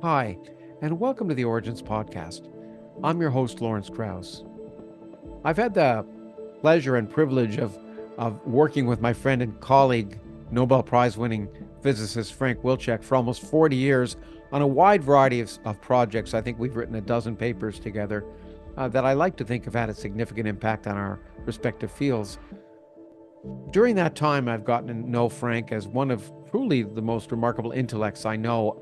Hi, and welcome to the Origins Podcast. I'm your host, Lawrence Krauss. I've had the pleasure and privilege of working with my friend and colleague, Nobel Prize winning physicist Frank Wilczek for almost 40 years on a wide variety of projects. I think we've written a dozen papers together that I like to think have had a significant impact on our respective fields. During that time, I've gotten to know Frank as one of truly the most remarkable intellects I know,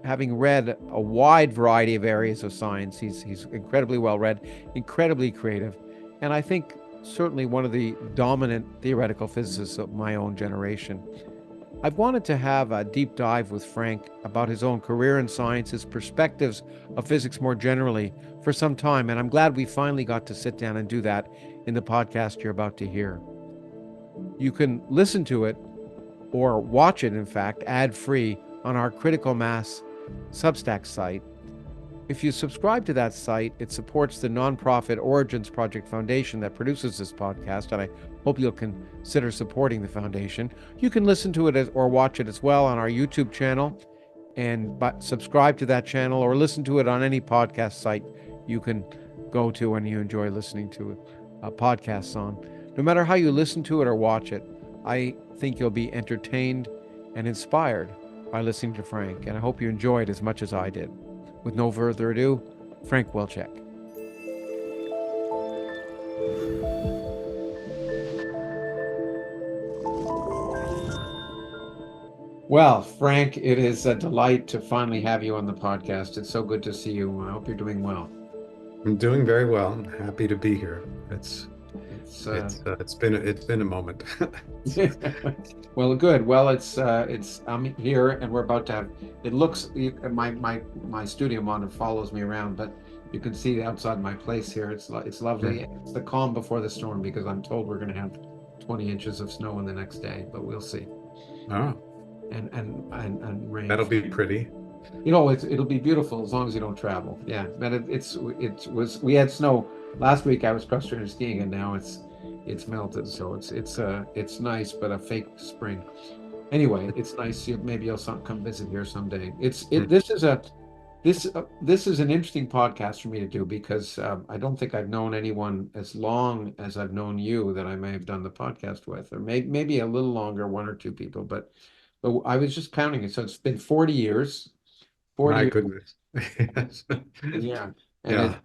having read a wide variety of areas of science. He's incredibly well read, incredibly creative, and I think certainly one of the dominant theoretical physicists of my own generation. I've wanted to have a deep dive with Frank about his own career in science, his perspectives of physics more generally for some time, and I'm glad we finally got to sit down and do that in the podcast you're about to hear. You can listen to it or watch it, in fact, ad-free on our Critical Mass Substack site. If you subscribe to that site, it supports the nonprofit Origins Project Foundation that produces this podcast, and I hope you'll consider supporting the foundation. You can listen to it or watch it as well on our YouTube channel, and subscribe to that channel or listen to it on any podcast site you can go to when you enjoy listening to podcasts on. No matter how you listen to it or watch it, I think you'll be entertained and inspired by listening to Frank, and I hope you enjoy it as much as I did. With no further ado, Frank Wilczek. Well, Frank, it is a delight to finally have you on the podcast. It's so good to see you. I hope you're doing well. I'm doing very well. I'm happy to be here. It's been a moment. Well, good. Well, I'm here, and we're about to have. It looks my studio monitor follows me around, but you can see outside my place here. It's lovely. Yeah. It's the calm before the storm, because I'm told we're going to have 20 inches of snow in the next day, but we'll see. Oh, and rain. That'll be pretty. It'll be beautiful as long as you don't travel. Yeah, but we had snow last week. I was cross-country skiing, and now it's melted, so it's nice, but a fake spring. Anyway, it's nice. Maybe you'll come visit here someday. This is an interesting podcast for me to do, because I don't think I've known anyone as long as I've known you that I may have done the podcast with, or maybe a little longer, one or two people, but I was just counting it. So it's been 40 years. 40 My years. goodness. Yes. Yeah. And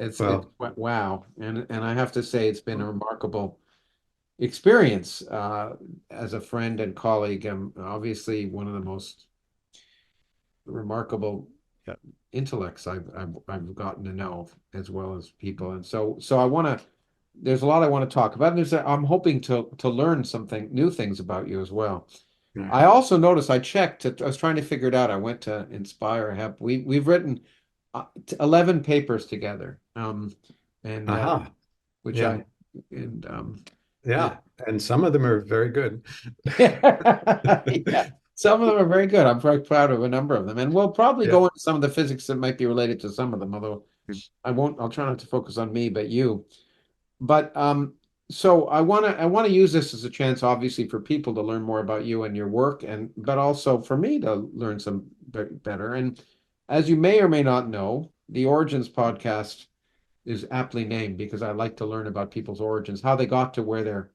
yeah. Wow. And I have to say, it's been a remarkable experience as a friend and colleague. I'm obviously one of the most remarkable intellects I've gotten to know, as well as people. And so there's a lot I want to talk about. And I'm hoping to learn new things about you as well. Yeah. I also noticed, I was trying to figure it out. I went to Inspire. We've written 11 papers together. Which yeah. Yeah, and some of them are very good. Yeah, some of them are very good. I'm very proud of a number of them, and we'll probably go into some of the physics that might be related to some of them, although I'll try not to focus on me, but you. But so I want to use this as a chance, obviously, for people to learn more about you and your work, but also for me to learn some better. And as you may or may not know, the Origins podcast is aptly named because I like to learn about people's origins, how they got to where they're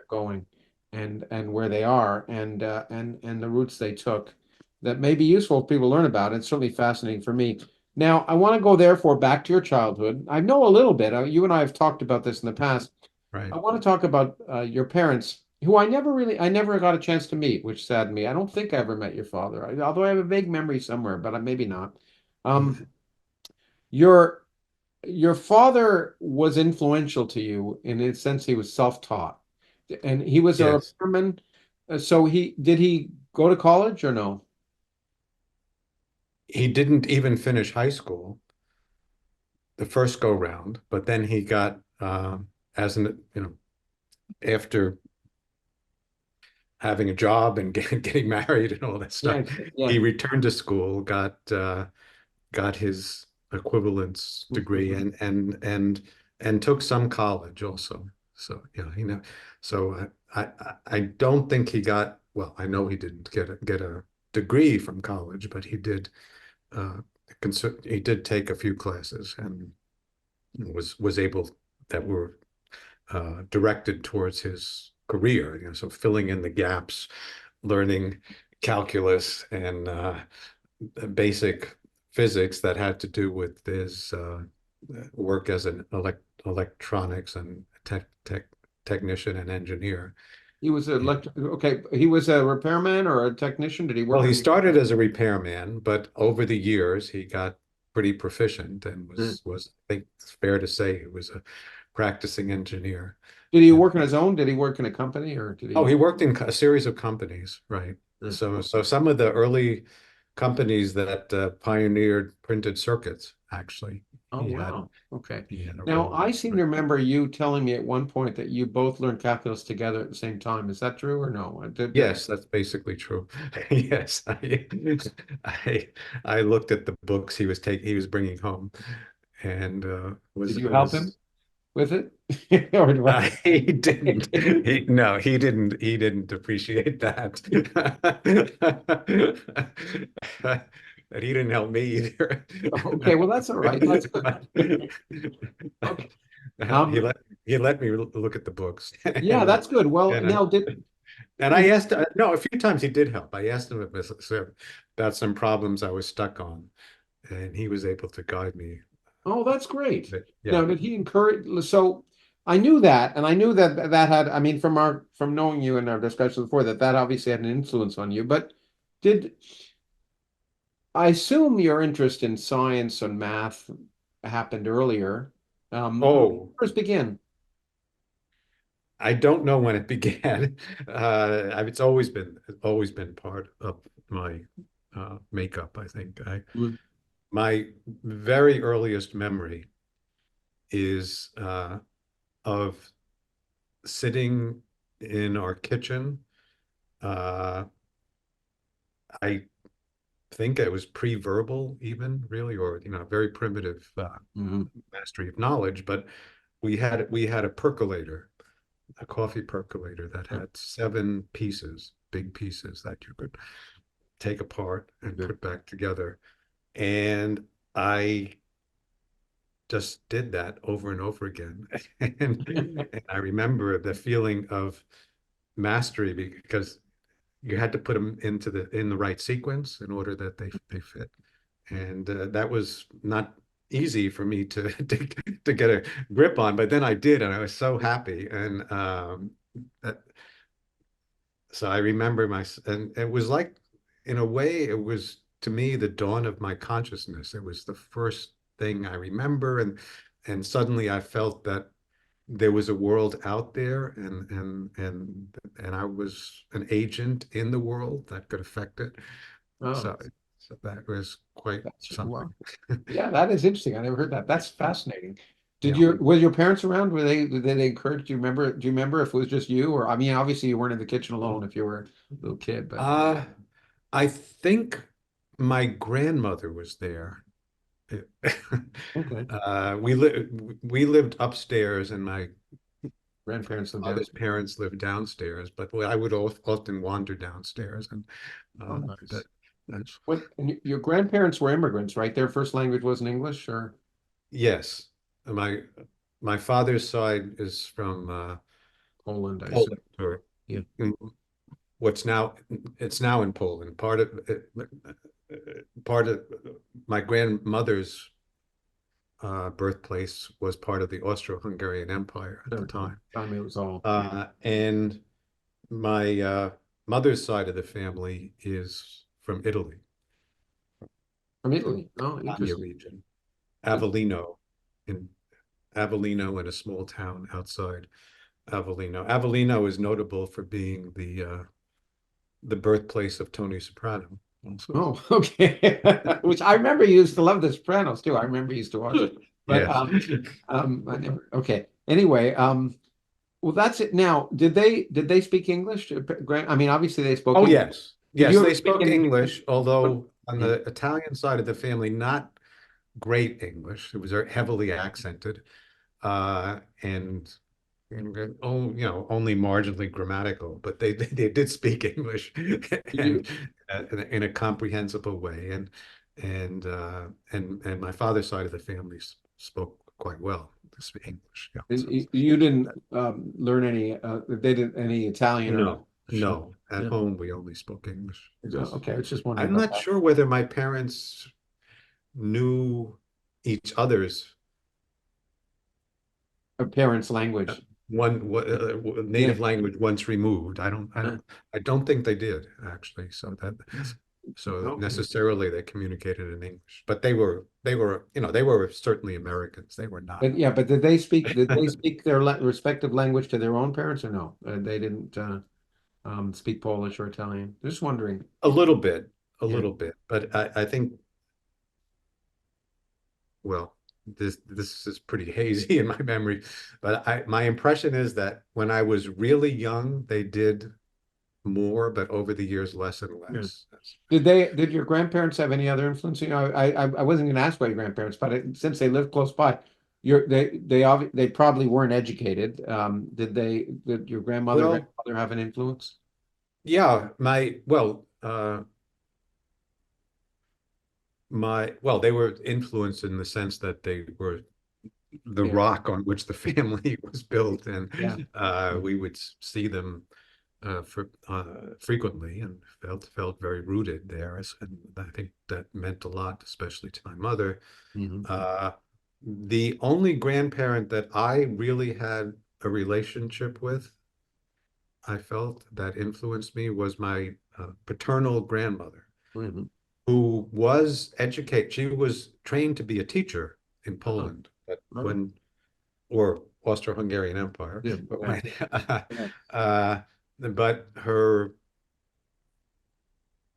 going, and where they are, and the routes they took. That may be useful for people to learn about. It's certainly fascinating for me. Now, I want to go therefore back to your childhood. I know a little bit. You and I have talked about this in the past. Right. I want to talk about your parents, who I never got a chance to meet, which saddened me. I don't think I ever met your father, although I have a vague memory somewhere, but maybe not. Your father was influential to you in a sense. He was self-taught, and he was a repairman. So did he go to college or no? He didn't even finish high school the first go round, but then he got after having a job and getting married and all that stuff, he returned to school, got his equivalence degree, and took some college also. So yeah, So I don't think he got, well, I know he didn't get a degree from college, but he did uh, he did take a few classes and was able that were directed towards his career. So filling in the gaps, learning calculus and basic physics that had to do with his work as an electronics and technician and engineer. He was okay. He was a repairman or a technician. Did he Well, work he on? started as a repairman, but over the years he got pretty proficient and Mm. I think it's fair to say he was a practicing engineer. Did he And work on his own? Did he work in a company or did oh, he? he worked in a series of companies, right? Mm. So some of the early companies that pioneered printed circuits, actually, Oh, wow. Okay. he had a Now, role I in. seem to remember you telling me at one point that you both learned calculus together at the same time. Is that true or no? Yes, that's basically true. Yes, I I looked at the books he was bringing home, and Did you help him was with it? Or do I? he didn't no, he didn't appreciate that. That he didn't help me either. Okay, well, that's all right. That's good. Okay. He Um, let he let me look at the books, yeah, that's good. Well, and now I did asked, no, a few times he did help. I asked him about some problems I was stuck on, and he was able to guide me. oh, that's great. But yeah. Now, did he encourage? So I knew that, and I knew that that had. I mean, from knowing you in our discussions before, that obviously had an influence on you. But did I assume your interest in science and math happened earlier? When did it Oh, first begin? I don't know when it began. It's always been part of my makeup, I think. Mm. My very earliest memory is of sitting in our kitchen. Uh, I think it was pre-verbal even, really, or very primitive Mhm. mastery of knowledge. But we had a percolator, a coffee percolator that had 7 pieces, big pieces that you could take apart and Good. put back together. And I just did that over and over again. And I remember the feeling of mastery because you had to put them in the right sequence in order that they fit. And that was not easy for me to get a grip on, but then I did, and I was so happy. And that, so I remember and it was like, in a way, it was to me the dawn of my consciousness. It was the first thing I remember, and suddenly I felt that there was a world out there, and I was an agent in the world that could affect it. Oh, So, so that was quite that's something. wow. Yeah, that is interesting. I never heard that. That's fascinating. Yeah. Were your parents around? Did they encourage? Do you remember if it was just you or I mean, obviously you weren't in the kitchen alone if you were a little kid, but Uh, I think my grandmother was there. okay. We lived upstairs, and my Grandparents lived father's downstairs. parents lived downstairs. But I would often wander downstairs, and Oh, that nice. that's What, and your grandparents were immigrants, right? Their first language wasn't English, or yes. My my father's side is from Poland, I assume. Poland, or Yeah. in what's now it's now in Poland. Part of my grandmother's birthplace was part of the Austro-Hungarian Empire at the Certainly. time. Time it was all And my mother's side of the family is from Italy, from from Italy. Oh, Campania interesting. region, Avellino, in Avellino, in a small town outside Avellino. Avellino is notable for being the birthplace of Tony Soprano, also. Oh, okay. Which I remember you used to love The Sopranos too. I remember you used to watch it. But Yes. I never okay. Anyway, well that's it. Now, did they speak English? I mean, obviously they spoke Oh, English. yes. Did Yes, you ever they speak spoke any English, but although on yeah. the Italian side of the family, not great English. It was heavily accented. And Oh, only marginally grammatical, but they did speak English and You, in a comprehensible way. And my father's side of the family spoke quite well English. Yeah. So you didn't learn any, they didn't any Italian or no, no. no. At Yeah. home, we only spoke English. Okay, I was just wondering I'm about not that. sure whether my parents knew each other's Parents' language. Yeah. native language once removed. Uh, I don't think they did actually. So Okay. necessarily they communicated in English, but they were certainly Americans. They were not. But yeah, but did they speak their respective language to their own parents or no? They didn't speak Polish or Italian. Just wondering. A little bit, a Yeah. little bit, but I think, well, this is pretty hazy in my memory, but my impression is that when I was really young, they did more, but over the years, less and Yeah. less. Did your grandparents have any other influence? I wasn't going to ask about your grandparents, but since they lived close by, they probably weren't educated. Did your Well, grandmother have an influence? yeah, they were influenced in the sense that they were the Yeah. rock on which the family was built, and Yeah. we would see them frequently and felt very rooted there. And I think that meant a lot, especially to my mother. Mhm. Uh, the only grandparent that I really had a relationship with, I felt that influenced me, was my paternal grandmother, Mhm. who was educated. She was trained to be a teacher in Uh-huh. Poland, but Uh-huh. or Austro-Hungarian Empire, Yeah. but Yeah. when, Yeah. uh, but her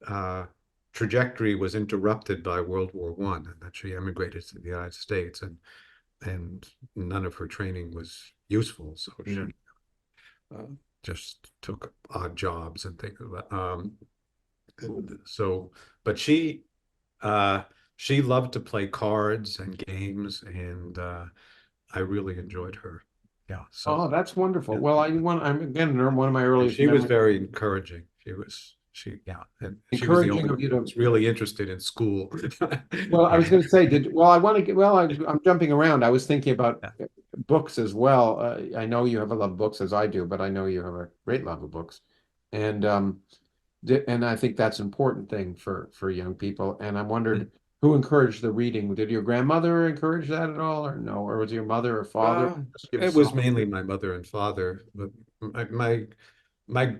uh, trajectory was interrupted by World War One, and that she emigrated to the United States, and none of her training was useful, so Yeah. she uh, just took odd jobs and things. So, but uh, she loved to play cards and games, and I really enjoyed her. Yeah. So Oh, that's wonderful. yeah, Well, I'm again one of my and earliest she was memories. very encouraging. Yeah, and she was the Encouraging only of one you who to. was really interested in school. Well, I was going to say, I want to get, well, I'm jumping around. I was thinking about Yeah. books as well. I know you have a love of books as I do, but I know you have a great love of books. And, and I think that's an important thing for young people. And I wondered who encouraged the reading. Did your grandmother encourage that at all or no? Or was your mother or father? Just give It us was some. mainly my mother and father, but my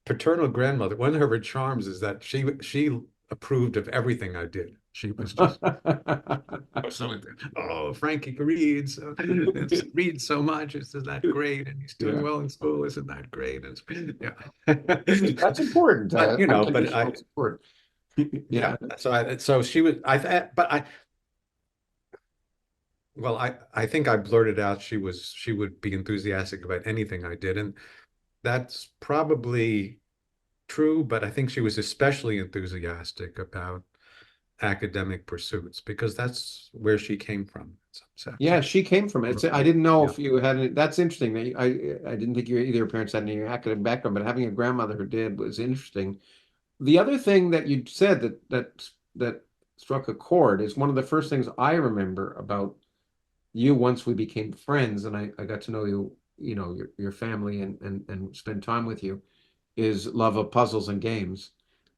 paternal grandmother, one of her charms is that she approved of everything I did. She was just so, oh, Frankie reads, reads so much. Isn't that great? And he's doing Yeah, well in school. Isn't that great? And that's important. but but Unconditional support. yeah. Yeah. So she was. I think I blurted out she would be enthusiastic about anything I did, and that's probably true, but I think she was especially enthusiastic about academic pursuits because that's where she came from in some sense. Yeah, she came from it. I didn't know Yeah. if you had any, that's interesting. I didn't think either your parents had any academic background, but having a grandmother who did was interesting. The other thing that you said that struck a chord is one of the first things I remember about you once we became friends and I got to know you, your family and spend time with you is love of puzzles and games.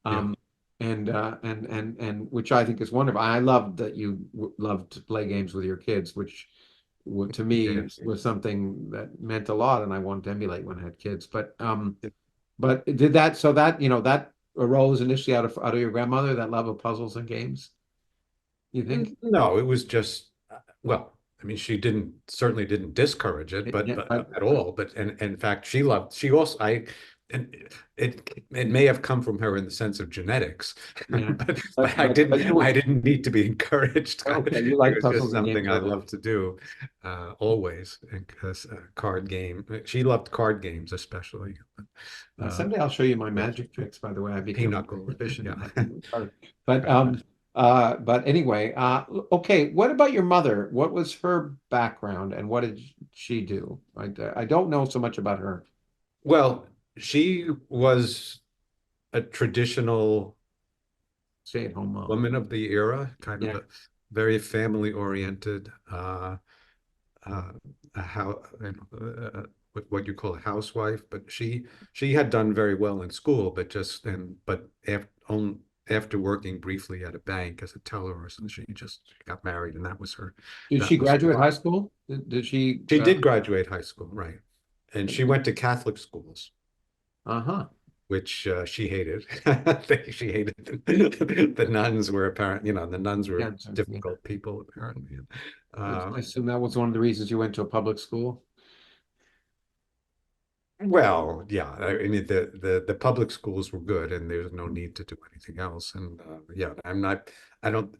Yeah. Um, and which I think is wonderful. I love that you love to play games with your kids, which to me Yes. was something that meant a lot, and I wanted to emulate when I had kids. But did that so that that arose initially out of your grandmother, that love of puzzles and games, you think? No, it was just well, I mean, she didn't certainly didn't discourage it, Yeah, but at all. But and in fact, she also and it may have come from her in the sense of genetics, yeah. but But you I didn't need to be encouraged. okay, you It like was just puzzles and games something I already. loved to do, always. Because card game, she loved card games especially. Uh, Someday I'll show you my yes, magic tricks, by the way. I become pinochle, proficient yeah. in that. But Uh, But anyway, okay. What about your mother? What was her background and what did she do? I don't know so much about her. Well, she was a traditional Stay-at-home mom. woman of the era, kind of Yeah. a very family oriented, uh, how what you call a housewife, but she had done very well in school, but just and but after working briefly at a bank as a teller or something, she just got married, and Did she that was her graduate high life. school? Did she? She did graduate high school, right? And she went to Catholic schools, Uh-huh. which she hated. She hated the nuns were apparent, the nuns were Yeah, so, yeah. difficult people apparently. Uh, I assume that was one of the reasons you went to a public school. well, yeah, I mean the public schools were good, and there's no need to do anything else. And yeah, I don't,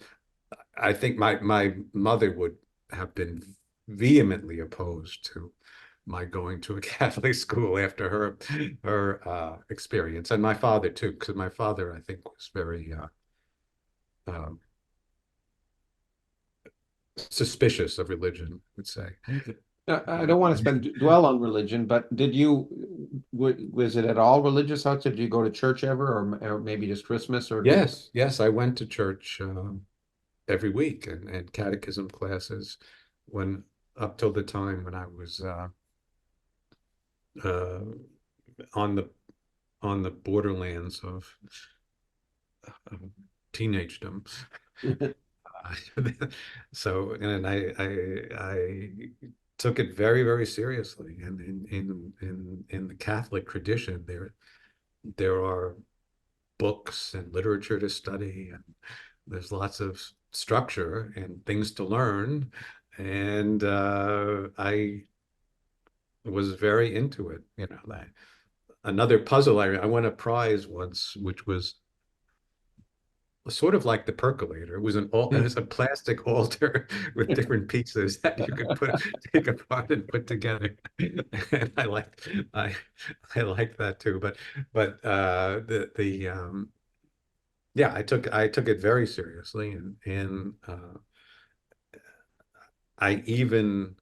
I think my mother would have been vehemently opposed to my going to a Catholic school after her experience, and my father too, because my father I think was very uh, suspicious of religion, I would say. Okay. I Uh, don't want to dwell on religion, but was it at all religious house? Did you go to church ever, or maybe just Christmas, or did yes, yes, I went to church every week and catechism classes when up till the time when I was uh, on the borderlands of teenagedom. So, and I took it very, very seriously. And in the Catholic tradition, there are books and literature to study, and there's lots of structure and things to learn. And I was very into it. Another puzzle, I won a prize once, which was sort of like the percolator. It was a plastic altar with different pieces that you could take apart and put together. And I I liked that too. But the yeah, I took it very seriously, and I even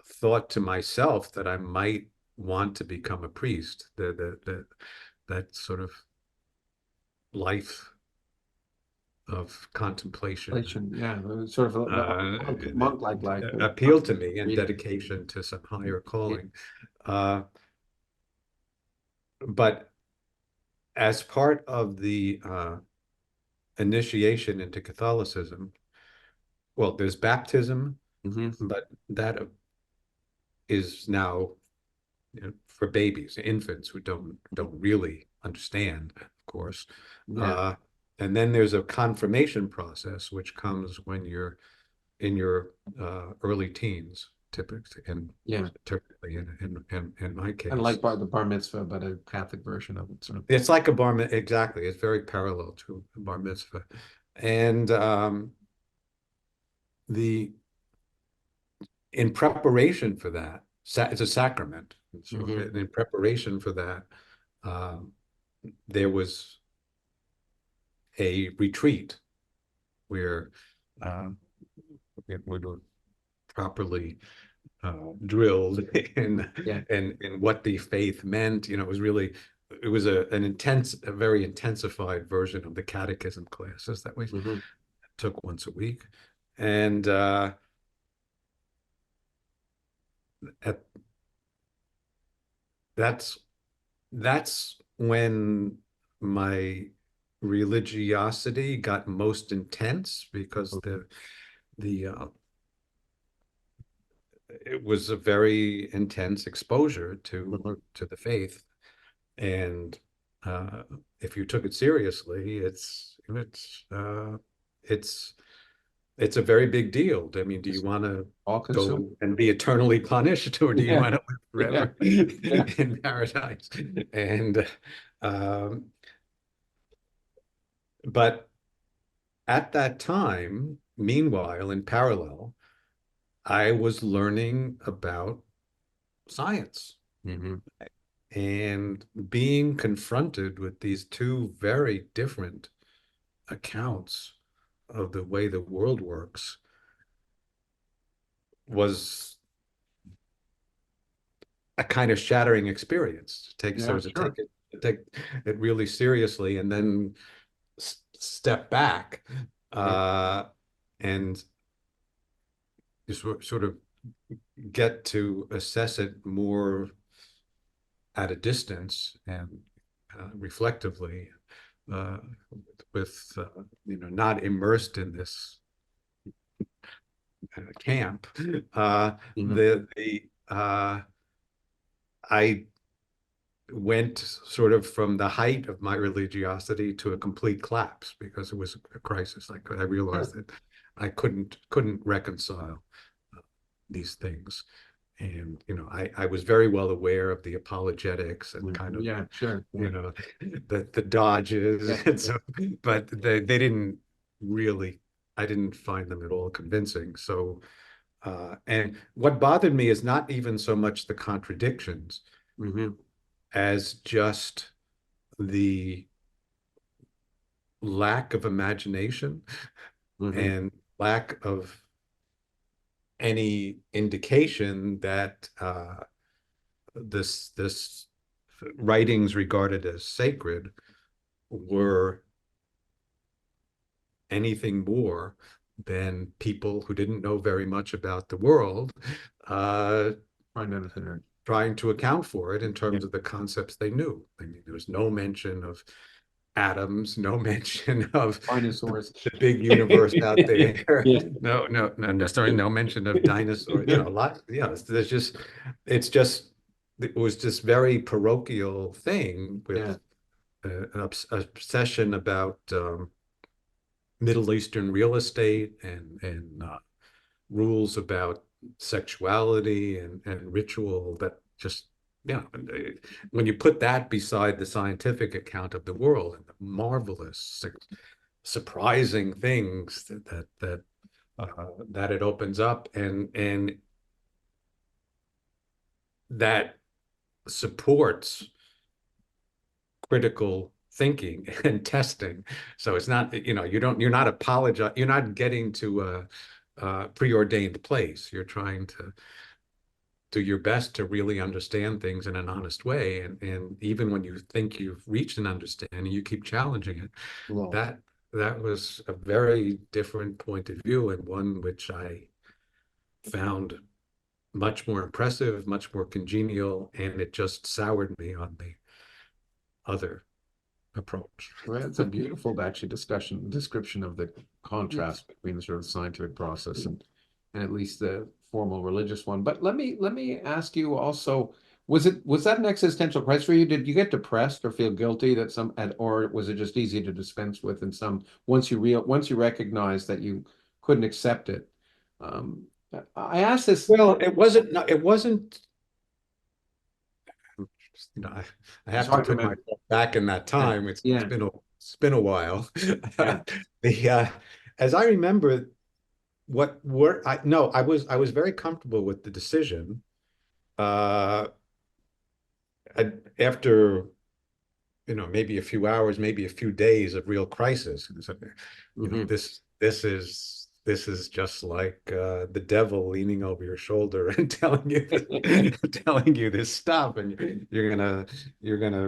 thought to myself that I might want to become a priest. That sort of life of contemplation Yeah, it was sort of a monk-like life, appealed to contemplative me, and reading. dedication to some higher Yeah. calling. Uh, but as part of the initiation into Catholicism, well, there's baptism, Hmm. but that is now, for babies, infants who don't really understand, of course. Yeah. Uh, and then there's a confirmation process, which comes when you're in your early teens, Yeah. typically in my And case. like the bar mitzvah, but a Catholic version of it, sort of. It's like a bar mitzvah, exactly. It's very parallel to a bar mitzvah. And the in preparation for that, it's a sacrament. So Hmm. in preparation for that, um, there was a retreat where we were properly drilled Yeah. in what the faith meant. It was a very intensified version of the catechism classes that we Hmm. took once a week. And at, that's that's when my religiosity got most intense, because the it was a very intense exposure Hmm. to the faith. And uh, if you took it seriously, it's it's a very big deal. I mean, do you It's want to all consumed. go and be eternally punished, or do you Yeah. want to live Yeah. forever Yeah. in paradise? And um, but at that time, meanwhile, in parallel, I was learning about science Hmm. and being confronted with these two very different accounts of the way the world works was a kind of shattering experience. Take it really seriously, and then step back and just sort of get to assess it more at a distance and reflectively, with not immersed in this camp. I went sort of from the height of my religiosity to a complete collapse because it was a crisis. I realized that I couldn't reconcile these things. And I was very well aware of the apologetics and kind of the dodges, and so, but they didn't really. I didn't find them at all convincing. So, and what bothered me is not even so much the contradictions as just the lack of imagination and lack of any indication that this writings regarded as sacred were anything more than people who didn't know very much about the world trying to account for it in terms of the concepts they knew. I mean, there was no mention of atoms, no mention of dinosaurs, the big universe out there. No necessarily no mention of dinosaurs. A lot. There's just it was this very parochial thing with an obsession about Middle Eastern real estate and rules about sexuality and ritual that just when you put that beside the scientific account of the world and the marvelous, surprising things that it opens up and that supports critical thinking and testing. So it's not, you're not apologizing, you're not getting to a preordained place. You're trying to do your best to really understand things in an honest way. And even when you think you've reached an understanding, you keep challenging it. That was a very different point of view, and one which I found much more impressive, much more congenial, and it just soured me on the other approach. Well, it's a beautiful actually description of the contrast between the sort of scientific process and at least the formal religious one. But let me ask you also, was that an existential crisis for you? Did you get depressed or feel guilty that or was it just easy to dispense with in some once you recognized that you couldn't accept it? I asked this. Well, it wasn't. I have to put myself back in that time. It's been a while. As I remember, I was very comfortable with the decision. After maybe a few hours, maybe a few days of real crisis, this is just like the devil leaning over your shoulder and telling you this stuff, and you're gonna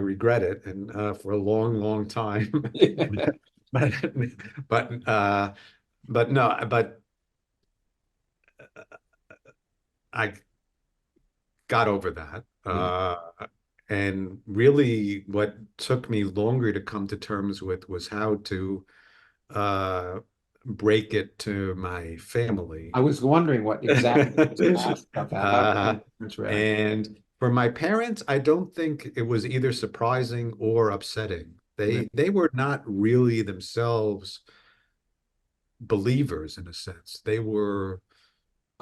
regret it, and for a long time. but I got over that. And really what took me longer to come to terms with was how to break it to my family. I was wondering what exactly and for my parents, I don't think it was either surprising or upsetting. They were not really themselves believers in a sense. They were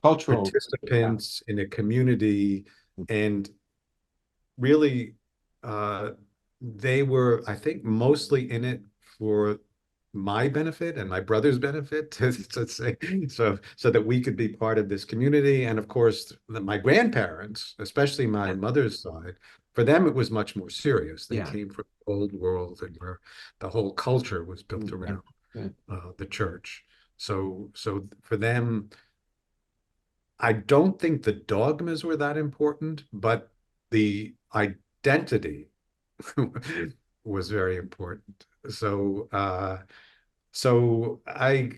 cultural participants in a community, and really they were, I think, mostly in it for my benefit and my brother's benefit, to say, so that we could be part of this community. And of course, my grandparents, especially my mother's side, for them it was much more serious. They came from the old world, and where the whole culture was built around the church. So for them, I don't think the dogmas were that important, but the identity was very important. So I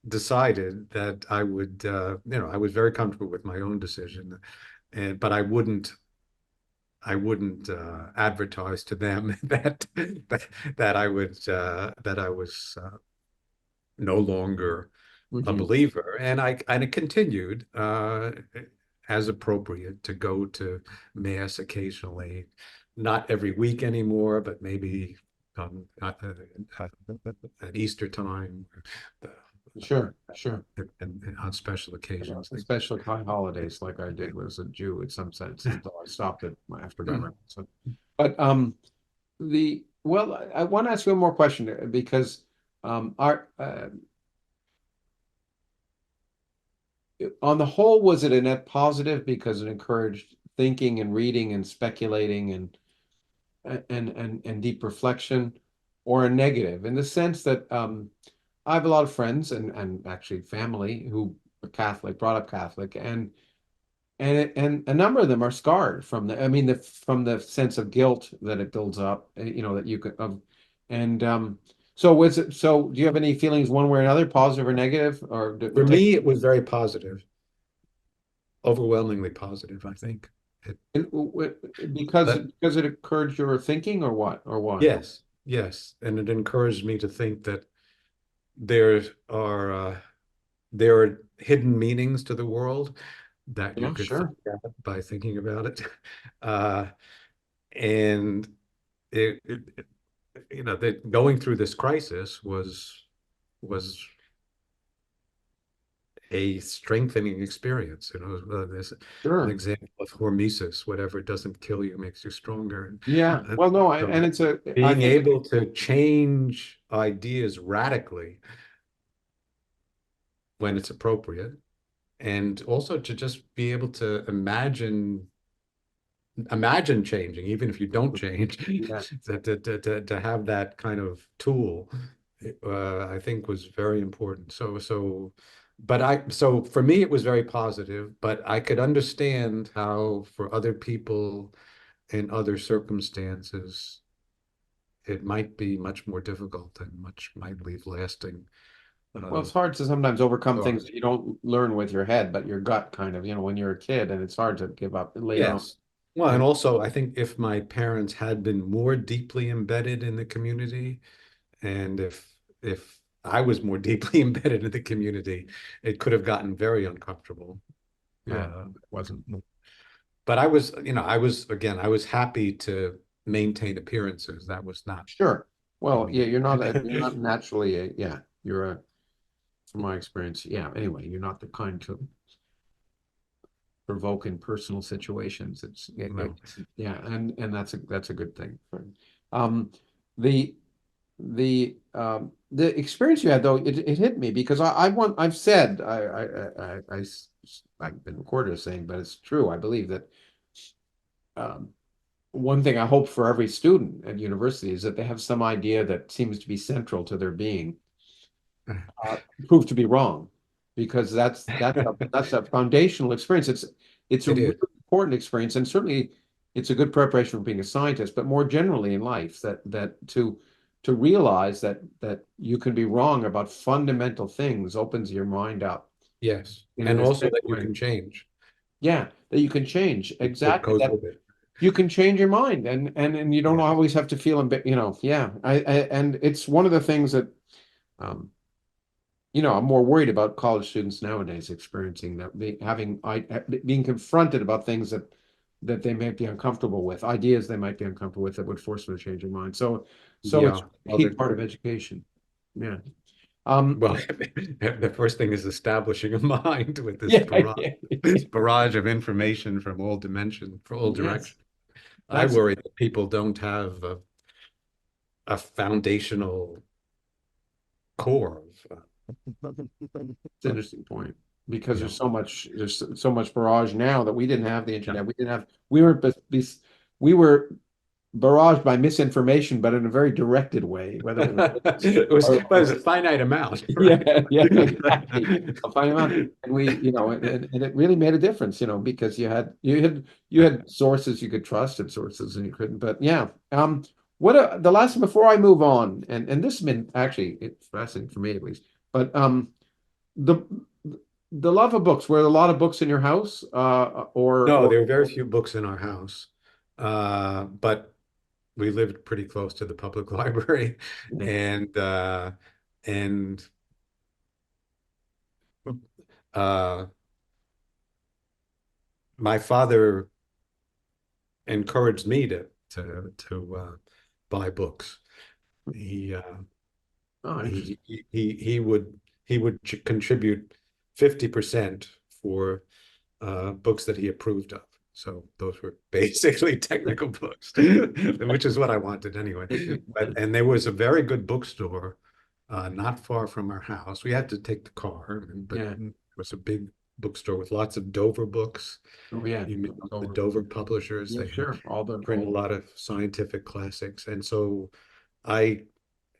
decided that I would, I was very comfortable with my own decision, but I wouldn't advertise to them that I was no longer a believer, and I continued as appropriate to go to mass occasionally, not every week anymore, but maybe at Easter time, Sure. and on special occasions. Special high holidays, like I did as a Jew in some sense, until I stopped it after government. So, but I want to ask you one more question because our on the whole, was it a net positive because it encouraged thinking and reading and speculating and deep reflection, or a negative in the sense that I have a lot of friends and actually family who are Catholic, brought up Catholic, and a number of them are scarred from from the sense of guilt that it builds up, that you could so do you have any feelings one way or another, positive or negative, or For me, it was very positive, overwhelmingly positive, I think. Because it encouraged your thinking, or what, or why? Yes, and it encouraged me to think that there are hidden meanings to the world that you could find out by thinking about it, and going through this crisis was a strengthening experience. There's an example of hormesis: whatever doesn't kill you makes you stronger. Yeah. Well, no, and it's being able to change ideas radically when it's appropriate, and also to just be able to imagine changing, even if you don't change. To have that kind of tool, I think was very important. So for me, it was very positive, but I could understand how for other people in other circumstances, it might be much more difficult and might leave lasting. Well, it's hard to sometimes overcome things that you don't learn with your head, but your gut kind of, when you're a kid, and it's hard to give up later on. Well, and also I think if my parents had been more deeply embedded in the community, and if I was more deeply embedded in the community, it could have gotten very uncomfortable. Yeah, it wasn't. But I was happy to maintain appearances. That was not. Sure. Well, yeah, you're not naturally from my experience, anyway, you're not the kind to provoke in personal situations. And that's a good thing. The experience you had, though, it hit me because I've said I've been recorded as saying, but it's true. I believe that one thing I hope for every student at university is that they have some idea that seems to be central to their being, proved to be wrong, because that's a foundational experience. It's a really important experience, and certainly it's a good preparation for being a scientist, but more generally in life, that to realize that you can be wrong about fundamental things opens your mind up. Yes, and also that you can change. Yeah, that you can change. Exactly. That goes with it. You can change your mind, and you don't always have to feel, and it's one of the things that I'm more worried about college students nowadays experiencing that, being confronted about things that they might be uncomfortable with, ideas they might be uncomfortable with, that would force them to change their mind. So it's a key part of education. Yeah. Well, the first thing is establishing a mind with this barrage of information from all dimensions, for all directions. I worry that people don't have a foundational core. It's an interesting point, because there's so much barrage now that we didn't have the internet. We didn't have. We were barraged by misinformation, but in a very directed way. Whether it was It was a finite amount. yeah, Right? yeah, exactly. A fine amount, and and it really made a difference, because you had sources you could trust and sources and you couldn't. But yeah, the last before I move on, and this has been actually it's fascinating for me at least. But the the love of books. Were there a lot of books in your house, No, or there were very few books in our house, but we lived pretty close to the public library, and uh, and uh, my father encouraged me to buy books. He uh, Oh, interesting. he would contribute 50% for books that he approved of. So those were basically technical books, which is what I wanted anyway. And there was a very good bookstore not far from our house. We had to take the car, but Yeah. it was a big bookstore with lots of Dover books. Oh, yeah. You know, the Dover publishers, Yeah, they sure. All the print a lot of scientific classics. And so I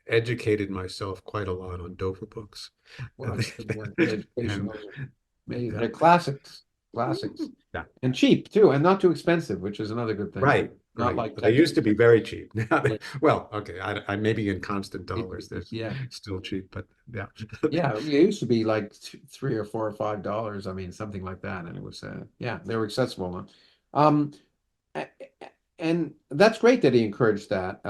educated myself quite a lot on Dover books. well, that's good work. The education, And those are amazing. yeah, They're classics, classics, yeah. and cheap too, and not too expensive, which is another good thing. Right, Not right. like But they used to be very cheap. Now, Yeah. well, okay, I maybe in constant dollars, they're Yeah. still cheap, but yeah. Yeah, it used to be like $3 or $4 or $5. I mean, something like that, and it was yeah, they were accessible now. Um, a- and that's great that he encouraged that.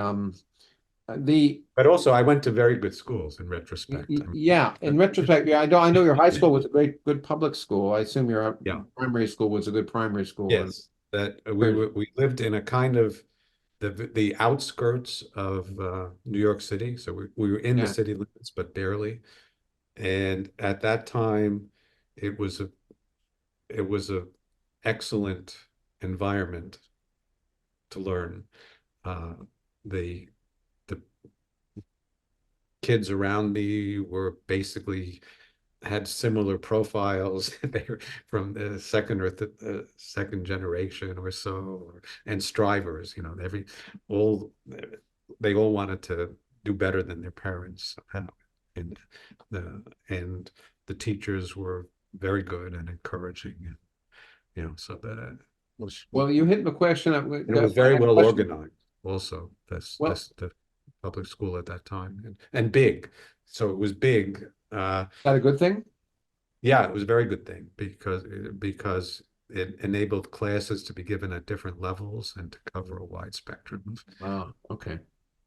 The But also, I went to very good schools in retrospect. I mean, Yeah, in retrospect, yeah, I know your high school was a good public school. I assume your yeah, primary school was a good primary school. And yes, that we lived in a kind of the outskirts of New York City, so we were in the yeah, city limits, but barely. And at that time, it was a it was a excellent environment to learn. Uh, the the kids around me were basically had similar profiles. They were from the second or second generation or so, and strivers. You know, all they all wanted to do better than their parents, and and the teachers were very good and encouraging, and so that was well, you hit the question it was my very next well question. organized. Also, this Well, this the public school at that time, and big, so it was big. is that a good thing? Yeah, it was a very good thing because it enabled classes to be given at different levels and to cover a wide spectrum. Wow. Okay.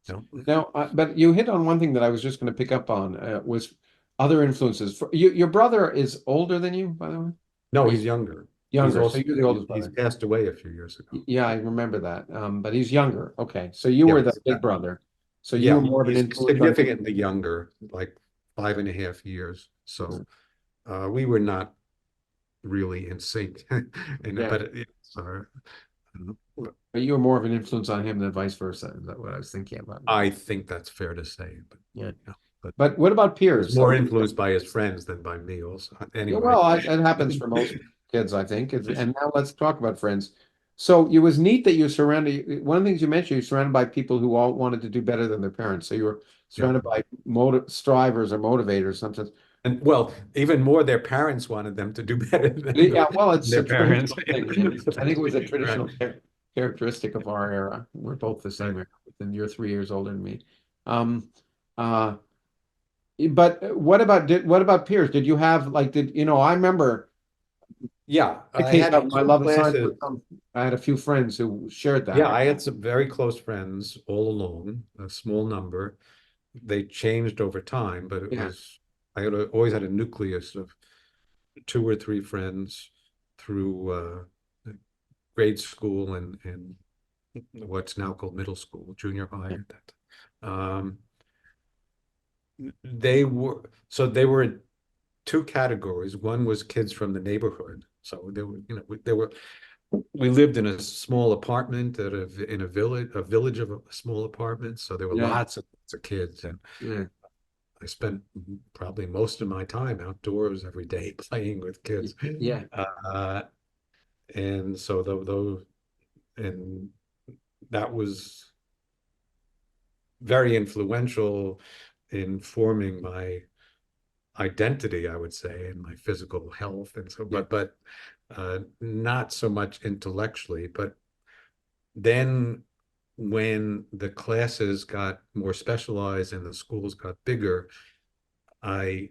Now, but you hit on one thing that I was just going to pick up on was other influences. Your brother is older than you, by the way? No, he's younger. Younger, He's so you're the oldest he's brother. passed away a few years ago. Yeah, I remember that. But he's younger. Okay, so you were the Yes. big brother. So you Yeah, were more of an he's influence on him. significantly younger, like 5.5 years. So we were not really in sync. Yeah. But it's But you were more of an influence on him than vice versa. Is that what I was thinking about? I think that's fair to say. But Yeah. but But what about he peers? was more influenced by his friends than by me also. Yeah, Anyway. well, it happens for most kids, I think. And now let's talk about friends. So it was neat that you surrounded. One of the things you mentioned, you're surrounded by people who all wanted to do better than their parents. So you were surrounded by strivers or motivators, sometimes. And well, even more, their parents wanted them to do better than Yeah, well, it's their a parents. traditional thing. I think it was a traditional Right. characteristic of our era. We're both the same era, and you're 3 years older than me. Um, uh, but what about peers? Did you have like I remember Yeah, the I case had of my two love of science. classes. I had a few friends who shared Yeah, that. I had some very close friends all along, a small number. They changed over time, but Yeah. I always had a nucleus of two or three friends through grade school and what's now called middle school, junior high at that. They were in two categories. One was kids from the neighborhood. So we lived in a small apartment in a village of small apartments. So there were Yeah. lots of kids, and Yeah. I spent probably most of my time outdoors every day playing with kids. Yeah. And so those and that was very influential in forming my identity, I would say, and my physical health. And so, but not so much intellectually. But then when the classes got more specialized and the schools got bigger, I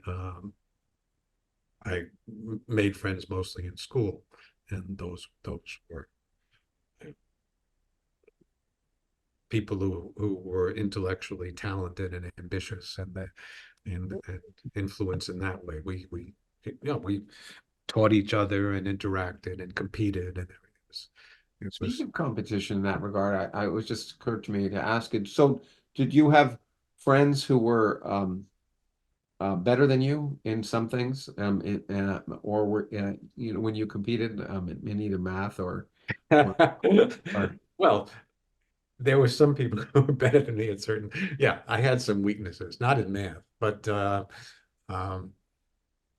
made friends mostly in school, and those were people who were intellectually talented and ambitious, and influence in that way. We taught each other and interacted and competed, and Speaking of competition in that regard, it was just occurred to me to ask it. So, did you have friends who were better than you in some things, or were when you competed in either math or well, there were some people who were better than me at certain. Yeah, I had some weaknesses, not in math, but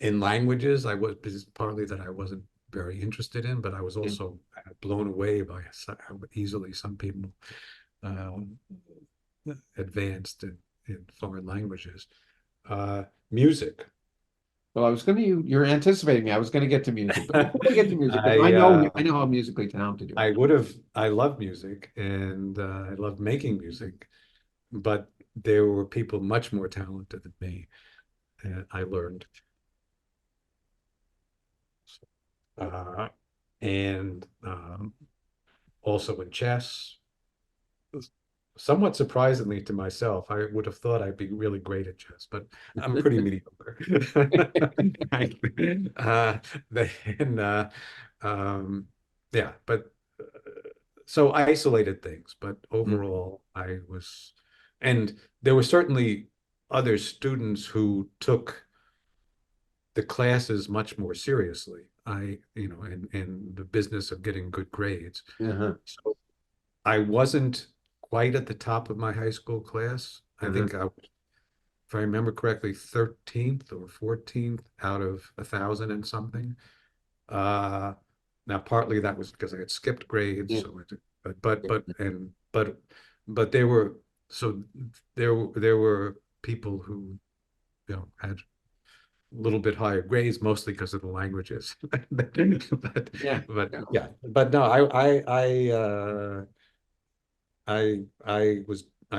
in languages. I was partly that I wasn't very interested in, but I was also blown away by how easily some people advanced in foreign languages. Music. Well, I was going to. You're anticipating me. I was going to get to music, but before we get to music, I I know how musically talented you are. I love music, and I love making music, but there were people much more talented than me. I learned. And also in chess. Somewhat surprisingly to myself, I would have thought I'd be really great at chess, but I'm pretty mediocre. Then, yeah, but so isolated things, but overall, I was, and there were certainly other students who took the classes much more seriously. In the business of getting good grades. So I wasn't quite at the top of my high school class. I think I was, if I remember correctly, 13th or 14th out of 1,000 and something. Now, partly that was because I had skipped grades. So but there were people who had a little bit higher grades, mostly because of the languages. but no, I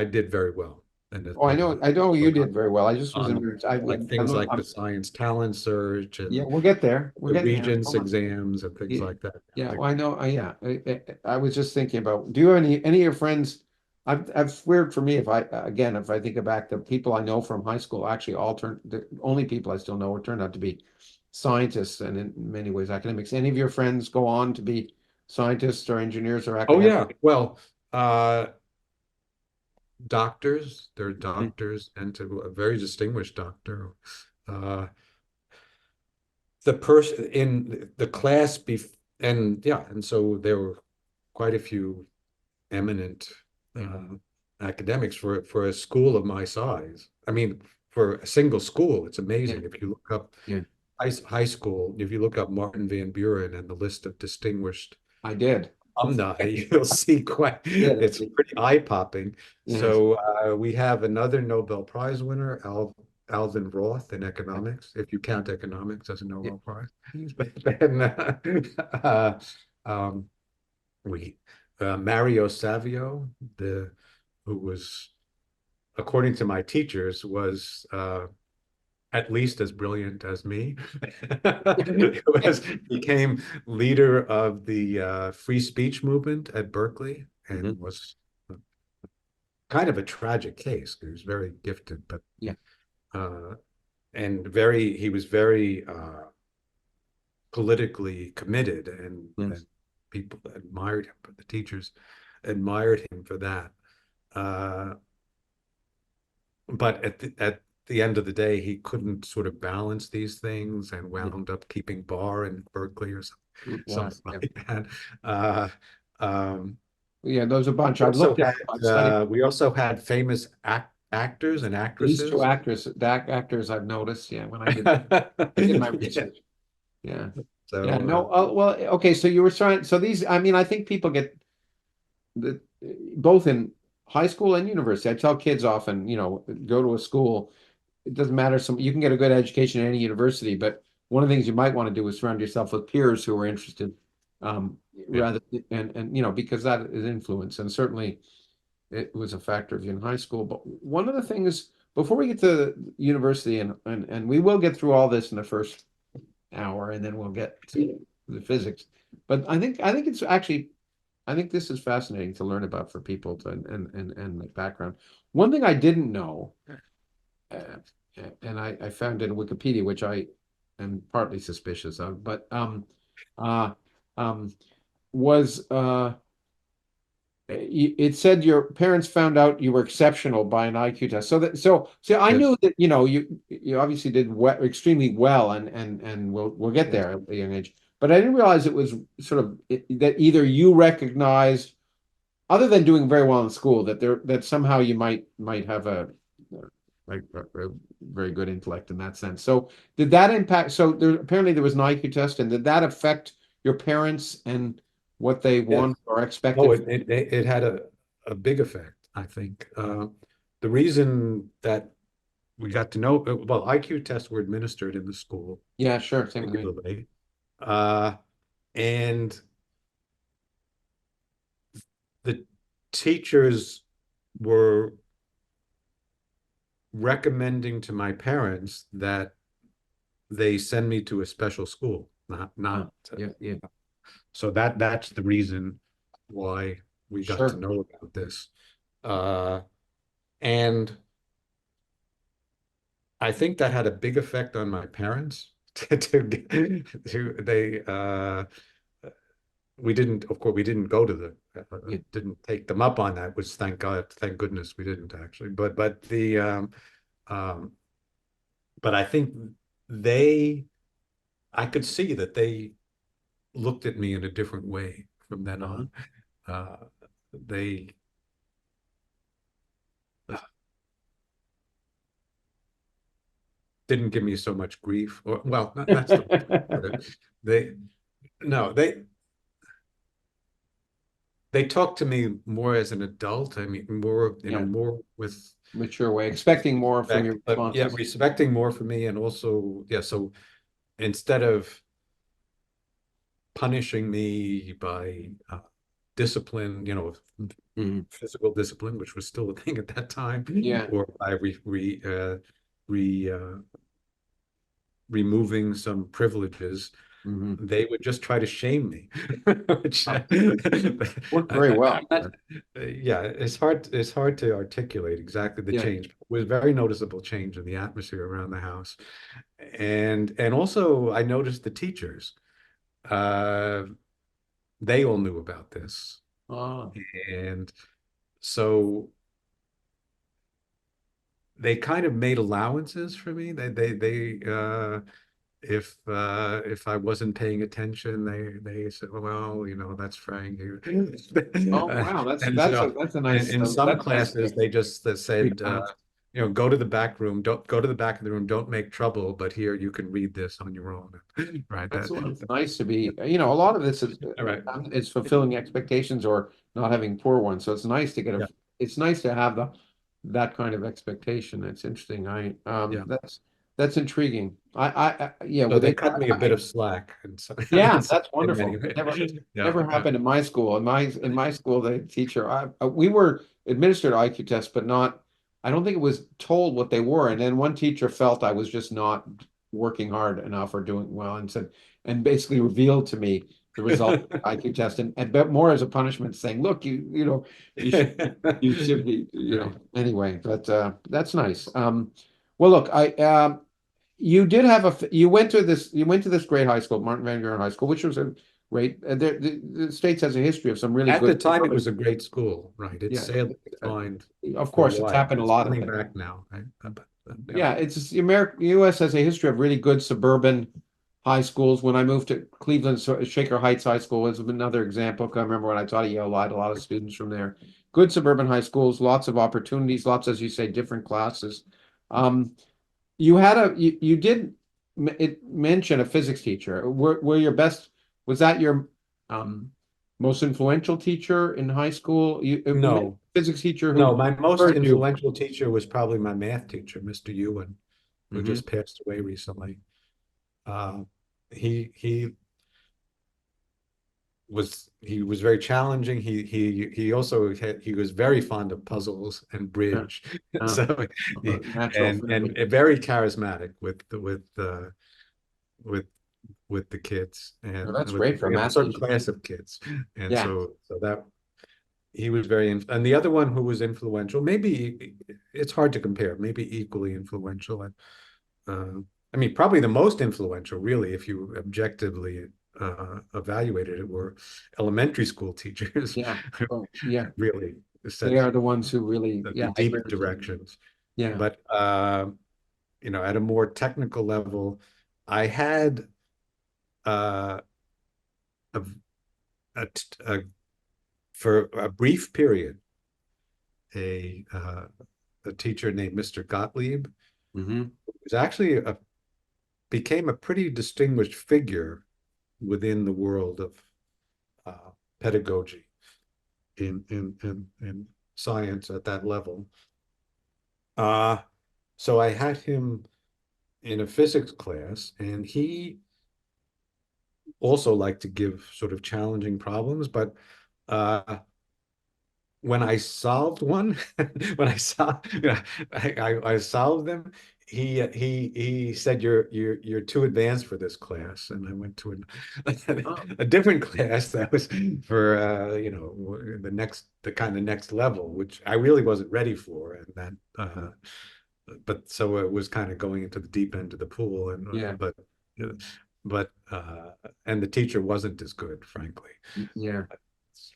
did very well. I know you did very well. I just was like things like the Science Talent Search and we'll get there. The Regents exams and things like that. Yeah, well, I know. I was just thinking about. Do you have any of your friends? I've weird for me if I think back, the people I know from high school actually the only people I still know turned out to be scientists and in many ways academics. Any of your friends go on to be scientists or engineers or academics? Oh yeah, well, doctors. They're doctors, and to a very distinguished doctor. The person in the class and so there were quite a few eminent academics for a school of my size. I mean, for a single school, it's amazing. If you look up high school, if you look up Martin Van Buren and the list of distinguished alumni, you'll see it's pretty eye-popping. So we have another Nobel Prize winner, Alvin Roth, in economics, if you count economics as a Nobel Prize. But then Mario Savio, who was, according to my teachers, was at least as brilliant as me. Became leader of the free speech movement at Berkeley, and was kind of a tragic case. He was very gifted, but he was very politically committed, and people admired him. But the teachers admired him for that. But at the end of the day, he couldn't sort of balance these things and wound up keeping bar in Berkeley or something like that. There's a bunch I've looked at. We also had famous actors and actresses. These two actors I've noticed. Yeah, when I did my research. Yeah. So well, okay. So you were trying. So these, I mean, I think people get both in high school and university. I tell kids often, go to a school. It doesn't matter. You can get a good education at any university, but one of the things you might want to do is surround yourself with peers who are interested, rather and because that is influence. And certainly it was a factor of you in high school. But one of the things before we get to university, and we will get through all this in the first hour, and then we'll get to the physics. But I think it's actually, I think this is fascinating to learn about for people and the background. One thing I didn't know, uh, and I found in Wikipedia, which I am partly suspicious of, but uh, was it said your parents found out you were exceptional by an IQ test. So I Yes. knew that you obviously did extremely well, and we'll get there at a young age. But I didn't realize it was sort of that either you recognized, other than doing very well in school, that somehow you might have a very good intellect in that sense. So did that impact? So apparently there was an IQ test, and did that affect your parents and what they want or expected? Oh, it had a big effect, I think. The reason that we got to know, well, IQ tests were administered in the school Yeah, sure. Same with me. regularly. And the teachers were recommending to my parents that they send me to a special school, not Yeah. so that's the reason why we got Sure. to know about this. And I think that had a big effect on my parents we didn't, of course, we didn't go to didn't take them up on that, which thank goodness we didn't actually. But I think I could see that they looked at me in a different way from then on. They didn't give me so much grief, or well, that's the they talked to me more as an adult. I mean, more more with mature way, expecting more from your responses. Yeah, respecting more from me, and also so instead of punishing me by discipline, physical discipline, which was still a thing at that time, or by removing some privileges, they would just try to shame me, which worked very well. Yeah, it's hard to articulate exactly the change. It was a very noticeable change in the atmosphere around the house. And also I noticed the teachers, they all knew about this. And so they kind of made allowances for me. If I wasn't paying attention, they said, well, that's Frank. Oh wow, that's a nice. In some classes, they just said, go to the back room. Don't go to the back of the room. Don't make trouble. But here you can read this on your own. Right. That's nice to be. A lot of this is it's fulfilling expectations or not having poor ones. So it's nice to get it's nice to have that kind of expectation. It's interesting. That's intriguing. So they cut me a bit of slack. And so, that's wonderful. Never happened in my school. In my school, the teacher, we were administered IQ tests, but not. I don't think it was told what they were. And then one teacher felt I was just not working hard enough or doing well, and basically revealed to me the result of the IQ test, but more as a punishment, saying, "Look, you should be, anyway." But that's nice. Well, look, you did have you went to this great high school, Martin Van Buren High School, which was a great. The States has a history of some really good. At the time, it was a great school, right? It sadly declined. Of course, it's happened a lot. Coming back now, right? It's the U.S. has a history of really good suburban high schools. When I moved to Cleveland, Shaker Heights High School was another example. I remember when I taught at Yale, I had a lot of students from there. Good suburban high schools, lots of opportunities, lots, as you say, different classes. You did mention a physics teacher. Was that your Most influential teacher in high school? No, Physics teacher who no, my most hurt you? influential teacher was probably my math teacher, Mr. Ewan, who Mhm. just passed away recently. Uh, he was very challenging. He also he was very fond of puzzles and Yeah. bridge. Uh, So Natural for me. and very charismatic with with the kids Well, and that's with great for a we have a math certain teacher. class of kids. And Yeah. so that he was very and the other one who was influential, maybe it's hard to compare, maybe equally influential. And uh, I mean, probably the most influential, really, if you objectively evaluated it, were elementary school teachers. Yeah. Oh, yeah. Really They set are the ones who really, the yeah, I agree deep with you. directions. Yeah. But at a more technical level, I had uh, a, a, a for a brief period a uh, a teacher named Mr. Gottlieb, Hmm. who was actually became a pretty distinguished figure within the world of uh, pedagogy in science at that level. Uh, so I had him in a physics class, and he also liked to give sort of challenging problems, but uh, when I solved one, when I saw, I solved them. He said you're too advanced for this class, and I went to Oh, a different class that was for the kind of next level, which I really wasn't ready for, and that but so it was kind of going into the deep end of the pool, and yeah. uh, but and the teacher wasn't as good, frankly. Yeah.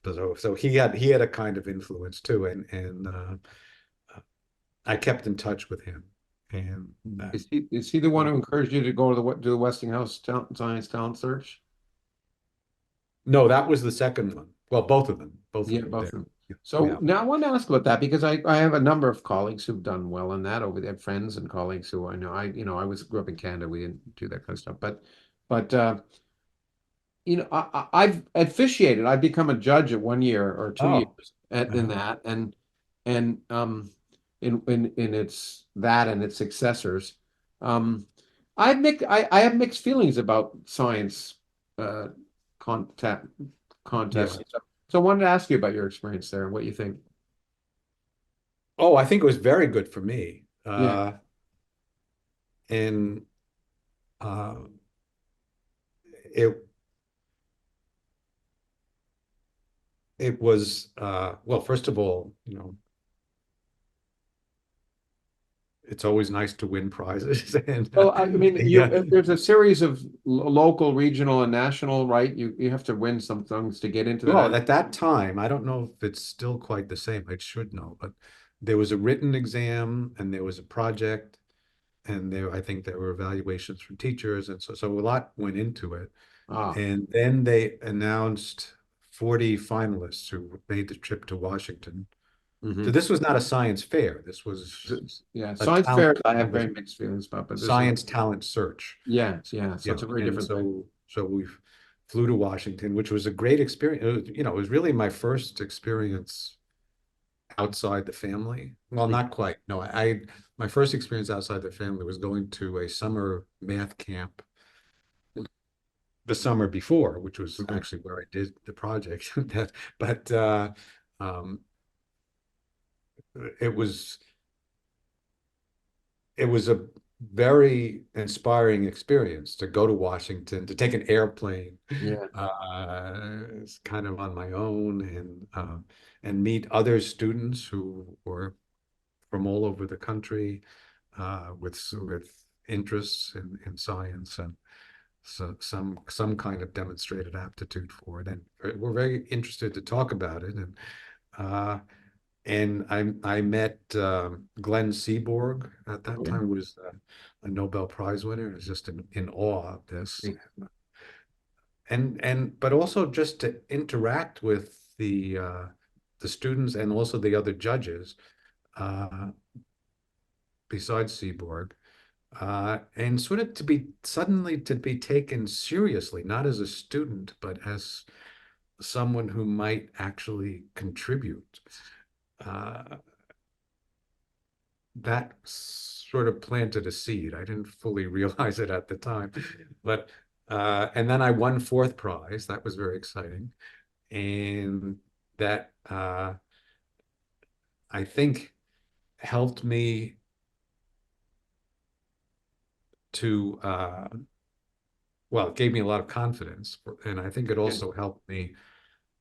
So he had a kind of influence too, and I kept in touch with him, and Is he the one who encouraged you to go to do the Westinghouse Science Talent Search? no, that was the second one. Well, both of Yeah, them both did. of them. Yeah, So yeah. now I want to ask about that because I have a number of colleagues who've done well in that over there, friends and colleagues who I know. I grew up in Canada. We didn't do that kind of stuff, but I've officiated. I've become a judge at 1 year or 2 years Oh, in uh-huh. that, and in its that and its successors. Um, I have mixed feelings about science uh, contact contests Yeah. and stuff. So I wanted to ask you about your experience there and what you think. Oh, I think it was very good for me. Yeah. And uh, it it was well, first of all, it's always nice to win prizes, and Well, I mean, yeah. there's a series of local, regional, and national, right? You have to win some things to get into the Well, national. at that time, I don't know if it's still quite the same. I should know, but there was a written exam and there was a project, and I think there were evaluations from teachers, and so a lot went into it. Ah, And then they announced 40 finalists who made the trip to Washington. So hmm. this was not a science fair. This was Yeah, a science talent, fairs I have it was very mixed feelings about, but this is science talent search. yeah, yeah. So Yeah, it's a very and different thing. so we flew to Washington, which was a great experience. It was really my first experience outside the family. Well, Yeah. not quite. No, I my first experience outside the family was going to a summer math camp the summer before, which was Okay. actually where I did the project. But um, it was it was a very inspiring experience to go to Washington, to take an airplane, Yeah. it's kind of on my own, and meet other students who were from all over the country with interests in science, and so some kind of demonstrated aptitude for it, and we're very interested to talk about it. Uh, and I met Glenn Seaborg at that Oh, yeah. time, who was a Nobel Prize winner. I was just in awe of this, Great. and but also just to interact with the students and also the other judges uh, besides Seaborg, and sort of to be suddenly to be taken seriously, not as a student, but as someone who might actually contribute. That sort of planted a seed. I didn't fully realize it at the time, but and then I won fourth prize. That was very exciting, and that I think helped me to well, it gave me a lot of confidence, and I think it also helped me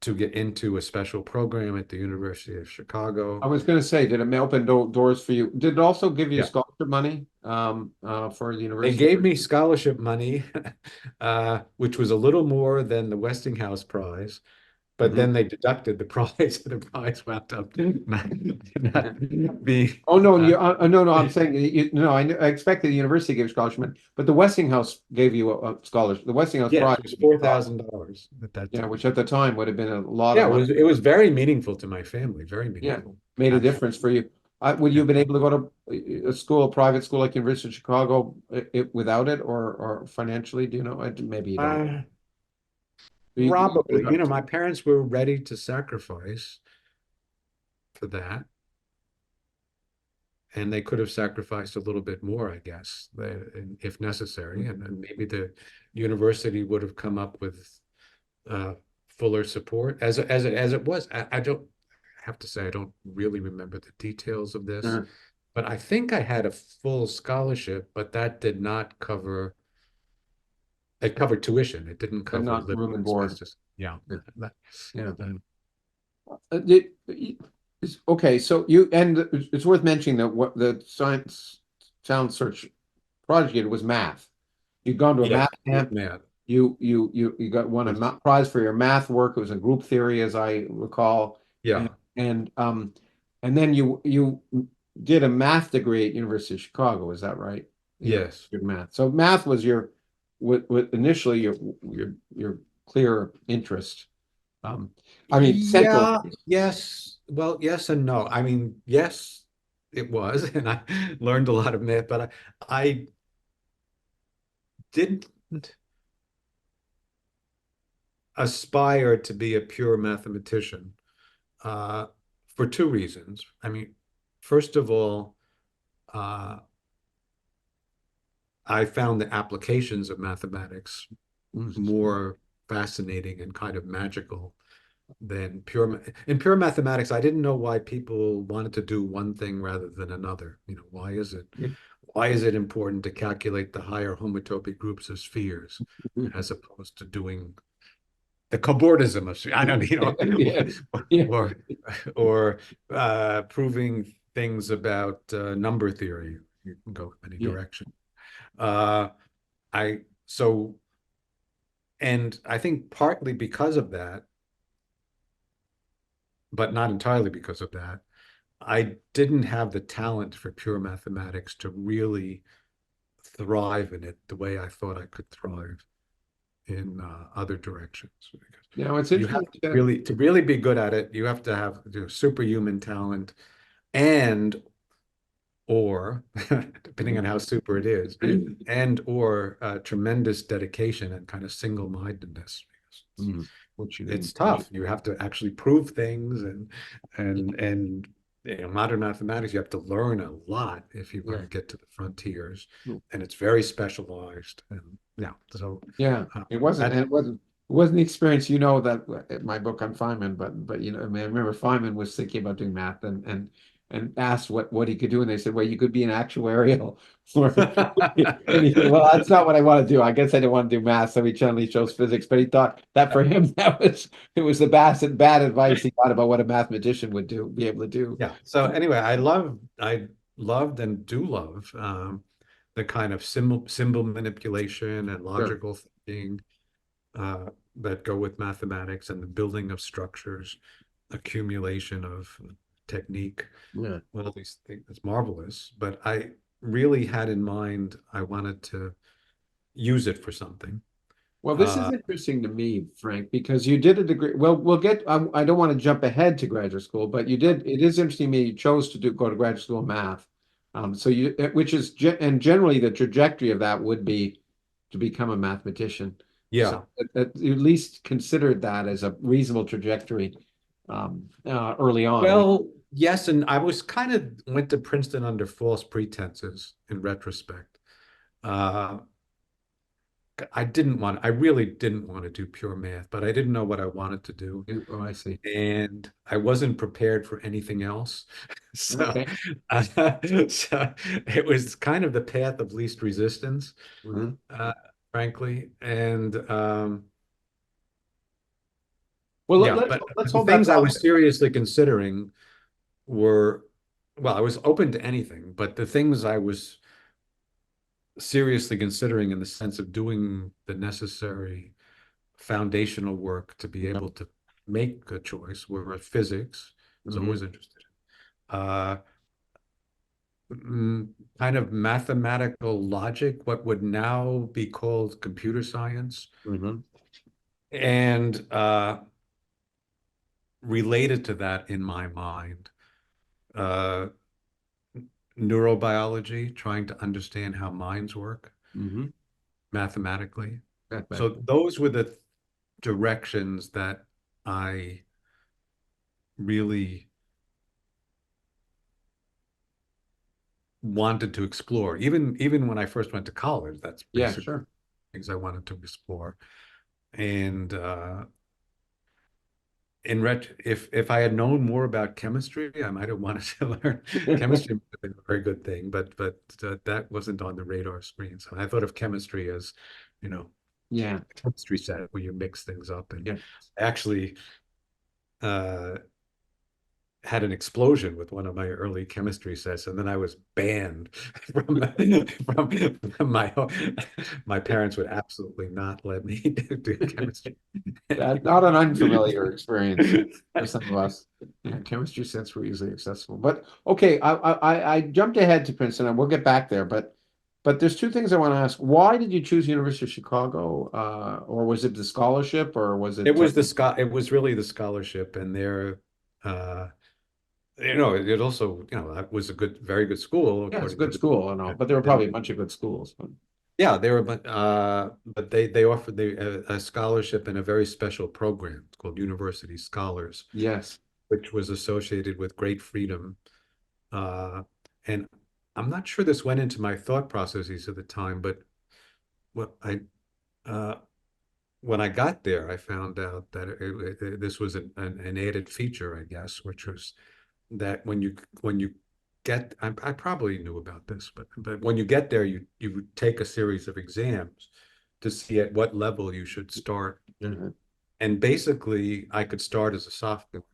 to get into a special program at the University of Chicago. I was going to say, did it open doors for you? Did it also give you Yeah. scholarship money for the They university? gave me scholarship money, which was a little more than the Westinghouse Prize, but then they deducted the prize. The prize wound up not being. Oh no, no, I'm saying no. I expected the university gave scholarship money, but the Westinghouse gave you a scholarship. The Westinghouse Yeah, Prize it was $4,000 at that yeah, time. which at the time would have been a lot Yeah, of money. it was very meaningful to my family. Very meaningful. Made a difference for you. Would you have been able to go to a school, a private school like University of Chicago, without it, or financially? Do you know? Maybe you don't. Probably. My parents were ready to sacrifice for that. And they could have sacrificed a little bit more, I guess, if necessary. And then maybe the university would have come up with fuller support as it was. I don't have to say I don't really remember the details of this, but I think I had a full scholarship, but that did not cover. It covered tuition. It didn't cover not room and board. expenses. Yeah. Okay, so it's worth mentioning that what the science sound search project you did was math. You'd gone to a math camp. Math. You won a prize for your math work. It was in group theory, as I recall. Yeah. And then you did a math degree at University of Chicago. Is that right? Yes. Good math. So math was initially your clear interest. I mean, central. Yeah, yes. Well, yes and no. I mean, yes, it was, and I learned a lot of math, but I didn't aspire to be a pure mathematician for two reasons. I mean, first of all, I found the applications of mathematics more fascinating and kind of magical than in pure mathematics. I didn't know why people wanted to do one thing rather than another. Why is it important to calculate the higher homotopy groups of spheres as opposed to doing the cobordism of spheres? I don't or proving things about number theory. You can go any direction. And I think partly because of that, but not entirely because of that, I didn't have the talent for pure mathematics to really thrive in it the way I thought I could thrive in other directions. It's interesting. To really be good at it, you have to have superhuman talent or depending on how super it is, or tremendous dedication and kind of single-mindedness. It's tough. You have to actually prove things, and modern mathematics, you have to learn a lot if you want to get to the frontiers, and it's very specialized. And it wasn't the experience, that my book on Feynman, but I remember Feynman was thinking about doing math and asked what he could do, and they said, well, you could be an actuarial. And he said, well, that's not what I want to do. I guess I didn't want to do math, so he generally chose physics. But he thought that for him, it was the bad advice he got about what a mathematician would be able to do. Yeah. So anyway, I loved and do love the kind of symbol manipulation and logical thinking that go with mathematics, and the building of structures, accumulation of technique. Well, these things, it's marvelous, but I really had in mind I wanted to use it for something. Well, this is interesting to me, Frank, because you did a degree. Well, we'll get. I don't want to jump ahead to graduate school, but you did. It is interesting to me. You chose to go to graduate school in math, which is and generally the trajectory of that would be to become a mathematician. Yeah. So that you at least considered that as a reasonable trajectory early on. Well, yes, and I was kind of went to Princeton under false pretenses in retrospect. Uh, I really didn't want to do pure math, but I didn't know what I wanted to do. Oh, I see. And I wasn't prepared for anything else. So, Okay. so it was kind of the path of least resistance, Mhm. frankly. And Well, yeah, but let's the hold that things I thought. was seriously considering were, well, I was open to anything, but the things I was seriously considering in the sense of doing the necessary foundational work to be able to make a choice were physics. I was always interested in. Kind of mathematical logic, what would now be called computer science, Mm-hmm. and related to that in my mind, uh, neurobiology, trying to understand how minds work Mm-hmm. mathematically. Back. So those were the directions that I really wanted to explore. Even when I first went to college, that's Yeah, basically sure. things I wanted to explore. And if I had known more about chemistry, I might have wanted to learn chemistry. Would have been a very good thing, but that wasn't on the radar screen. So I thought of chemistry as, you know, Yeah. a chemistry set where you mix things up, and Yeah. actually uh, had an explosion with one of my early chemistry sets, and then I was banned from from my parents would absolutely not let me do chemistry. That's not an unfamiliar experience for some of us. Yeah, chemistry sets were easily accessible. But okay, I jumped ahead to Princeton, and we'll get back there. But there's two things I want to ask. Why did you choose University of Chicago? Or was it the scholarship, or was It it? was it was really the scholarship, and there, uh, it also, that was a very good school Yeah, it's a according to good school and all, but there were probably a bunch of good schools. But yeah, they were, but they offered a scholarship in a very special program. It's called University Scholars, yes. which was associated with great freedom. And I'm not sure this went into my thought processes at the time, but what I uh, when I got there, I found out that this was an added feature, I guess, which was that when you I probably knew about this, but when you get there, you take a series of exams to see at what level you should start. Mhm. And basically, I could start as a sophomore,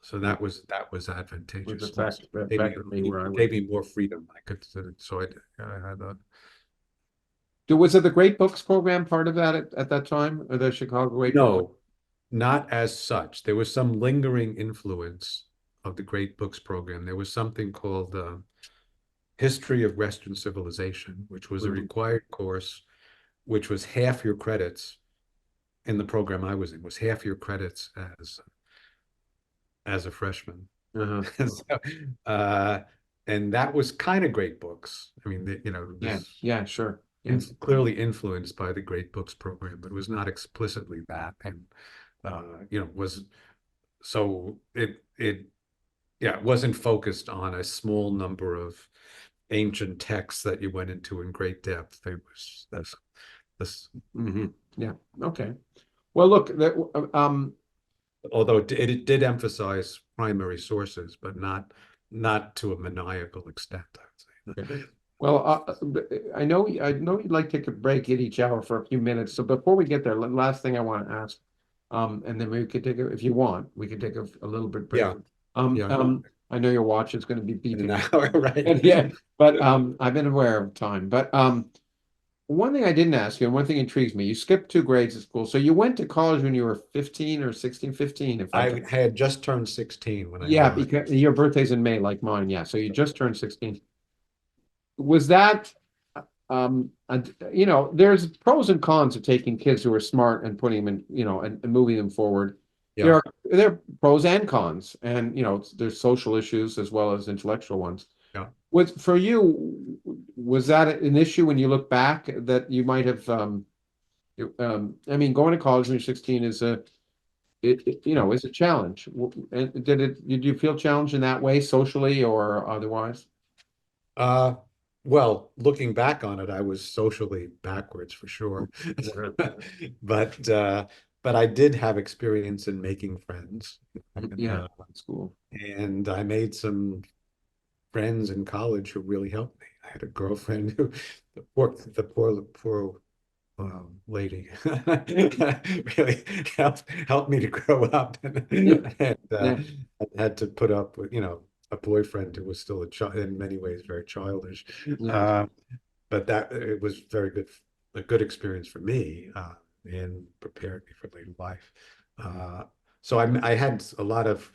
so that was With the advantageous. fact that Gave me, back me where I it was. gave me more freedom. I could so I had a Was it the Great Books program part of that at that time, or the Chicago Great Books? no, not as such. There was some lingering influence of the Great Books program. There was something called History of Western Civilization, which was a Mhm. required course, which was half your credits in the program I was in, was half your credits as a freshman. Uh-huh. So, uh, and that was kind of Great Books. I mean, Yeah, this yeah, sure. Yes. clearly influenced by the Great Books program, but it was not explicitly that. And was so it wasn't focused on a small number of ancient texts that you went into in great depth. It was this Hmm. Yeah. Okay. Well, look, although it did emphasize primary sources, but not to a maniacal extent, I would say. okay. Well, I know you'd like to take a break at each hour for a few minutes. So before we get there, last thing I want to ask, and then we could if you want, we could take a little bit break. Yeah, yeah, I know your watch is going to be in beeping. an hour, right? And yeah, but I've been aware of time. But one thing I didn't ask you, and one thing intrigues me, you skipped 2 grades at school. So you went to college when you were 15 or 16, 15, if I I can. had just turned 16 when I Yeah, arrived. because your birthday's in May, like mine. Yeah, so you just turned 16. Was that there's pros and cons of taking kids who are smart and putting them in, and moving them forward. Yeah. There are pros and cons, and there's social issues as well as intellectual ones. Yeah. For you, was that an issue when you look back that you might have I mean, going to college when you're 16 is is a challenge. And did you feel challenged in that way, socially or otherwise? Uh, well, looking back on it, I was socially backwards for sure. But but I did have experience in making friends. And, Yeah, school. and I made some friends in college who really helped me. I had a girlfriend who worked the poor lady really helped me to grow up and Yeah, I had to put up with a boyfriend who was still a child in many ways very childish yeah. uh, but that it was a good experience for me and prepared me for later life so I had a lot of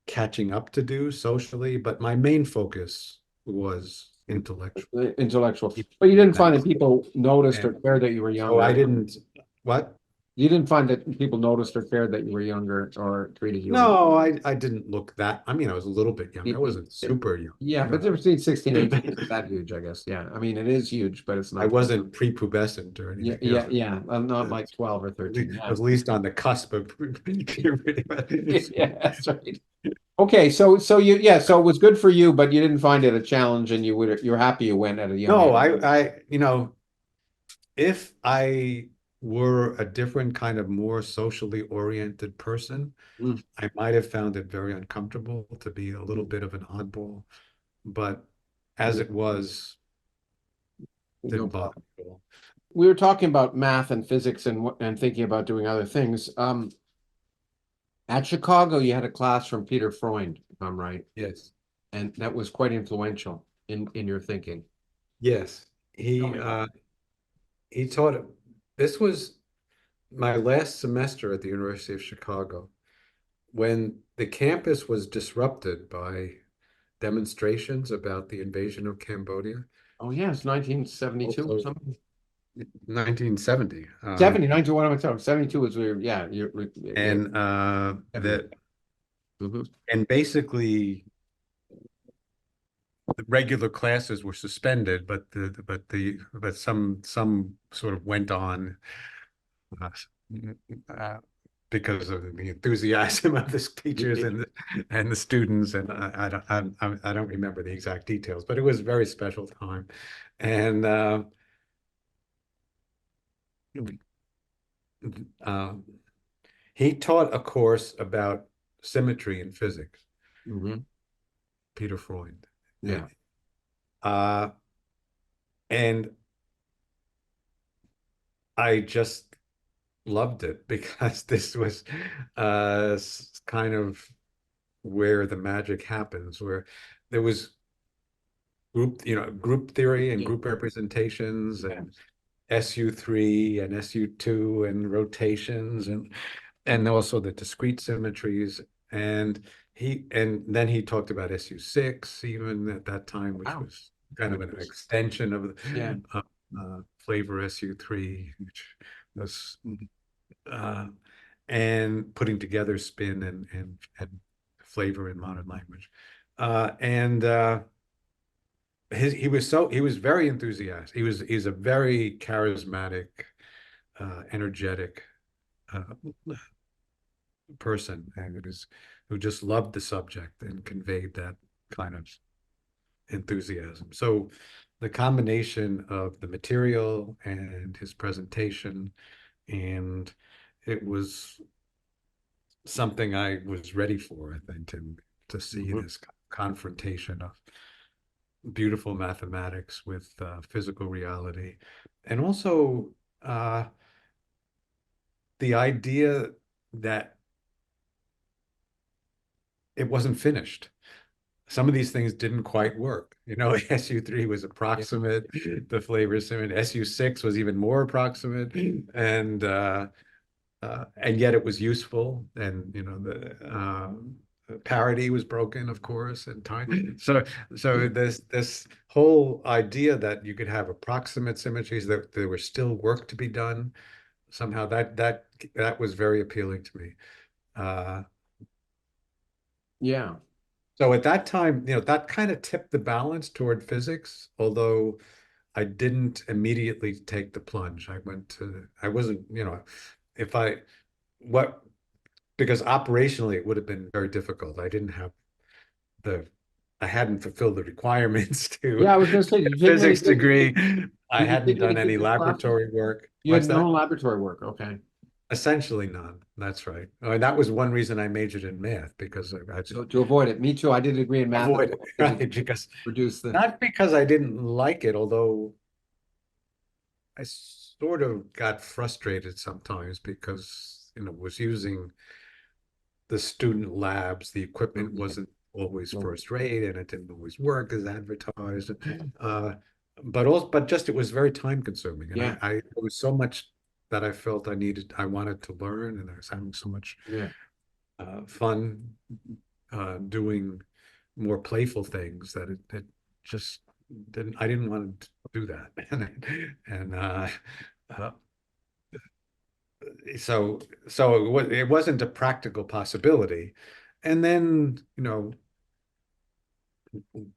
catching up to do socially but my main focus was intellectual. Intellectual. But you didn't find that That's people noticed or and cared that you were so I younger. didn't what. You didn't find that people noticed or cared that you were younger or treated you any. No, I didn't look that. I mean, I was a little bit younger. I wasn't super young. Yeah, but between 16 and 18 isn't that huge, I guess. Yeah. I mean, it is huge, but it's I not. wasn't prepubescent or Yeah, anything. yeah, yeah. Not like 12 or At 13. Yeah. least on the cusp of puberty. Yeah, that's right. Okay, so so it was good for you, but you didn't find it a challenge and you're happy you went at a young No, age. if I were a different kind of more socially oriented person, Mm, I might have found it very uncomfortable to be a little bit of an oddball. But as it was, no didn't bother problem. me at all. We were talking about math and physics and thinking about doing other things. At Chicago, you had a class from Peter Freund, if I'm right, Yes. and that was quite influential in your thinking. Yes. Tell He me about uh he taught it. This was my last semester at the University of Chicago when the campus was disrupted by demonstrations about the invasion of Cambodia. Oh, yeah, it's 1972 or Also, something. 1970. 70, 92, what am I talking? 72 is where, yeah, And everywhere. that Mhm. and basically the regular classes were suspended, but some sort of went on uh, uh, because of the enthusiasm of the teachers and the students. And I don't remember the exact details, but it was a very special time. And uh, he taught a course about symmetry in physics, Mhm. Peter Freund. Yeah. Uh, and I just loved it because this was kind of where the magic happens, where there was group theory and Yeah. group representations Yeah. and SU3 and SU2 and rotations and also the discrete symmetries. And then he talked about SU6 even at that time, which Wow. was kind of an extension of Yeah. uh, flavor SU3, which was uh, and putting together spin and flavor in modern language. And he was very enthusiastic. He's a very charismatic, energetic uh, person, and it is who just loved the subject and conveyed that kind of enthusiasm. So the combination of the material and his presentation, and it was something I was ready for, I think, and to see Mhm. this confrontation of beautiful mathematics with physical reality. And also uh, the idea that it wasn't finished. Some of these things didn't quite work. SU3 was Yeah. approximate, the flavor symmetry. SU6 was even more approximate, and yet it was useful. And the parity was broken, of course, and time. So this whole idea that you could have approximate symmetries, that there was still work to be done, somehow that was very appealing to me. Uh, Yeah. so at that time, that kind of tipped the balance toward physics, although I didn't immediately take the plunge. I wasn't, if I, what, because operationally it would have been very difficult. The, I hadn't fulfilled the requirements to Yeah, I was going to say, get you a didn't really physics get, degree. I did you hadn't take any done any physics classes? laboratory work. You had What's no that? laboratory work. Okay. Essentially none. That's right. And that was one reason I majored in math, because I just So to avoid it. Me too. I did a degree in math as avoid it, well, because right? it Because reduced the, not because I didn't like it, although I sort of got frustrated sometimes because, was using the student labs, the equipment wasn't always first rate and it didn't always work as advertised. But just it was very time consuming. And yeah, there was so much that I felt I wanted to learn, and I was having so much yeah. fun doing more playful things that it just I didn't want to do that. And uh, it wasn't a practical possibility. And then,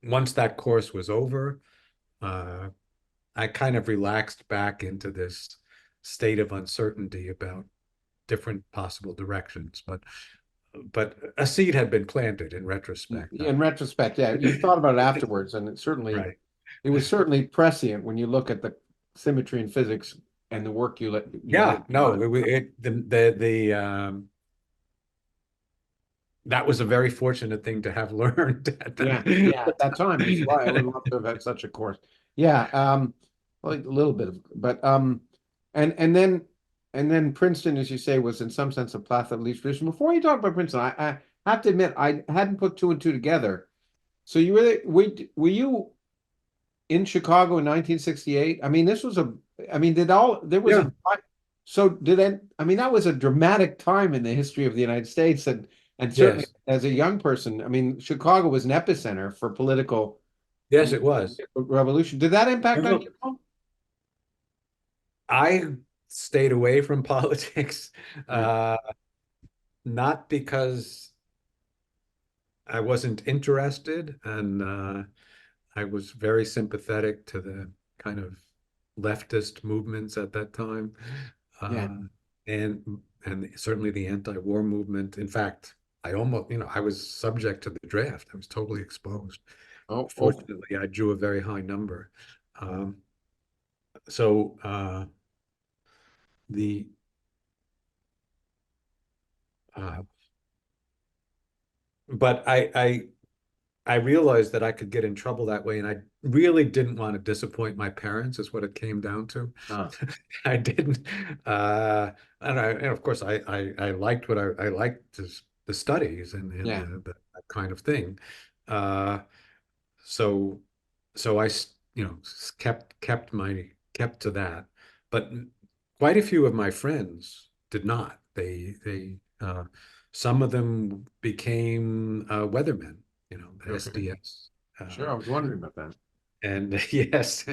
once that course was over, uh, I kind of relaxed back into this state of uncertainty about different possible directions. But a seed had been planted in retrospect. In retrospect, yeah, you thought about it afterwards, and Right. it was certainly prescient when you look at the symmetry in physics and the work you Yeah, later no, done. that was a very fortunate thing to have learned at Yeah, the yeah, at that time, that's why I would love to have had such a course. Yeah, like a little bit of, but and and then and then Princeton, as you say, was in some sense a path of least tradition. Before you talk about Princeton, I have to admit I hadn't put two and two together. So you really were you in Chicago in 1968? I mean, this was a, I mean, did all, there was Yeah, a, so did that, I mean, that was a dramatic time in the history of the United States. And certainly yes, as a young person, I mean, Chicago was an epicenter for political yes, it was. revolution. Did that impact on Well, you? I stayed away from politics, Yeah, uh, not because I wasn't interested, and I was very sympathetic to the kind of leftist movements at that time, yeah. uh, and certainly the anti-war movement. In fact, I was subject to the draft. I was totally exposed. Oh, oh, Fortunately, I drew a very high number. Um, so the uh, but I realized that I could get in trouble that way, and I really didn't want to disappoint my parents, is what it came down to. ah, I didn't, and of course, I liked I liked the studies and yeah, that kind of thing. Uh, so, so kept to that, but quite a few of my friends did not. Some of them became weathermen, the okay. SDS. Sure, I was wondering about that. And yes,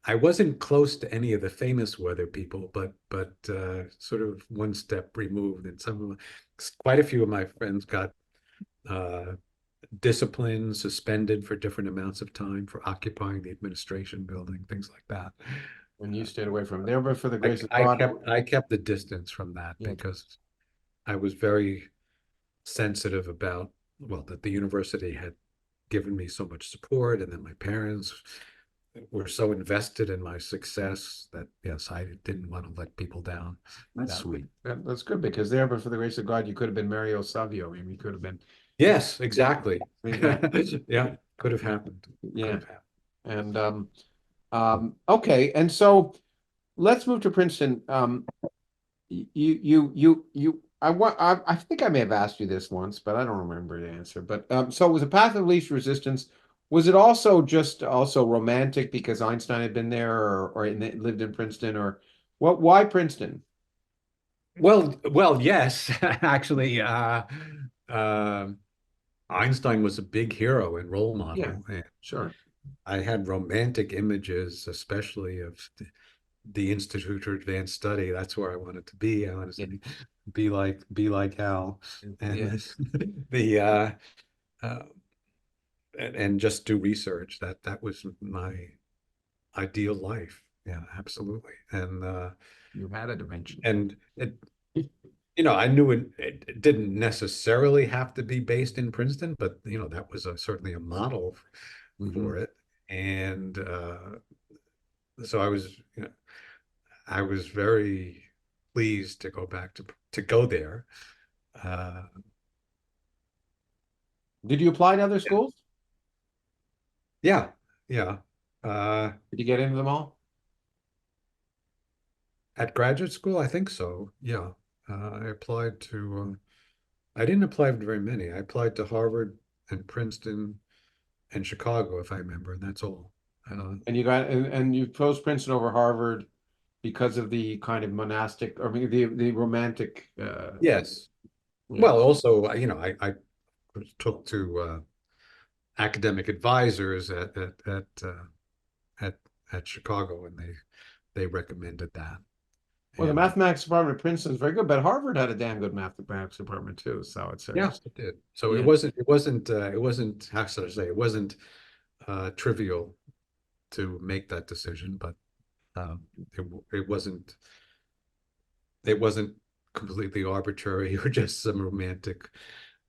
I wasn't close to any of the famous weather people, but sort of one step removed. And quite a few of my friends got uh, disciplined, suspended for different amounts of time for occupying the administration building, things like that. When you stayed away from there, but for the I, grace of I God, kept I kept the distance from that yeah, because I was very sensitive about, well, that the university had given me so much support, and then my parents were so invested in my success that, yes, I didn't want to let people down that's that way. sweet. That's good because there, but for the grace of God, you could have been Mario Savio. I mean, you could have been, Yes, exactly. yeah, Yeah, could have happened. Could yeah. have happened. And okay, and so let's move to Princeton. I think I may have asked you this once, but I don't remember the answer. But so it was a path of least resistance. Was it also just also romantic because Einstein had been there lived in Princeton or what? Why Princeton? Well, yes, actually, um Einstein was a big hero and role Yeah, model. And sure. I had romantic images, especially of the Institute for Advanced Study. That's where I wanted to be. I wanted Yeah, to be like Hal. yeah, And the and just do research. That was my ideal life. Yeah, absolutely. You had a dimension. And it, I knew it didn't necessarily have to be based in Princeton, but that was certainly a model for it. And so I was very pleased to go back to go there. Did you apply to other schools? Yeah, yeah. Did you get into them all? At graduate school, I think so. Yeah. I applied to, I didn't apply to very many. I applied to Harvard and Princeton and Chicago, if I remember, and that's all. And you got and you chose Princeton over Harvard because of the kind of monastic, or maybe the romantic. Yes. Yeah. Well, also, I took to academic advisors at Chicago, and they recommended that. Well, the And mathematics department at Princeton is very good, but Harvard had a damn good mathematics department too. So it's yeah, it did. So Yeah. it wasn't how should I say, it wasn't trivial to make that decision, but it wasn't completely arbitrary or just some romantic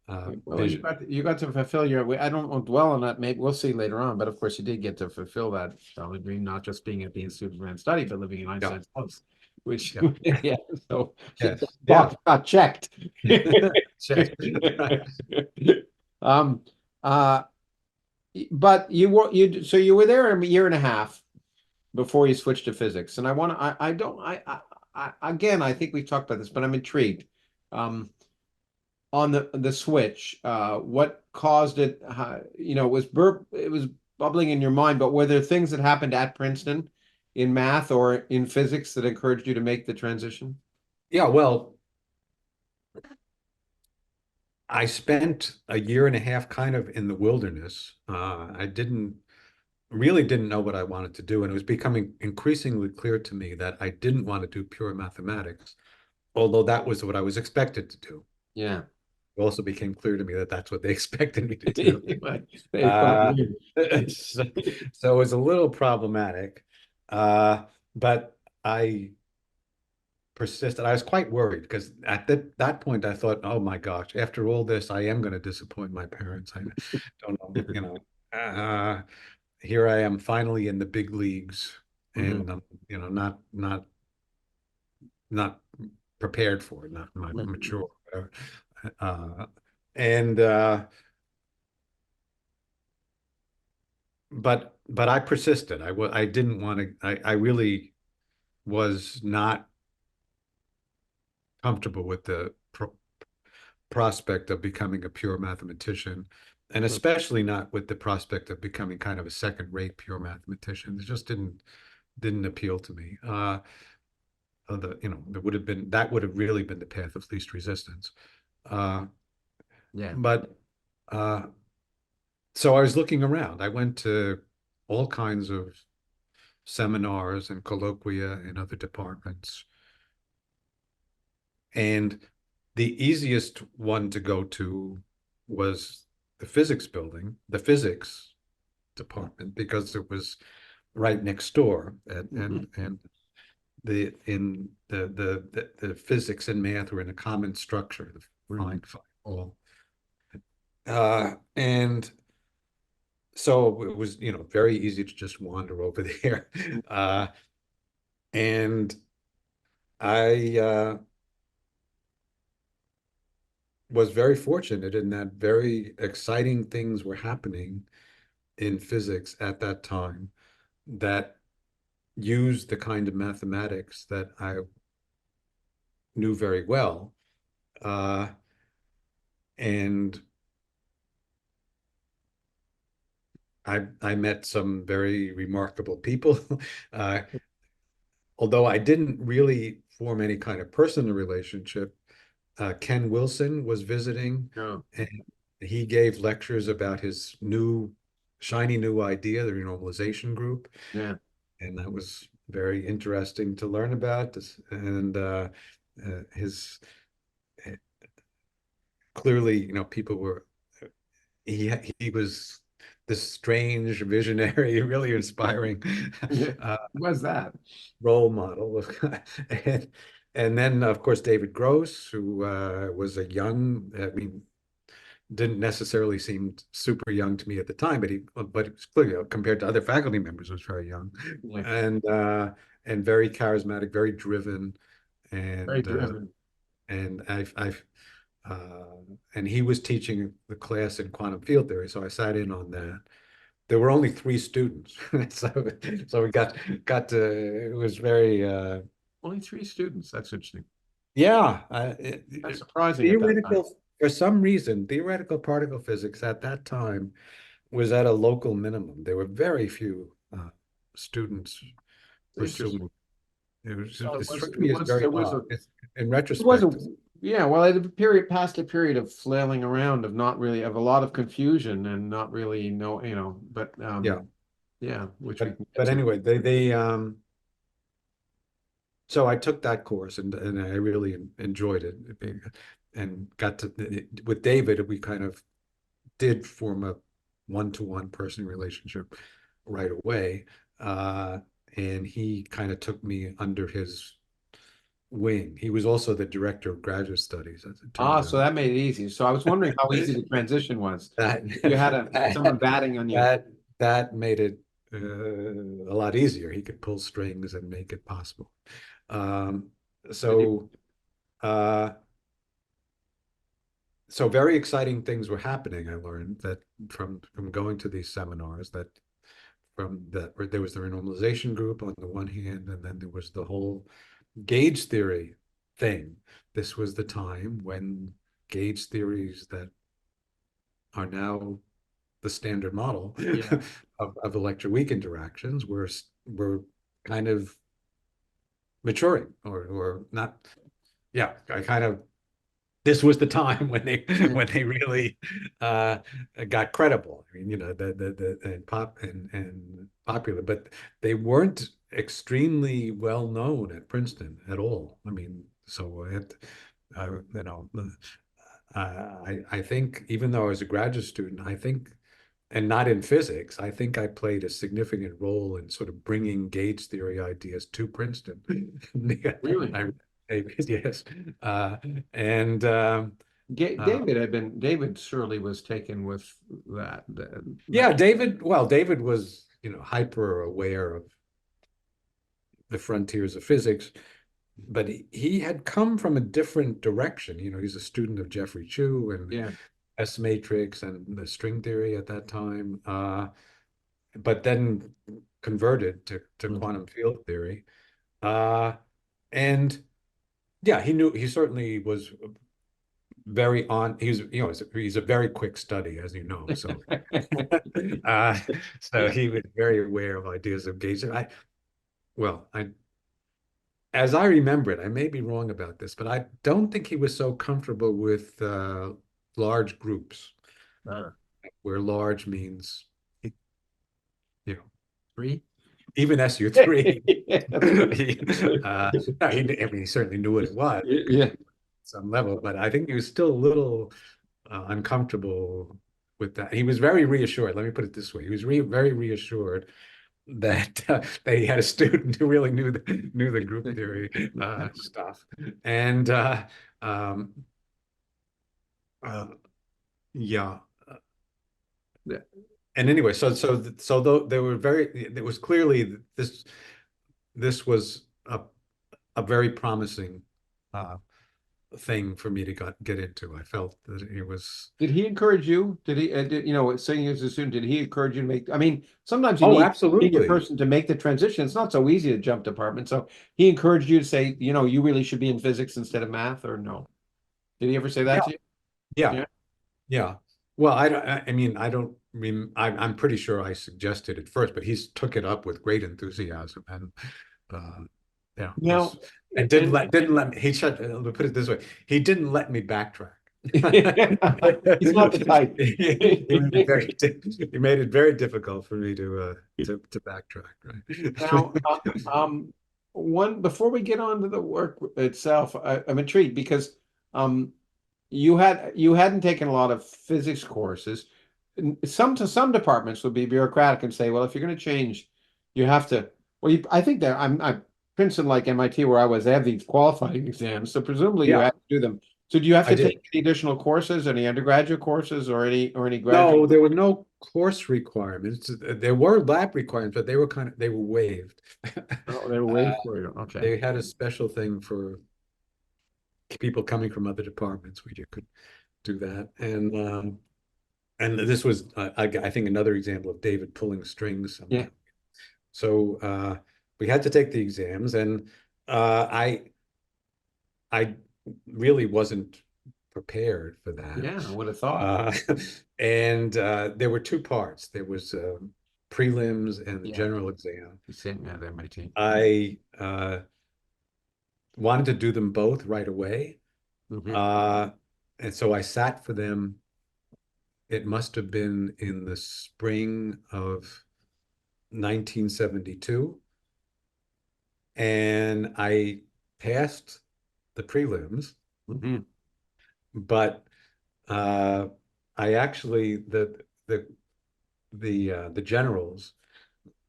Well, vision. you got to fulfill your. I don't want to dwell on that. Maybe we'll see later on. But of course, you did get to fulfill that childhood dream, not just being at the Institute of Advanced Study, but living in Einstein's house, which Yeah. So Yes. box got checked. Check. Um. But you were there a year and a half before you switched to physics, and again, I think we've talked about this, but I'm intrigued. On the switch, what caused it? It was bubbling in your mind, but were there things that happened at Princeton in math or in physics that encouraged you to make the transition? Yeah, well, I spent a year and a half kind of in the wilderness. I really didn't know what I wanted to do, and it was becoming increasingly clear to me that I didn't want to do pure mathematics, although that was what I was expected to do. Yeah. It also became clear to me that that's what they expected me to do. Uh, So it was a little problematic, but I persisted. I was quite worried because at that point I thought, oh my gosh, after all this, I am going to disappoint my parents. I don't know, here I am finally in the big leagues, and not prepared for it, not mature, whatever. And but I persisted. I didn't want to. I really was not comfortable with the prospect of becoming a pure mathematician, and especially not with the prospect of becoming kind of a second-rate pure mathematician. It just didn't appeal to me. That would have really been the path of least resistance. Yeah. But so I was looking around. I went to all kinds of seminars and colloquia in other departments. And the easiest one to go to was the physics building, the physics department, because it was right next door. And the physics and math were in a common structure, the find all. And so it was, very easy to just wander over there. And I was very fortunate in that very exciting things were happening in physics at that time that used the kind of mathematics that I knew very well. And I met some very remarkable people. Although I didn't really form any kind of personal relationship, Ken Wilson was visiting, and he gave lectures about his shiny new idea, the renormalization group. Yeah. And that was very interesting to learn about. And his clearly, people were he was this strange, visionary, really inspiring Was that? role model. and, and then, of course, David Gross, who was a young, I mean, didn't necessarily seem super young to me at the time, but it was clearly, compared to other faculty members, was very young, Yeah. and very charismatic, very driven, Very and driven. and I've and he was teaching the class in quantum field theory, so I sat in on that. There were only 3 students, so we got to. It was very Only 3 students. That's interesting. yeah. That's surprising at that time. Theoretical, for some reason, theoretical particle physics at that time was at a local minimum. There were very few students Interesting. pursuing. It It struck me as was, very there was odd. In it was retrospect. yeah, well, it past a period of flailing around, of not really, of a lot of confusion and not really know, but Yeah. yeah, which we can get But to. anyway, they so I took that course and I really enjoyed it, and got to with David, we kind of did form a one-to-one person relationship right away. And he kind of took me under his wing. He was also the director of graduate studies, as it turned So out. that made it easy. So I was wondering how easy the transition was. That You had someone batting on you. that made it a lot easier. He could pull strings and make it possible. Um, so uh, so very exciting things were happening. I learned that from going to these seminars, that from that there was the renormalization group on the one hand, and then there was the whole gauge theory thing. This was the time when gauge theories that are now the standard model Yeah. of electroweak interactions were kind of maturing, or not. Yeah, I kind of, this was the time when they really got credible. I mean, the and popular, but they weren't extremely well known at Princeton at all. I mean, so you know, I think, even though I was a graduate student, I think, and not in physics, I think I played a significant role in sort of bringing gauge theory ideas to Princeton. Really? Yes. And David surely was taken with that. yeah, David was, hyper aware of the frontiers of physics, but he had come from a different direction. He's a student of Geoffrey Chew and Yeah. S matrix and the string theory at that time, but then converted to quantum field theory. And yeah, he certainly was very on. He's a very quick study, as you know. So, so he was very aware of ideas of gauge. As I remember it, I may be wrong about this, but I don't think he was so comfortable with large groups, where large means, you know, 3? even SU3. He certainly knew what it was. Yeah. Some level, but I think he was still a little uncomfortable with that. He was very reassured. Let me put it this way: he was very reassured that he had a student who really knew the group theory stuff, and yeah. And anyway, so though they were it was clearly this was a very promising thing for me to get into. I felt that it was. Did he encourage you? Did he, saying as a student, did he encourage you to make, I mean, sometimes you need absolutely. a person to make the transition. It's not so easy to jump department. So he encouraged you to say, you really should be in physics instead of math, or no? Did he ever say that to you? Yeah. Well, I'm pretty sure I suggested it first, but he took it up with great enthusiasm, and yeah. Now, and didn't let me. Let me put it this way: he didn't let me backtrack. He's not the type. He made it very difficult for me to backtrack. Right now, before we get on to the work itself, I'm intrigued because you hadn't taken a lot of physics courses. some departments would be bureaucratic and say, well, if you're going to change, you have to. Well, I think that I'm Princeton, like MIT, where I was, they have these qualifying exams, so presumably you Yeah, have to do them. So do you have I to did. take any additional courses, any undergraduate courses, or any graduate? No, there were no course requirements. There were lab requirements, but they were waived. Oh, they were waiting for you. Okay. They had a special thing for people coming from other departments where you could do that. And this was, I think, another example of David pulling strings somehow. Yeah. So we had to take the exams, and I really wasn't prepared for that. Yeah, I would have thought. And there were two parts. There was prelims and the Yeah. general exam. Same at MIT. I wanted to do them both right away. Mhm. And so I sat for them. It must have been in the spring of 1972. And I passed the prelims, Mhm. but I actually the generals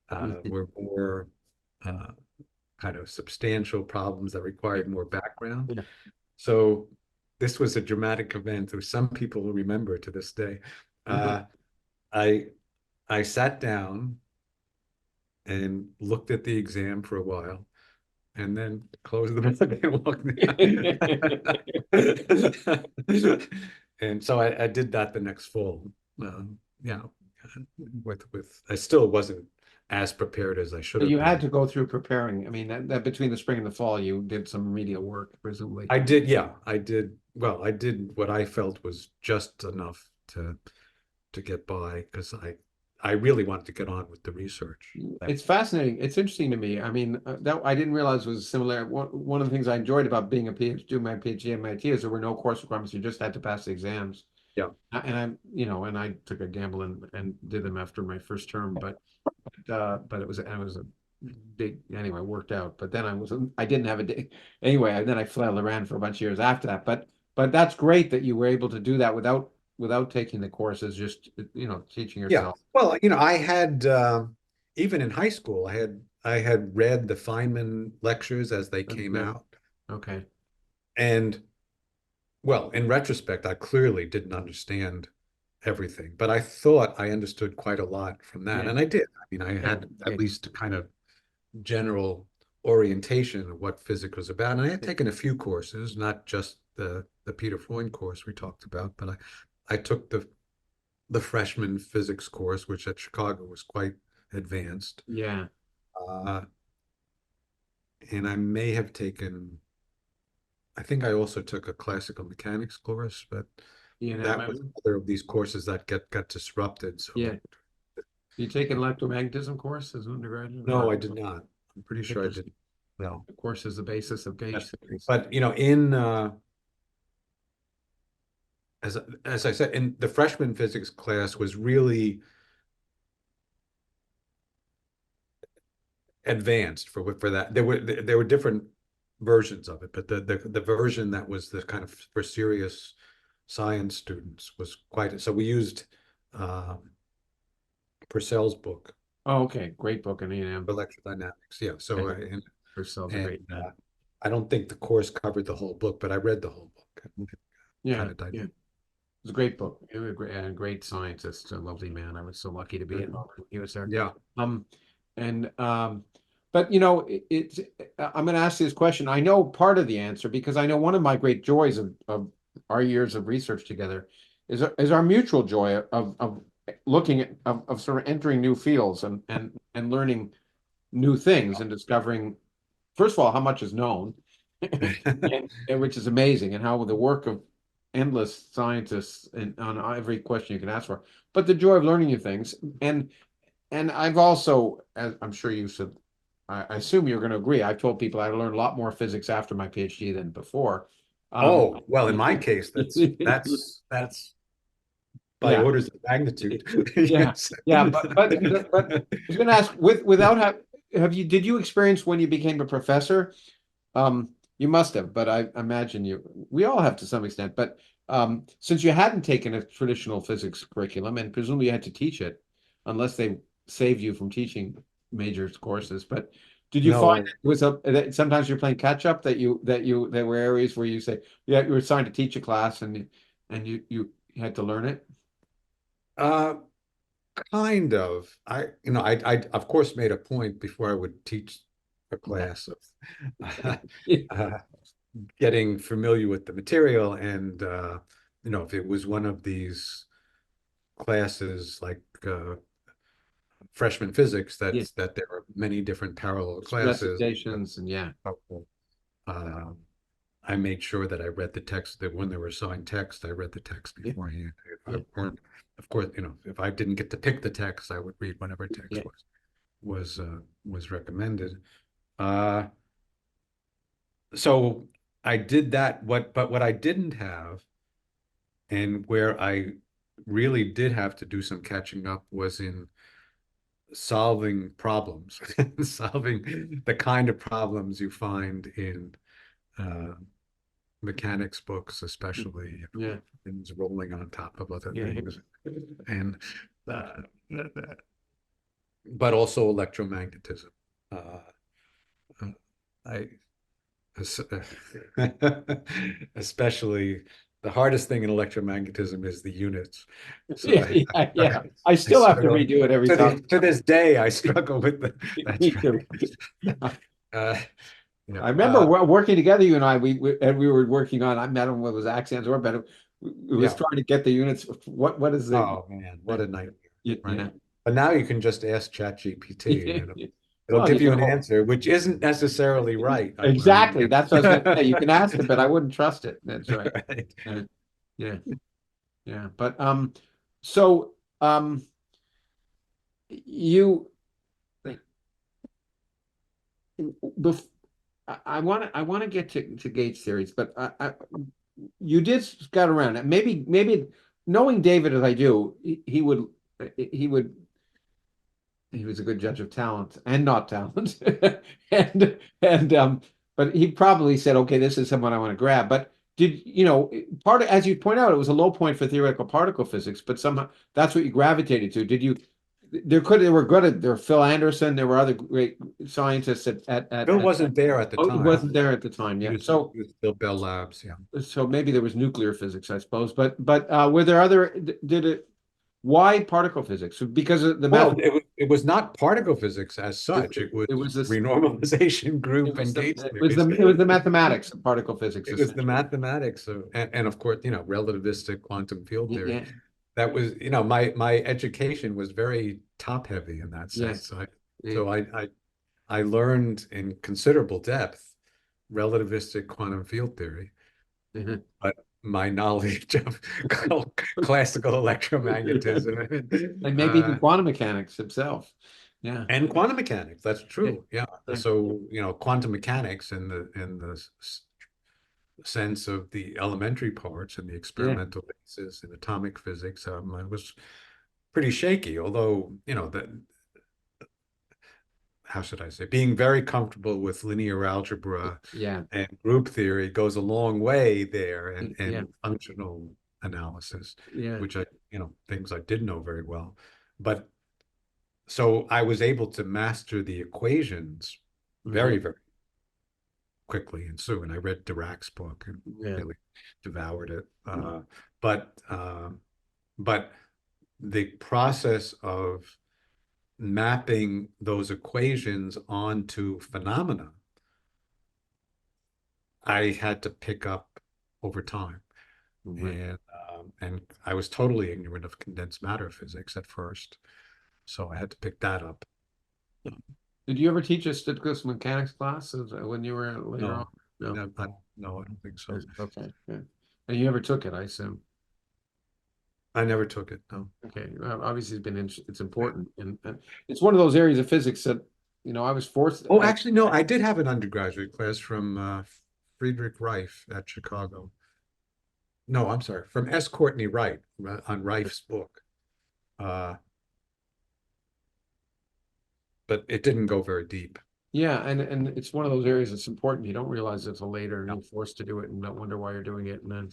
were more kind of substantial problems that required more background. Yeah. So this was a dramatic event. There were some people who remember to this day. Mhm. I sat down and looked at the exam for a while, and then closed the book and walked out. And so I did that the next fall. Yeah, with I still wasn't as prepared as I should So have you had been. to go through preparing. I mean, that between the spring and the fall, you did some remedial work, presumably. I did, yeah, I did. Well, I did what I felt was just enough to get by, because I really wanted to get on with the research. It's fascinating. It's interesting to me. I mean, that I didn't realize was similar. One of the things I enjoyed about being a PhD, doing my PhD at MIT, is there were no course requirements. You just had to pass the exams. Yeah. And and I took a gamble and did them after my first term, but it was a big, anyway, worked out. But then I didn't have a day anyway. And then I flailed around for a bunch of years after that. But that's great that you were able to do that without taking the courses, just teaching Yeah. yourself. Well, I had even in high school, I had read the Feynman lectures as they came Yeah. out. Okay. And well, in retrospect, I clearly didn't understand everything, but I thought I understood quite a lot from that. Yeah. And I did. I mean, I had at least a kind of general orientation of what physics was about. And I had taken a few courses, not just the Peter Freund course we talked about, but I took the freshman physics course, which at Chicago was quite advanced. Yeah. And I may have taken, I think I also took a classical mechanics course, but that was another of these courses that got disrupted. So Yeah. You take an electromagnetism course as an undergraduate? no, I did not. I'm pretty sure I did. No. The course is the basis of gauge theory. But in as I said, in the freshman physics class was really advanced for that. There were different versions of it, but the version that was the kind of for serious science students was quite. So we used Purcell's book. Oh, okay, great book in E&M. Electrodynamics. Yeah. So Purcell's and, great. I don't think the course covered the whole book, but I read the whole book. Yeah, yeah. It was a great book. It was a great scientist, a lovely man. I was so lucky to be involved when he was there. Yeah. But I'm going to ask you this question. I know part of the answer because I know one of my great joys of our years of research together is our mutual joy of looking at of sort of entering new fields and learning new things and discovering, first of all, how much is known, and which is amazing, and how the work of endless scientists and on every question you can ask for, but the joy of learning new things. And I've also, as I'm sure you said, I assume you're going to agree, I've told people I learned a lot more physics after my PhD than before. Oh, well, in my case, that's by orders of magnitude. Yes. Yeah, but I was going to ask, did you experience when you became a professor, You must have, but I imagine we all have to some extent. But since you hadn't taken a traditional physics curriculum, and presumably you had to teach it, unless they saved you from teaching major courses. But did you No, find it was that sometimes you're playing catch up, there were areas where you say, yeah, you were assigned to teach a class and you had to learn it? uh, kind of. I of course made a point before I would teach a class of uh, getting familiar with the material, and if it was one of these classes like freshman physics, Yeah. that there are many different parallel Stress classes. stations and yeah. Uh, I made sure that I read the text, that when they were assigned text, I read the text beforehand. Of course, if I didn't get to pick the text, I would read whatever text was recommended. So I did that. But what I didn't have, and where I really did have to do some catching up, was in solving problems, solving the kind of problems you find in mechanics books, especially things rolling on top of other things, and but also electromagnetism. I especially the hardest thing in electromagnetism is the units. So I still have to redo it every time. To this day, I struggle with the. Me too. I remember working together, you and I. We were working on. I met him. What was Axions or better? It was trying to get the units. What is the? Oh man, what a nightmare! Right? Yeah. But now you can just ask ChatGPT. It'll Well, give you an answer, which isn't necessarily right. Exactly. That's what I was going to say. You can ask it, but I wouldn't trust it. That's right. Right. Yeah. But so you. I want to get to Gates theories, but you did scout around it. Maybe knowing David as I do, he was a good judge of talent and not talent, but he probably said, okay, this is someone I want to grab. But part of, as you point out, it was a low point for theoretical particle physics, but somehow that's what you gravitated to. Did you? There were Phil Anderson, there were other great scientists at Bill wasn't there at the time. He wasn't there at the time, yeah. He was still Bell Labs, yeah. So maybe there was nuclear physics, I suppose. But were there other? Why particle physics? Because of the it was not particle physics as such. It was this renormalization group and Gates. It was the mathematics of particle physics. It was the mathematics of, and of course, relativistic quantum field theory. Yeah. That was, my education was very top heavy in that sense. I learned in considerable depth relativistic quantum field theory, but my knowledge of classical electromagnetism and maybe even quantum mechanics himself. Yeah. And quantum mechanics, that's true. Yeah. So, quantum mechanics in the sense of the elementary parts and the experimental basis in atomic physics, I was pretty shaky, although, how should I say, being very comfortable with linear algebra and group theory goes a long way there, and functional analysis, which things I didn't know very well. But so I was able to master the equations very, very quickly and soon. I read Dirac's book and really devoured it. But the process of mapping those equations onto phenomena, I had to pick up over time. And I was totally ignorant of condensed matter physics at first, so I had to pick that up. Did you ever teach a statistical mechanics class when you were later on? No, I don't think so. Okay, yeah. And you never took it, I assume. I never took it. No. Okay. Obviously, it's important, and it's one of those areas of physics that I was forced. Oh, actually, no. I did have an undergraduate class from Friedrich Reif at Chicago. No, I'm sorry, from S. Courtney Wright on Reif's book. But it didn't go very deep. Yeah, and it's one of those areas that's important. You don't realize it until later, and you're forced to do it, and don't wonder why you're doing it, and then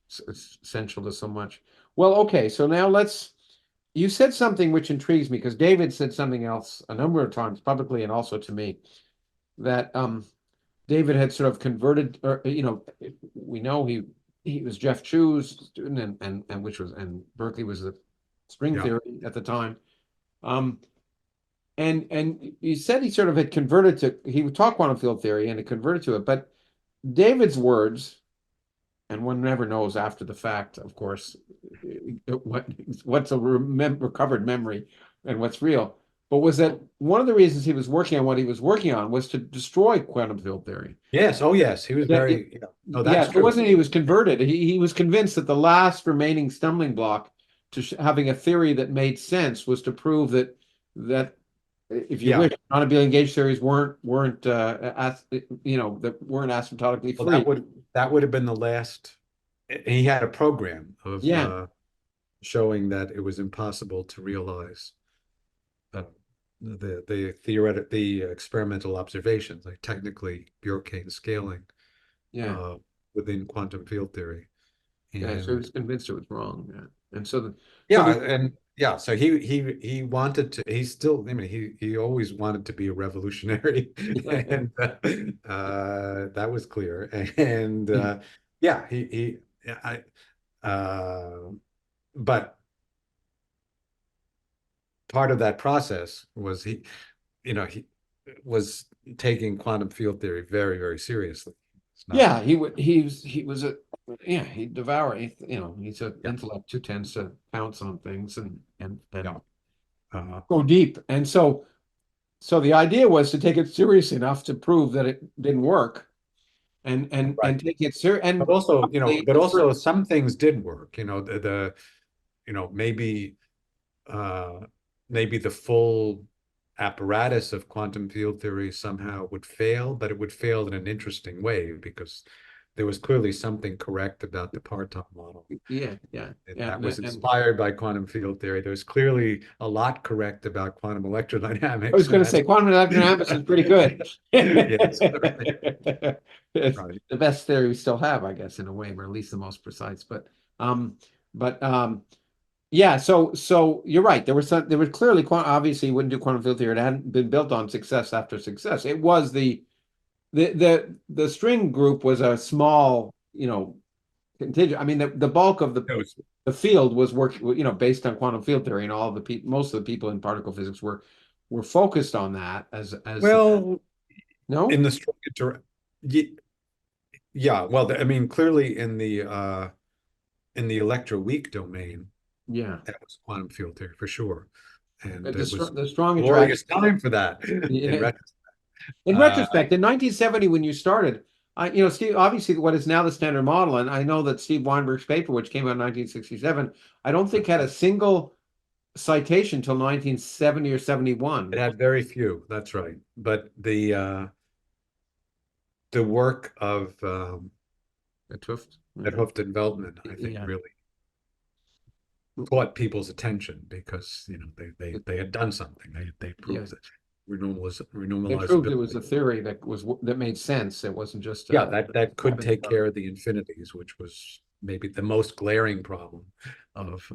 it's essential to so much. Well, okay, so now you said something which intrigues me, because David said something else a number of times publicly and also to me, that David had sort of converted, or we know he was Jeff Chu's student, and which was, and Berkeley was the string Yeah. theory at the time. And you said he sort of had converted he would talk quantum field theory and had converted to it, but David's words, and one never knows after the fact, of course, what's a recovered memory and what's real. But was that one of the reasons he was working on what he was working on was to destroy quantum field theory? Yes. Oh, yes. He was very. No, Yeah, that's it true. wasn't he was converted. He was convinced that the last remaining stumbling block to having a theory that made sense was to prove that if you Yeah. wish, non-abelian gauge theories weren't that weren't asymptotically Well, free. that would have been the last. He had a program of Yeah. showing that it was impossible to realize the experimental observations, like technically Bjorkane scaling, Yeah. within quantum field theory. Yeah, so he was convinced it was wrong. Yeah. And so so he wanted to, he still, I mean, he always wanted to be a revolutionary, and that was clear. And yeah, but part of that process was he was taking quantum field theory very, very seriously. yeah, he was he devour, he's an Yeah. intellect who tends to pounce on things and Yeah. go deep. And so the idea was to take it serious enough to prove that it didn't work, and Right. take it serious. And But also some things did work. Maybe maybe the full apparatus of quantum field theory somehow would fail, but it would fail in an interesting way, because there was clearly something correct about the parton model. Yeah. That was inspired by quantum field theory. There's clearly a lot correct about quantum electrodynamics. I was going to say quantum electrodynamics is pretty good. Yes. It's Right. the best theory we still have, I guess, in a way, or at least the most precise. Yeah. So you're right. There was clearly obviously you wouldn't do quantum field theory. It hadn't been built on success after success. It was the string group was a small, contingent. I mean, the bulk of the field was based on quantum field theory, and all the most of the people in particle physics were focused on that as Well, no, in the string yeah, well, I mean, clearly in the electroweak domain, yeah, that was quantum field theory for sure. And the, it was the strong glorious interaction. time for that. Yeah. In retrospect, in 1970, when you started, Steve, obviously what is now the standard model, and I know that Steve Weinberg's paper, which came out in 1967, I don't think had a single citation till 1970 or 71. It had very few, that's right. But the work of At Tufts. at Hooft and Veltman, I think, Yeah. really caught people's attention, because they had done something. They proved that They renormalizability. proved it was a theory that made sense. It wasn't just that could take care of the infinities, which was maybe the most glaring problem of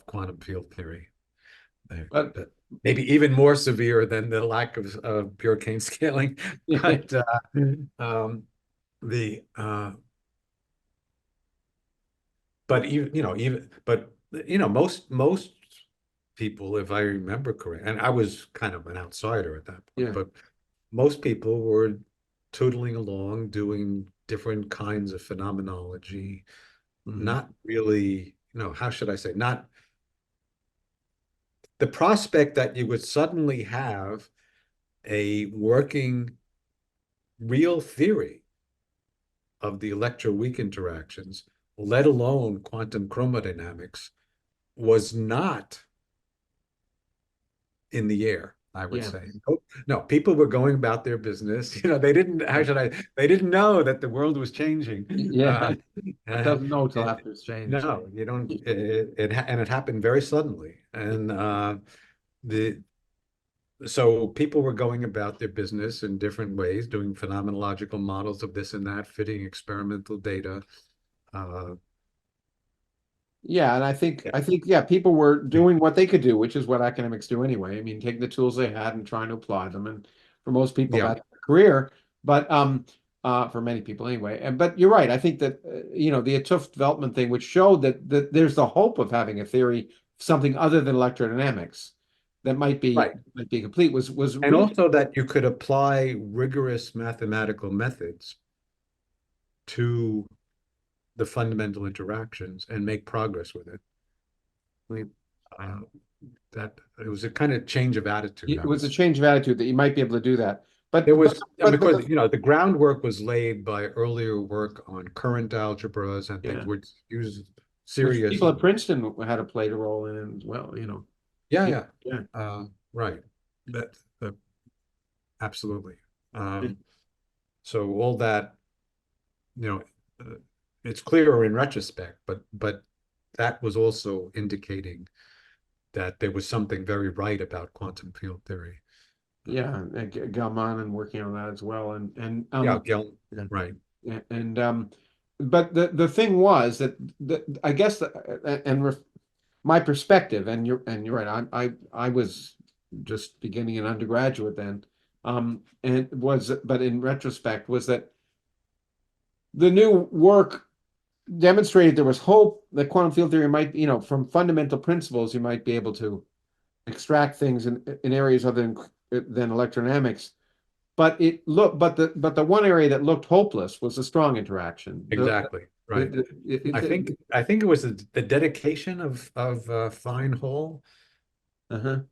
quantum field theory. But Maybe even more severe than the lack of Bjorkane scaling. But most people, if I remember correct, and I was kind of an outsider at that point, but most people were tootling along, doing different kinds of phenomenology, not really, how should I say, not the prospect that you would suddenly have a working real theory of the electroweak interactions, let alone quantum chromodynamics, was not in the air, I would say. No, people were going about their business. They didn't, they didn't know that the world was changing. It doesn't know till after it's changed. No, you don't. And it happened very suddenly. And so people were going about their business in different ways, doing phenomenological models of this and that, fitting experimental data. Yeah, and yeah, people were doing what they could do, which is what academics do anyway. I mean, taking the tools they had and trying to apply them. And for most people, Yeah. that's their career. But for many people anyway. But you're right. I think that the 't Hooft development thing, which showed that there's the hope of having a theory, something other than electrodynamics, that might be Right. complete, was And really also that you could apply rigorous mathematical methods to the fundamental interactions and make progress with it. Uh, that it was a kind of change of attitude. it was a change of attitude that you might be able to do that. But There was, but because the groundwork was laid by earlier work on current algebras and things Yeah. which use which serious. people at Princeton had to play a role in as well. Yeah. Yeah. Right. That absolutely. So all that, it's clearer in retrospect, but that was also indicating that there was something very right about quantum field theory. Yeah, and Gell-Mann and working on that as well, and Yeah, right. and but the thing was that I guess my perspective, and you're right. I was just beginning an undergraduate then, but in retrospect was that the new work demonstrated there was hope that quantum field theory might, from fundamental principles, you might be able to extract things in areas other than electrodynamics. But the one area that looked hopeless was the strong interaction. Exactly. Right. I think it was the dedication of Fine-Hall in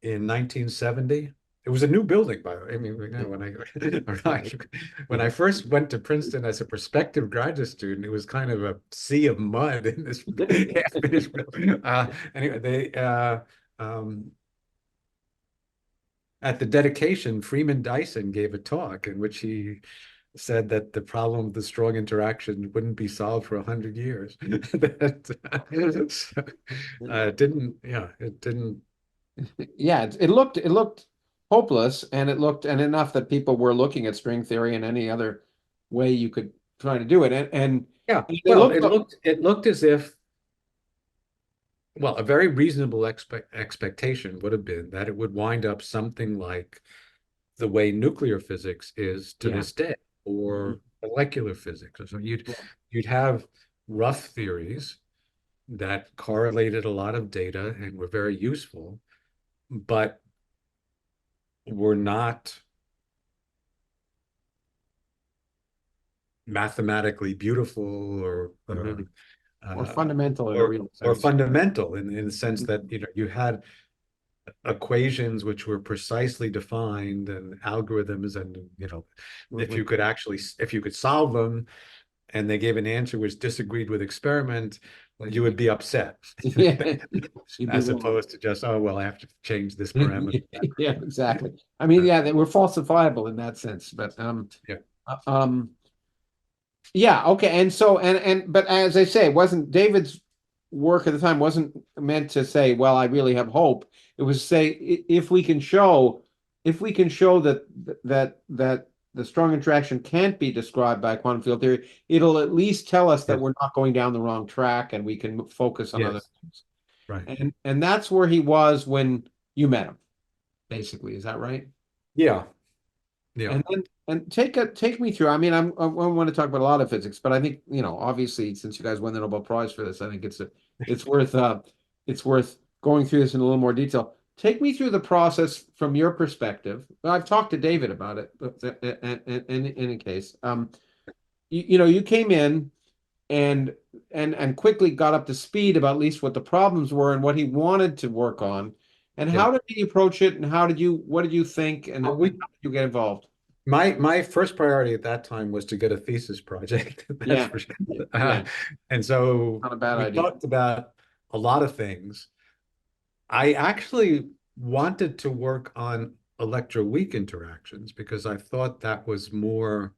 1970. It was a new building, by the way. I mean, when I first went to Princeton as a prospective graduate student, it was kind of a sea of mud in this half-finished building. Anyway, at the dedication, Freeman Dyson gave a talk in which he said that the problem of the strong interaction wouldn't be solved for 100 years. It didn't. Yeah, it didn't. Yeah, it looked hopeless, and enough that people were looking at string theory and any other way you could try to do it. And yeah, well, it looked as if, well, a very reasonable expectation would have been that it would wind up something like the way nuclear physics is to this day, or molecular physics. So you'd have rough theories that correlated a lot of data and were very useful, but were not mathematically beautiful or fundamental in a real sense. Or fundamental in the sense that you had equations which were precisely defined and algorithms, and if you could solve them and they gave an answer which disagreed with experiment, you would be upset. As opposed to just, oh well, I have to change this parameter. Yeah, exactly. I mean, yeah, they were falsifiable in that sense, but yeah, okay. And so but as I say, it wasn't David's work at the time wasn't meant to say, well, I really have hope. It was say, if we can show that the strong interaction can't be described by quantum field theory, it'll at least tell us that we're not going down the wrong track and we can focus on other things. Right. And that's where he was when you met him, basically. Is that right? Yeah. And take me through. I mean, I want to talk about a lot of physics, but I think, obviously, since you guys won the Nobel Prize for this, I think it's worth going through this in a little more detail. Take me through the process from your perspective. I've talked to David about it, but in any case, you came in and quickly got up to speed about at least what the problems were and what he wanted to work on. And how did he approach it? And what did you think? And how did you get involved? My first priority at that time was to get a thesis project. That's for sure. And so Not a bad idea. Talked about a lot of things. I actually wanted to work on electroweak interactions because I thought that was more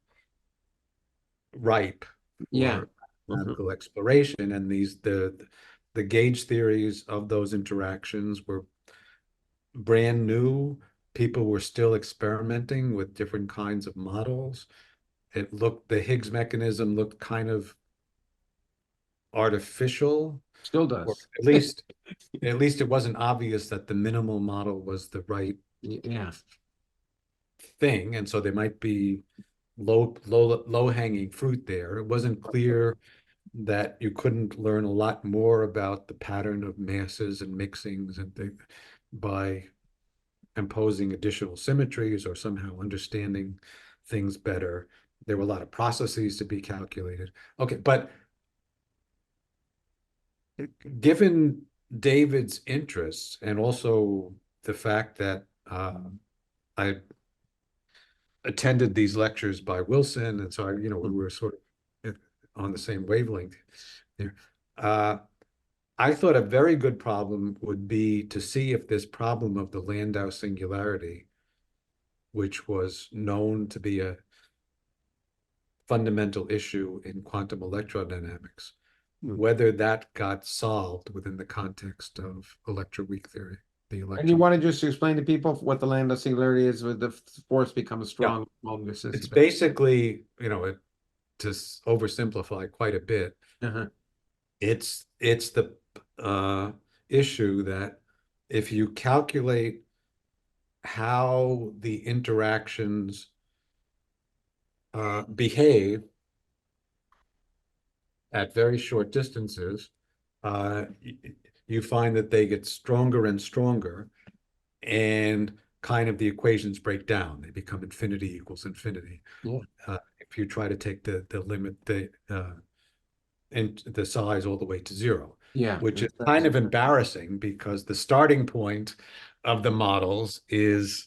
ripe for mathematical exploration, and the gauge theories of those interactions were brand new. people were still experimenting with different kinds of models. The Higgs mechanism looked kind of artificial, Still or does. at least it wasn't obvious that the minimal model was the right Yeah. thing. And so there might be low hanging fruit there. It wasn't clear that you couldn't learn a lot more about the pattern of masses and mixings and things by imposing additional symmetries or somehow understanding things better. There were a lot of processes to be calculated. Okay, but given David's interests and also the fact that I attended these lectures by Wilson, and so we were sort of on the same wavelength there. I thought a very good problem would be to see if this problem of the Landau singularity, which was known to be a fundamental issue in quantum electrodynamics, whether that got solved within the context of electroweak theory. And you want to just explain to people what the Landau singularity is, with the force becomes strong. It's basically, to oversimplify quite a bit, it's the issue that if you calculate how the interactions behave at very short distances, you find that they get stronger and stronger, and kind of the equations break down. They become infinity equals infinity. Yeah. If you try to take the limit, and the size all the way to zero. Yeah. Which is kind of embarrassing because the starting point of the models is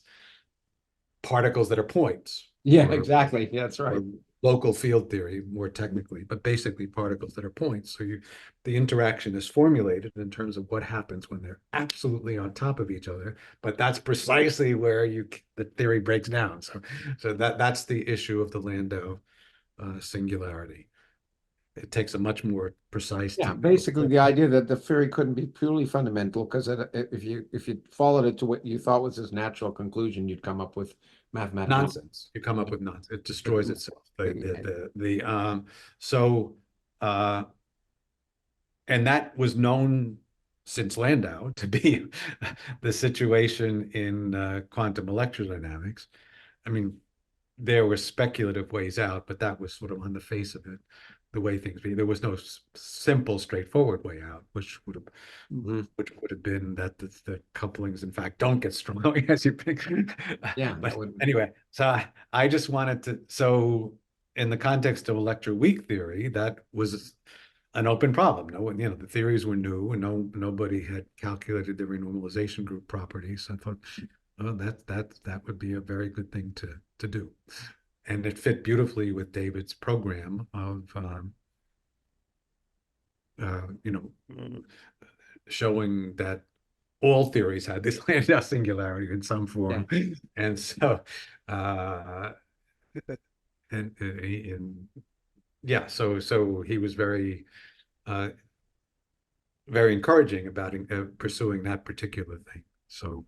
particles that are points. Yeah, exactly. Yeah, that's right. Local field theory, more technically, but basically particles that are points. So the interaction is formulated in terms of what happens when they're absolutely on top of each other. But that's precisely where the theory breaks down. So that's the issue of the Landau singularity. It takes a much more precise. Yeah, basically the idea that the theory couldn't be purely fundamental, because if you followed it to what you thought was its natural conclusion, you'd come up with mathematical nonsense. You come up with nonsense. It destroys itself. And that was known since Landau to be the situation in quantum electrodynamics. I mean, there were speculative ways out, but that was sort of on the face of it, the way things be. There was no simple, straightforward way out, which would have been that the couplings, in fact, don't get strong as you pick. Yeah. But anyway, so I just wanted to. So in the context of electroweak theory, that was an open problem. No one, the theories were new, and nobody had calculated the renormalization group properties. So I thought, oh, that would be a very good thing to do. And it fit beautifully with David's program of, showing that all theories had this Landau singularity in some form. Yeah. And so, so he was very, very encouraging about pursuing that particular thing. So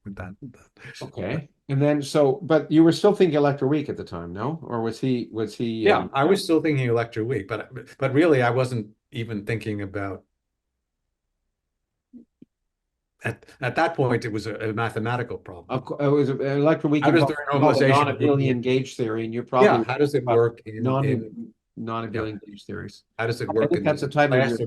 with that. Okay. And then, but you were still thinking electroweak at the time, no? Or was he? Yeah, I was still thinking electroweak, but really I wasn't even thinking about, at that point, it was a mathematical problem. It was electroweak. How does the renormalization non-abelian gauge theory, and you're probably, yeah, how does it work in non-abelian gauge theories? How does it work? I think that's the type of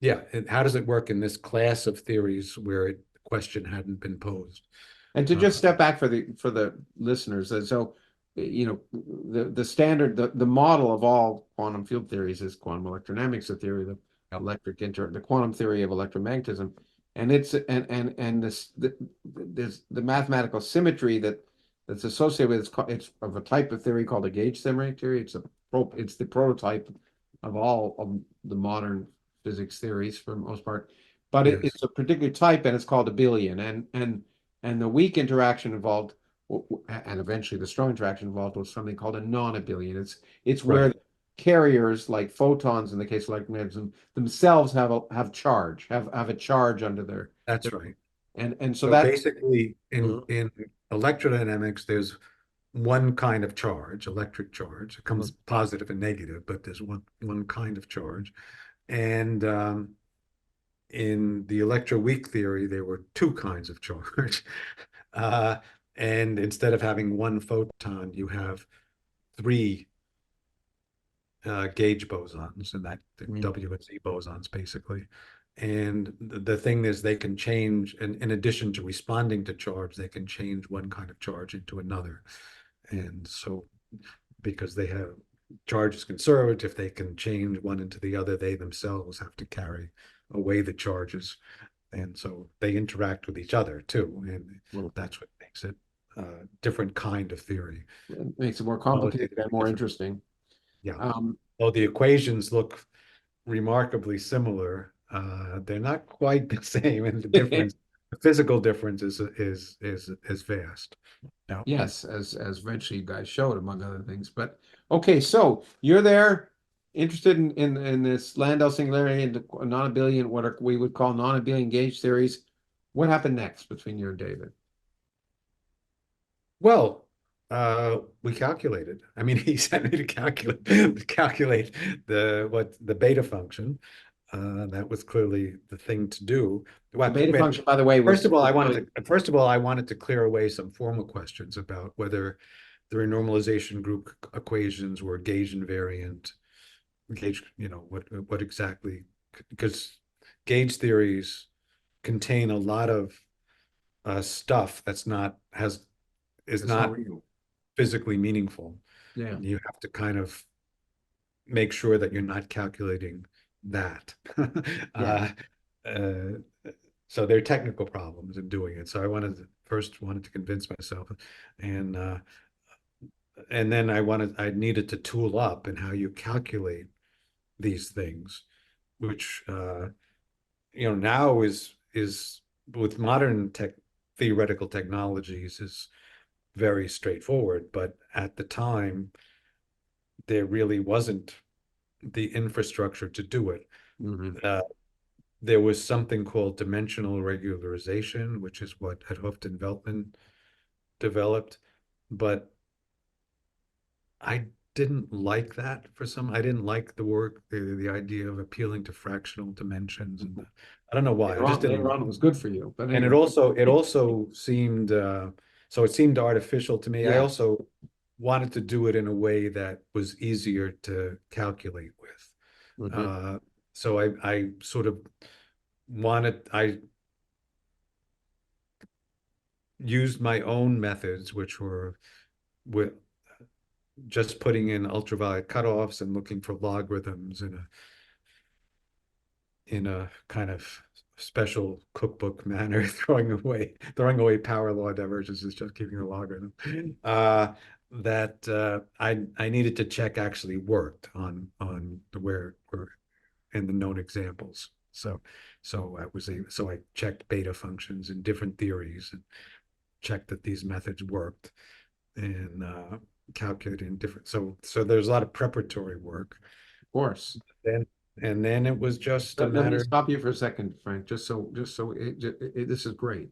yeah, and how does it work in this class of theories where the question hadn't been posed? And to just step back for the listeners, so the standard, the model of all quantum field theories is quantum electrodynamics, the theory of the quantum theory of electromagnetism, and it's there's the mathematical symmetry that's associated with it's of a type of theory called a gauge symmetry theory. It's the prototype of all of the modern physics theories for the most part, but yes, it's a particular type, and it's called abelian, and the weak interaction involved, and eventually the strong interaction involved, was something called a non-abelian. It's where carriers, like photons in the case of electromagnetism, themselves have a charge under their. That's right. And so So that basically, Mhm. in electrodynamics, there's one kind of charge, electric charge. It comes positive and negative, but there's one kind of charge. And in the electroweak theory, there were two kinds of charge. Uh, and instead of having one photon, you have three gauge bosons, and that W and Z bosons basically. And the thing is, they can change, and in addition to responding to charge, they can change one kind of charge into another. And so, because they have charge is conserved, if they can change one into the other, they themselves have to carry away the charges. And so they interact with each other too. And that's what makes it a different kind of theory. It makes it more complicated and more interesting. Yeah. Well, the equations look remarkably similar. They're not quite the same, and the physical difference is vast. Yeah. Yes, as eventually you guys showed, among other things. But okay, so you're there, interested in this Landau singularity and non-abelian, what we would call non-abelian gauge theories. What happened next between you and David? Well, we calculated. I mean, he sent me to calculate the beta function. That was clearly the thing to do. The beta function, by the way, first of all, I wanted to clear away some formal questions about whether the renormalization group equations were gauge invariant, what exactly, because gauge theories contain a lot of stuff is not physically meaningful. Yeah. You have to kind of make sure that you're not calculating that. Yeah. So there are technical problems in doing it. So I first wanted to convince myself, and then I needed to tool up in how you calculate these things, which now is with modern theoretical technologies is very straightforward, but at the time there really wasn't the infrastructure to do it. There was something called dimensional regularization, which is what 't Hooft and Veltman developed, but I didn't like that I didn't like the work, the idea of appealing to fractional dimensions, and I don't know why. I just didn't. Later on, it was good for you, but And anyway. it also seemed so it seemed artificial to me. I also wanted to do it in a way that was easier to calculate with. So I sort of I used my own methods, which were with just putting in ultraviolet cutoffs and looking for logarithms in a kind of special cookbook manner, throwing away power law divergences, just keeping the logarithm. That I needed to check actually worked on where in the known examples. So I checked beta functions in different theories and checked that these methods worked, and calculated in different. So there's a lot of preparatory work. Of course. And then it was just a Let matter. me stop you for a second, Frank, just so this is great.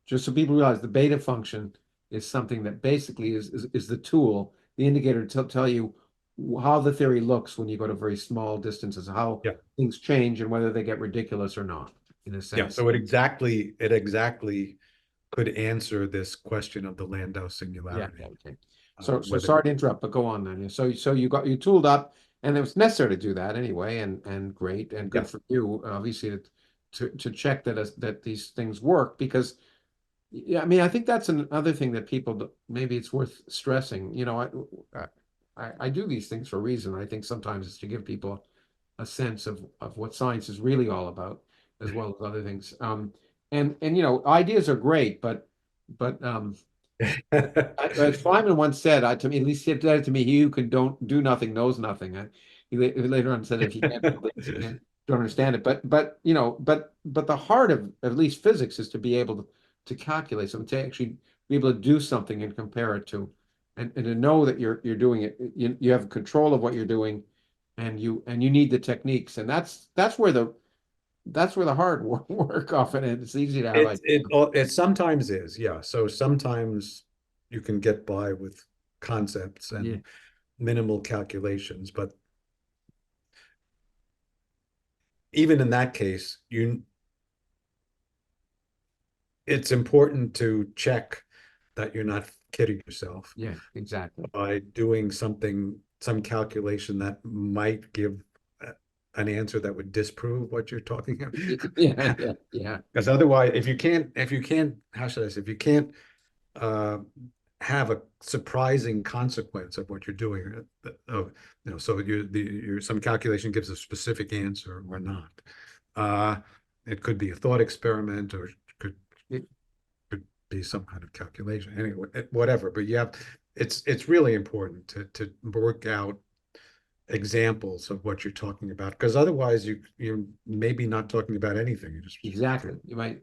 Just so people realize the beta function is something that basically is the tool, the indicator to tell you how the theory looks when you go to very small distances, how things change and whether they get ridiculous or not, in a sense. Yeah, so it exactly could answer this question of the Landau singularity. Yeah, okay. So sorry to interrupt, but go on then. So you tooled up, and it was necessary to do that anyway, and great and good for you, obviously, to check that these things work, because I mean, I think that's another thing that people, maybe it's worth stressing. I do these things for a reason. I think sometimes it's to give people a sense of what science is really all about, as well as other things. And ideas are great, but as Feynman once said to me, at least he said it to me, he who can don't do nothing knows nothing. He later on said, if you can't do this, you don't understand it. But the heart of at least physics is to be able to calculate something, to actually be able to do something and compare it to, and to know that you're doing it. You have control of what you're doing, and you need the techniques, and that's where that's where the hard work often is. It's easy to have It sometimes is, yeah. So sometimes you can get by with concepts and minimal calculations, but even in that case, it's important to check that you're not kidding yourself. Yeah, exactly. By doing some calculation that might give an answer that would disprove what you're talking about. Yeah. Because otherwise, if you can't, how should I say, if you can't have a surprising consequence of what you're doing, so some calculation gives a specific answer or not. It could be a thought experiment, or it could be some kind of calculation. Anyway, whatever. But it's really important to work out examples of what you're talking about, because otherwise you're maybe not talking about anything. You just exactly. You might.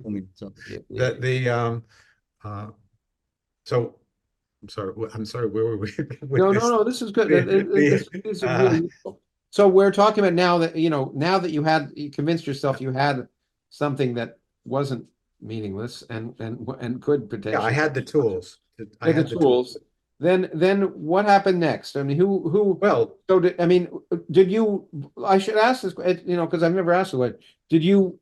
So I'm sorry. Where were we? No. This is good. This is really useful. So we're talking about now that you convinced yourself you had something that wasn't meaningless and could potentially. Yeah, I had the tools. I had the tools. Then what happened next? I mean, who? Well, so did you? I should ask this, because I've never asked it. Did you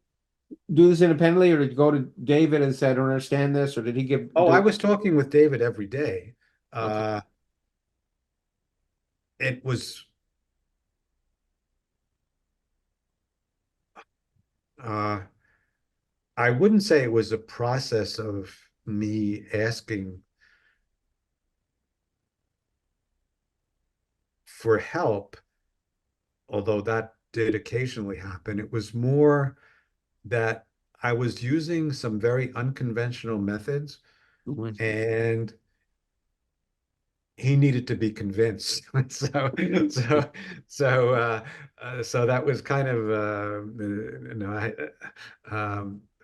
do this independently, or did you go to David and say, "I don't understand this," or did he give? Oh, I was talking with David every day. Okay. It was. I wouldn't say it was a process of me asking for help, although that did occasionally happen. It was more that I was using some very unconventional methods, and he needed to be convinced. so that was kind of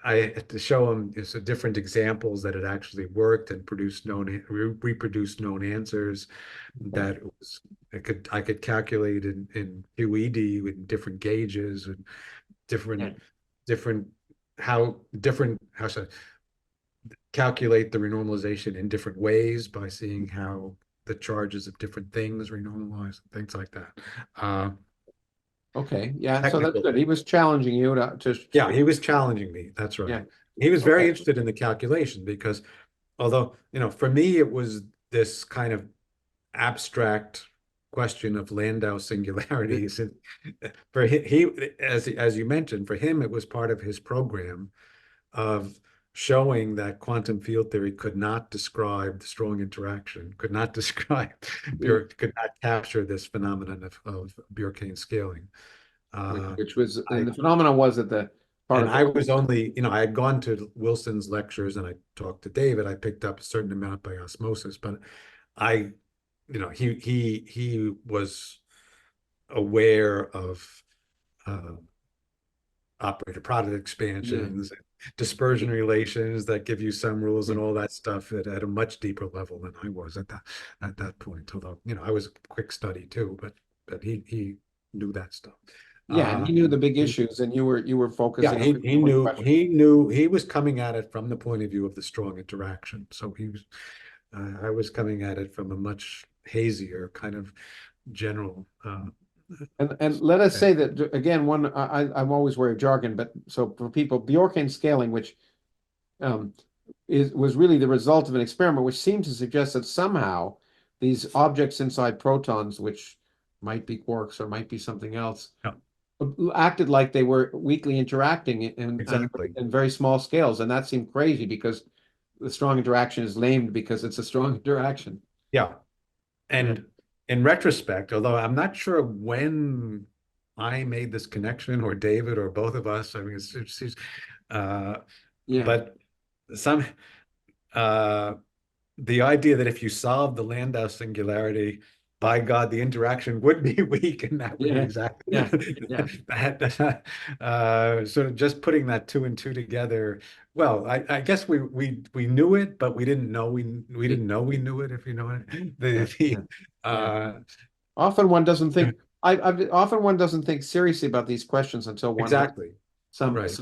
I had to show him different examples that it actually worked and reproduced known answers. That I could calculate in QED with different gauges and how should I calculate the renormalization in different ways by seeing how the charges of different things renormalize and things like that. Okay, yeah, so that's good. He was challenging you to. Yeah, he was challenging me. That's right. Yeah. He was very interested in the calculation, because although, for me, it was this kind of abstract question of Landau singularities. And for he as you mentioned, for him, it was part of his program of showing that quantum field theory could not describe the strong interaction, could not capture this phenomenon of Bjorkane scaling. Which was, and the phenomenon was that I was only, I had gone to Wilson's lectures and I talked to David. I picked up a certain amount by osmosis, but he was aware of operator product expansions, dispersion relations that give you some rules and all that stuff at a much deeper level than I was at that point. Although, I was a quick study too, but he knew that stuff. Yeah, and he knew the big issues, and you were focusing. Yeah, he knew he was coming at it from the point of view of the strong interaction. So I was coming at it from a much hazier kind of general. And let us say that again, I'm always wary of jargon, but so for people, Bjorkane scaling, which was really the result of an experiment, which seemed to suggest that somehow these objects inside protons, which might be quarks or might be something else, acted like they were weakly interacting in very small scales, and that seemed crazy because the strong interaction is named because it's a strong interaction. Yeah, and in retrospect, although I'm not sure when I made this connection, or David, or both of us, I mean, but the idea that if you solve the Landau singularity, by God, the interaction would be weak, and that would be exactly that. Sort of just putting that two and two together. Well, I guess we knew it, but we didn't know we didn't know we knew it. If you know what often one doesn't think. Often one doesn't think seriously about these questions until one. Exactly. Right.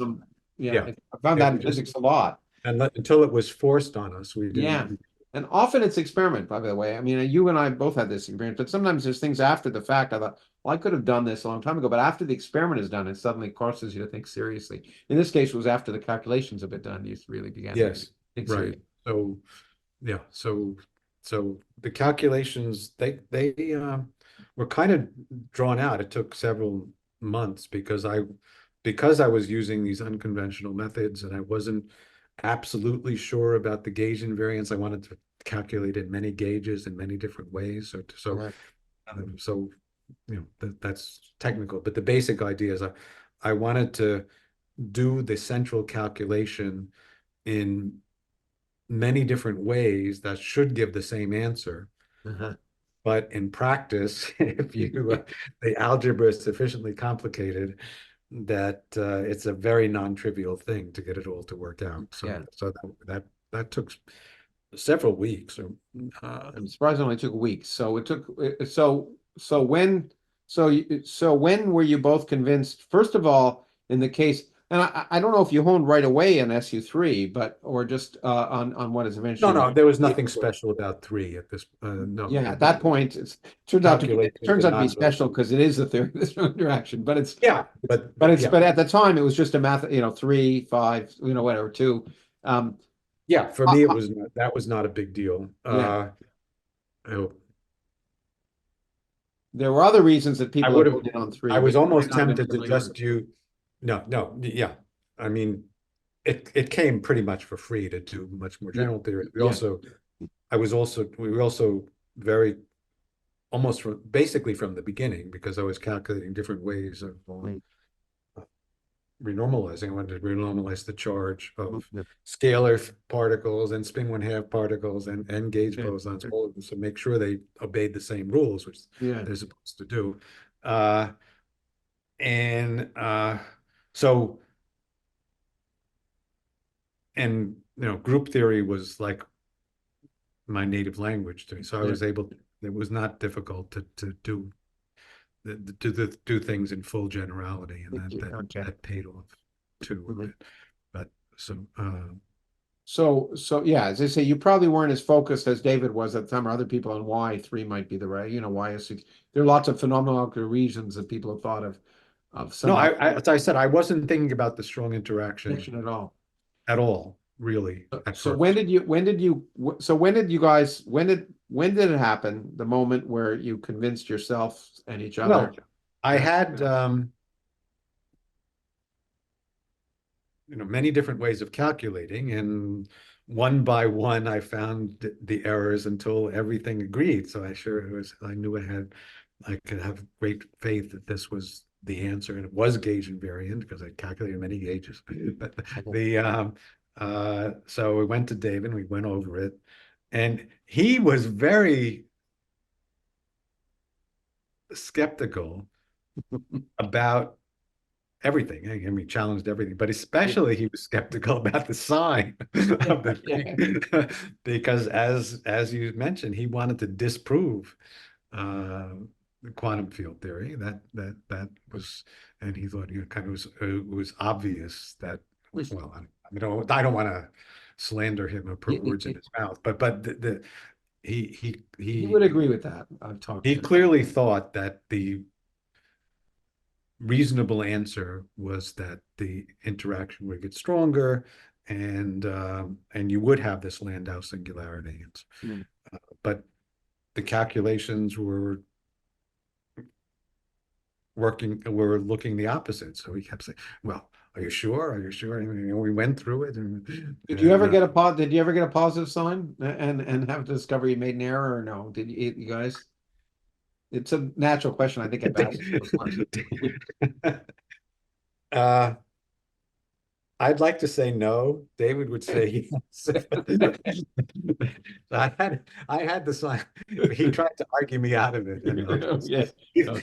yeah. Yeah. I found Yeah, that in we just- physics a lot. And until it was forced on us, we Yeah. didn't. And often it's experiment, by the way. I mean, you and I both had this experience, but sometimes there's things after the fact. I thought, well, I could have done this a long time ago, but after the experiment is done, it suddenly forces you to think seriously. In this case, it was after the calculations have been done, you really began to Yes, think right. seriously. So, yeah, so the calculations, they were kind of drawn out. It took several months because I was using these unconventional methods and I wasn't absolutely sure about the gauge invariance. I wanted to calculate in many gauges in many different ways. So that's technical, but the basic idea is I wanted to do the central calculation in many different ways that should give the same answer. Uh-huh. But in practice, if the algebra is sufficiently complicated that it's a very non-trivial thing to get it all to work out. So Yeah. that took several weeks. I'm surprised it only took weeks. So it took so when were you both convinced? First of all, in the case, and I don't know if you honed right away on SU3, but or just on what is eventually. No, there was nothing special about 3 at this. No. Yeah, at that point, it turns out to be special because it is the theory of this interaction. But it's but at the time it was just a math. 3, 5, whatever 2. Yeah, for me that was not a big deal. Yeah. I hope. There were other reasons that people would have voted on 3. I was almost tempted to just do. No, yeah. I mean, it came pretty much for free to do much more general theory. We were also very almost basically from the beginning, because I was calculating different ways of renormalizing. I wanted to renormalize the charge of scalar particles and spin 1/2 particles and gauge bosons, all of them, so make sure they obeyed the same rules, which they're supposed to do. So group theory was like my native language to me, so I was able to, it was not difficult to do things in full generality, and that paid off too. But so yeah, as I say, you probably weren't as focused as David was at the time, or other people, on why 3 might be the right. Why is 6. There are lots of phenomenological reasons that people have thought of some. No, as I said, I wasn't thinking about the strong interaction at all, really. So when did it happen? The moment where you convinced yourself and each other? Well, I had many different ways of calculating, and one by one I found the errors until everything agreed. So I knew I could have great faith that this was the answer, and it was gauge invariant because I calculated many gauges. But so we went to David and we went over it, and he was very skeptical about everything. I mean, challenged everything, but especially he was skeptical about the sign of the thing, because as you mentioned, he wanted to disprove the quantum field theory. That was, and he thought it was obvious that. Well, I don't want to slander him or put words in his mouth, but he would agree with that. I've talked. He clearly thought that the reasonable answer was that the interaction would get stronger, and you would have this Landau singularity. But the calculations were looking the opposite. So he kept saying, "Well, are you sure? Are you sure?" And we went through it. Did you ever get a positive sign and have to discover you made an error, or no? Did you guys? It's a natural question. I think I've asked. I'd like to say no. David would say yes. I had the sign. He tried to argue me out of it.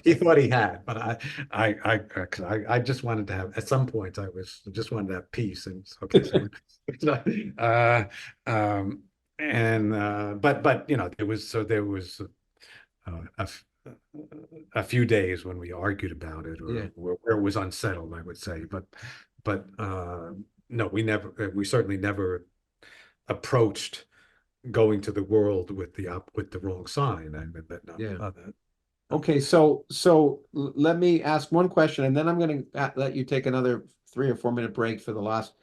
He thought he had, but I just wanted to have, at some point just wanted to have peace, and okay. But there was a few days when we argued about it, or where it was unsettled, I would say, but but no, we certainly never approached going to the world with the wrong sign. I mean, that, no, Yeah. that, Okay, let me ask one question, and then I'm going to let you take another 3 or 4 minute break for the last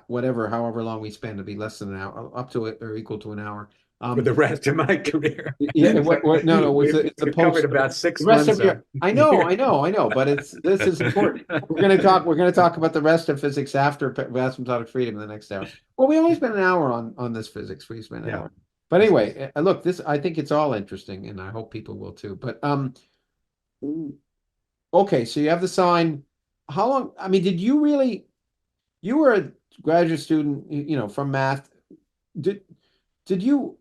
whatever, however long we spend, to be less than an hour, up to it or equal to an hour. for the rest of my career. Yeah, no, it's the We've covered post. about 6 The rest months. of your, I know, but this is important. We're going to talk about the rest of physics after asymptotic freedom in the next hour. Well, we only spent an hour on this physics. We spent an Yeah. hour. But anyway, look, I think it's all interesting, and I hope people will too. But okay, so you have the sign. How long? I mean, you were a graduate student, from math. Did you?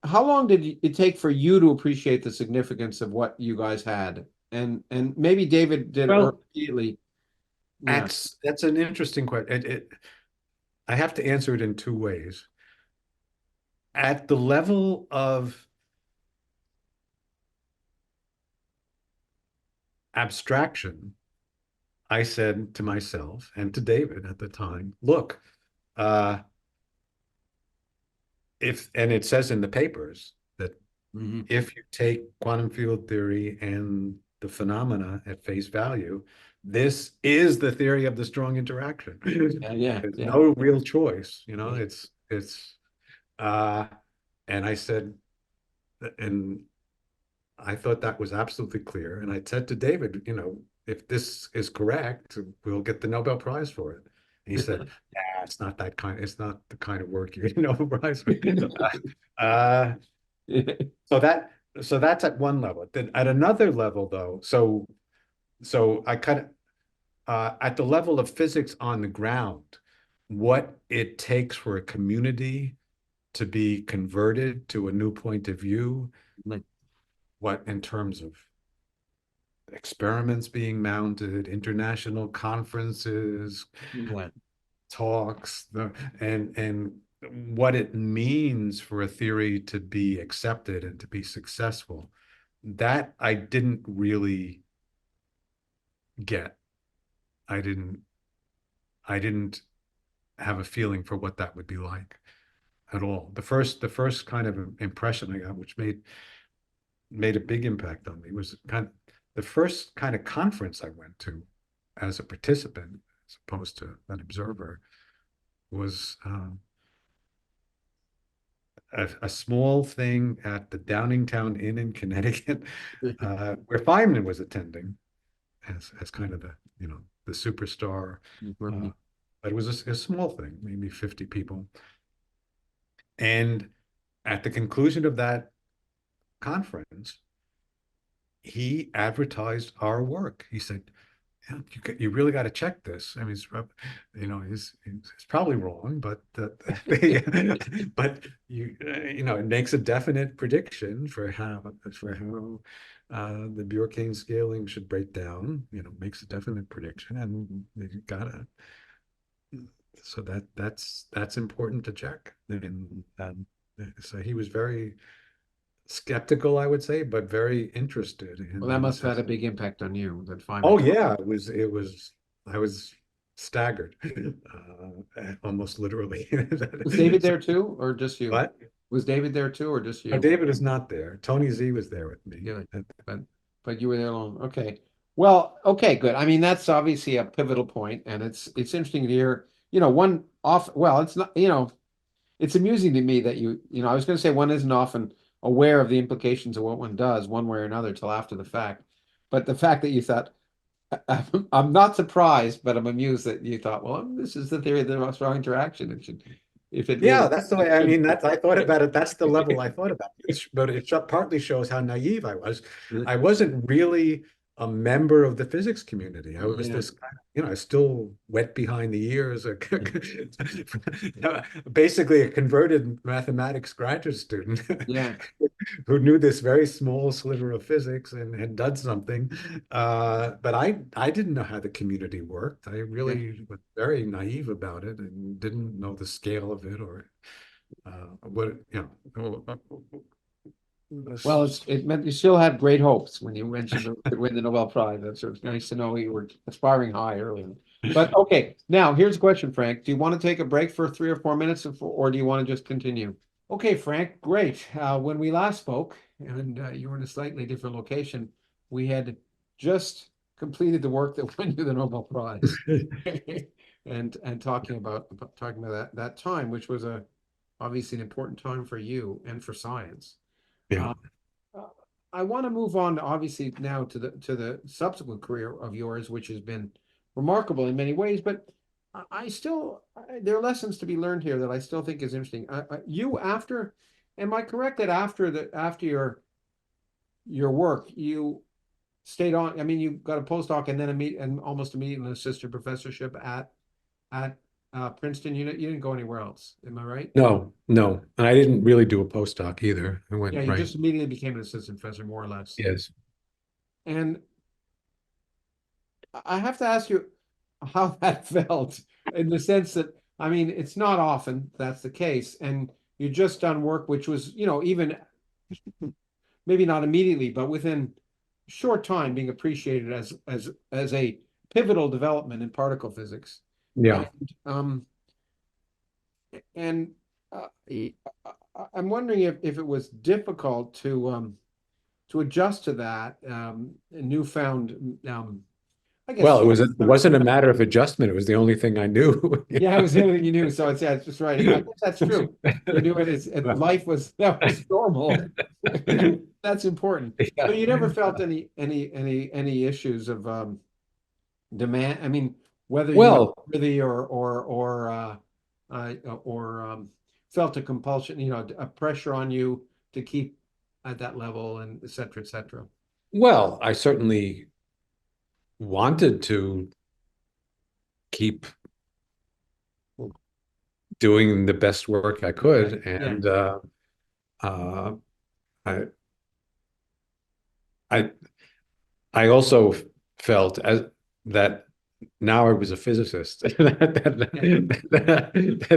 How long did it take for you to appreciate the significance of what you guys had? And maybe David did Well, immediately. Yeah. that's an interesting question. I have to answer it in 2 ways. At the level of abstraction, I said to myself and to David at the time, look, and it says in the papers that if you take quantum field theory and the phenomena at face value, this is the theory of the strong interaction. There's no real choice, and I said, and I thought that was absolutely clear. And I said to David, if this is correct, we'll get the Nobel Prize for it. And he said, yeah, it's not the kind of work you get a Nobel Prize for. So that's at one level. Then at another level, though, so I kind of at the level of physics on the ground, what it takes for a community to be converted to a new point of view, like what in terms of experiments being mounted, international conferences, talks, and what it means for a theory to be accepted and to be successful, that I didn't really get. I didn't have a feeling for what that would be like at all. The first kind of impression I got, which made a big impact on me, was kind of the first kind of conference I went to as a participant, as opposed to an observer, was a small thing at the Downingtown Inn in Connecticut, where Feynman was attending as kind of the superstar. But it was a small thing, maybe 50 people. And at the conclusion of that conference, he advertised our work. He said, yeah, you really got to check this. I mean, it's probably wrong, but but it makes a definite prediction for how the Bjorkane scaling should break down. Makes a definite prediction, and you gotta. So that's important to check. And so he was very skeptical, I would say, but very interested in. Well, that must have had a big impact on you. That Feynman. Oh yeah, it was. I was staggered, almost literally. Was David there too, or just you? What? Was David there too, or just you? Oh, David is not there. Tony Z was there with me. Yeah, but you were there alone. Okay. Well, okay, good. I mean, that's obviously a pivotal point, and it's interesting to hear. Well, it's not. It's amusing to me that I was going to say one isn't often aware of the implications of what one does one way or another till after the fact. But the fact that you thought, I'm not surprised, but I'm amused that you thought, well, this is the theory of the strong interaction. That's the way. I mean, I thought about it. That's the level I thought about it. But it partly shows how naive I was. I wasn't really a member of the physics community. I was this kind of, still wet behind the ears, basically a converted mathematics graduate student. Who knew this very small sliver of physics and had done something. But I didn't know how the community worked. I really was very naive about it and didn't know the scale of it or Well, it meant you still had great hopes when you mentioned you could win the Nobel Prize. That's sort of nice to know you were aspiring high earlier. But okay, now here's a question, Frank. Do you want to take a break for 3 or 4 minutes, or do you want to just continue? Okay, Frank, great. When we last spoke, and you were in a slightly different location, we had just completed the work that won you the Nobel Prize, and talking about that time, which was obviously an important time for you and for science. Yeah. I want to move on, obviously, now to the subsequent career of yours, which has been remarkable in many ways. But there are lessons to be learned here that I still think is interesting. Am I correct that after your work, you stayed on? I mean, you got a postdoc and then almost immediately an assistant professorship at Princeton. You didn't go anywhere else. Am I right? No, no. And I didn't really do a postdoc either. I went Yeah, you right. just immediately became an assistant professor, more or less. Yes. And I have to ask you how that felt, in the sense that, I mean, it's not often that's the case. And you just done work which was, even maybe not immediately, but within a short time being appreciated as a pivotal development in particle physics. Yeah. And I'm wondering if it was difficult to adjust to that newfound I guess. Well, it wasn't a matter of adjustment. It was the only thing I knew. Yeah, it was the only thing you knew. So it's just right. I guess that's true. You knew life was normal. That's important. Yeah. So you never felt any issues of demand. I mean, whether you Well, really felt a compulsion, a pressure on you to keep at that level, and et cetera, et cetera. well, I certainly wanted to keep doing the best work I could, Yeah. and I I I also felt that now I was a physicist that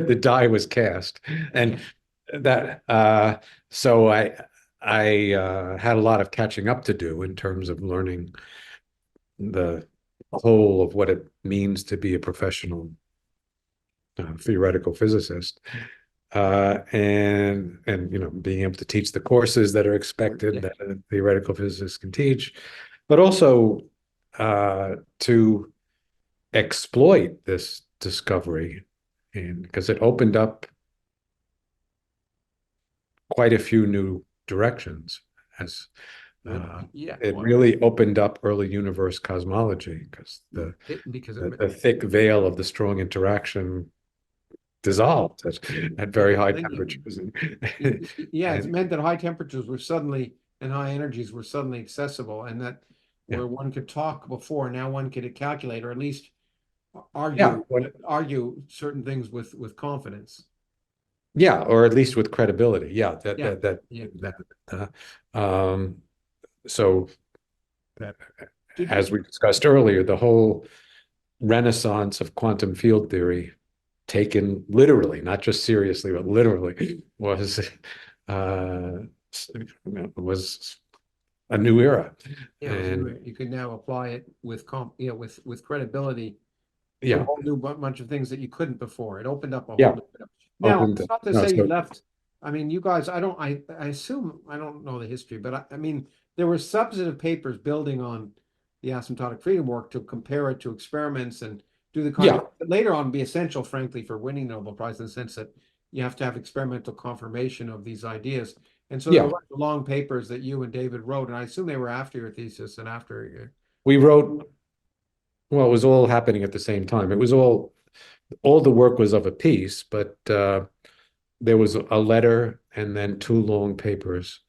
the die was cast, and so I had a lot of catching up to do in terms of learning the whole of what it means to be a professional theoretical physicist, and being able to teach the courses that are expected that a theoretical physicist can teach, but also to exploit this discovery, and because it opened up quite a few new directions, as it really opened up early universe cosmology, because the thick veil of the strong interaction dissolved at very high temperatures. Yeah, it meant that high temperatures were suddenly and high energies were suddenly accessible, and that where one could talk before, now one could calculate, or at least argue certain things with confidence. Yeah, or at least with credibility. Yeah, so as we discussed earlier, the whole renaissance of quantum field theory, taken literally, not just seriously, but literally, was a new era. Yeah, and you can now apply it with credibility. Yeah, a whole new bunch of things that you couldn't before. It opened up a whole new. Now, it's not to say you left. I mean, you guys, I assume, I don't know the history, but I mean, there were substantive papers building on the asymptotic freedom work to compare it to experiments and do the kind of later on be essential, frankly, for winning the Nobel Prize, in the sense that you have to have experimental confirmation of these ideas. And so there were long papers that you and David wrote, and I assume they were after your thesis and after we wrote. Well, it was all happening at the same time. It was all the work was of a piece, but there was a letter and then 2 long papers,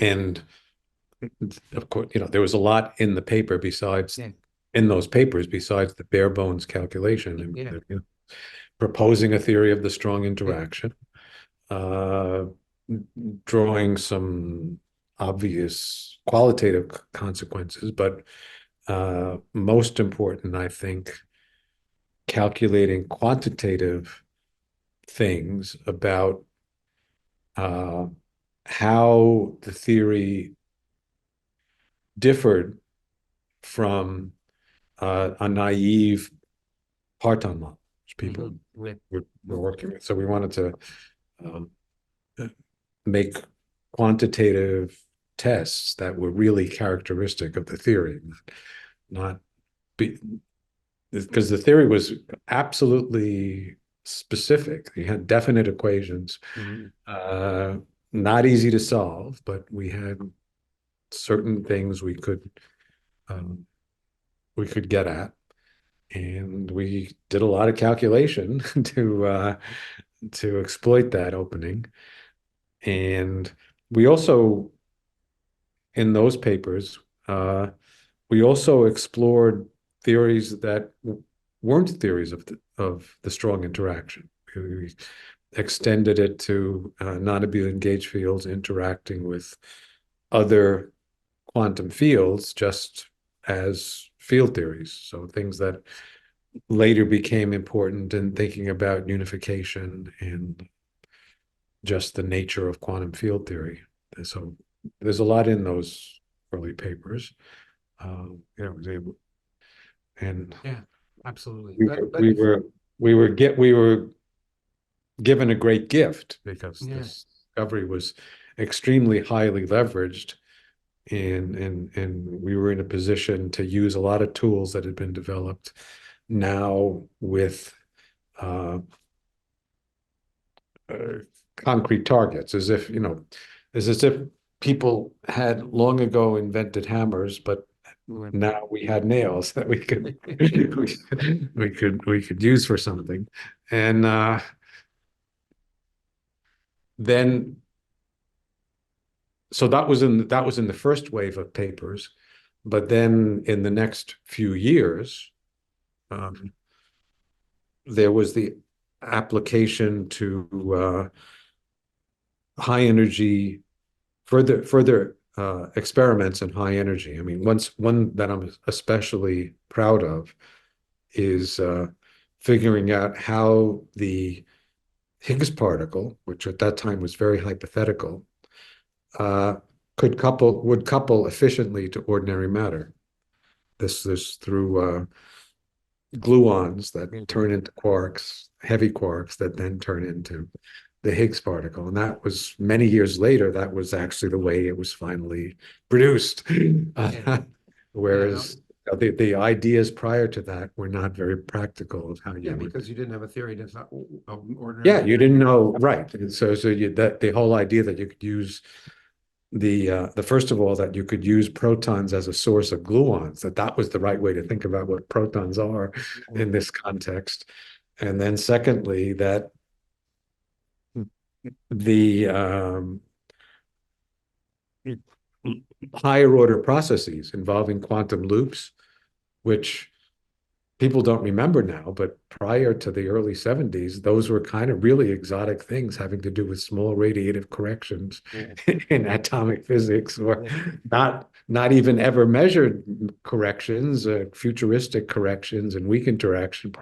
and of course, there was a lot in the paper besides in those papers besides the bare bones calculation, and proposing a theory of the strong interaction, drawing some obvious qualitative consequences, but most important, I think, calculating quantitative things about how the theory differed from a naive part-time model, which people were working with. So we wanted to um, make quantitative tests that were really characteristic of the theory, not be, because the theory was absolutely specific. You had definite equations, not easy to solve, but we had certain things we could get at, and we did a lot of calculation to exploit that opening. And we also, in those papers, we also explored theories that weren't theories of the strong interaction. We extended it to non-abelian gauge fields interacting with other quantum fields just as field theories. So things that later became important in thinking about unification and just the nature of quantum field theory. And so there's a lot in those early papers. Was able, and yeah, absolutely. we were given a great gift because this discovery was extremely highly leveraged, and we were in a position to use a lot of tools that had been developed now with concrete targets, as if people had long ago invented hammers, but now we had nails that we could use for something. And then so that was in the first wave of papers, but then in the next few years, there was the application to high energy, further experiments in high energy. I mean, one that I'm especially proud of is figuring out how the Higgs particle, which at that time was very hypothetical, would couple efficiently to ordinary matter. This through gluons that turn into quarks, heavy quarks that then turn into the Higgs particle. And that was many years later, that was actually the way it was finally produced. Whereas the ideas prior to that were not very practical of how you because you didn't have a theory of ordinary. Yeah, you didn't know, right. So the whole idea that you could use the first of all, that you could use protons as a source of gluons, that was the right way to think about what protons are in this context. And then secondly, that the higher order processes involving quantum loops, which people don't remember now, but prior to the early 70s, those were kind of really exotic things having to do with small radiative corrections in atomic physics, or not even ever measured corrections, futuristic corrections and weak interaction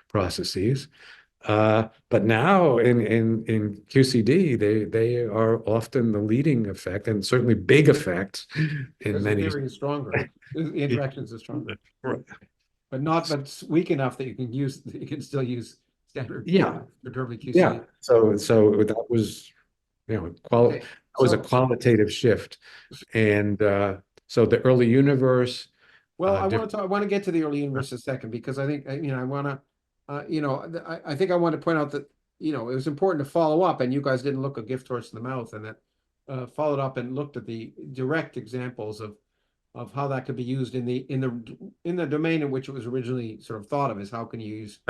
processes. But now in QCD, they are often the leading effect, and certainly big effects in many. The theory is stronger. The interactions are stronger. Right. But weak enough that you can still use standard perturbable QCD. Yeah. So that was, that was a qualitative shift. And so the early universe. Well, I want to get to the early universe in a second, because I think, I want to, I think I want to point out that, it was important to follow up, and you guys didn't look a gift horse in the mouth, and that followed up and looked at the direct examples of how that could be used in the domain in which it was originally sort of thought of, as how can you use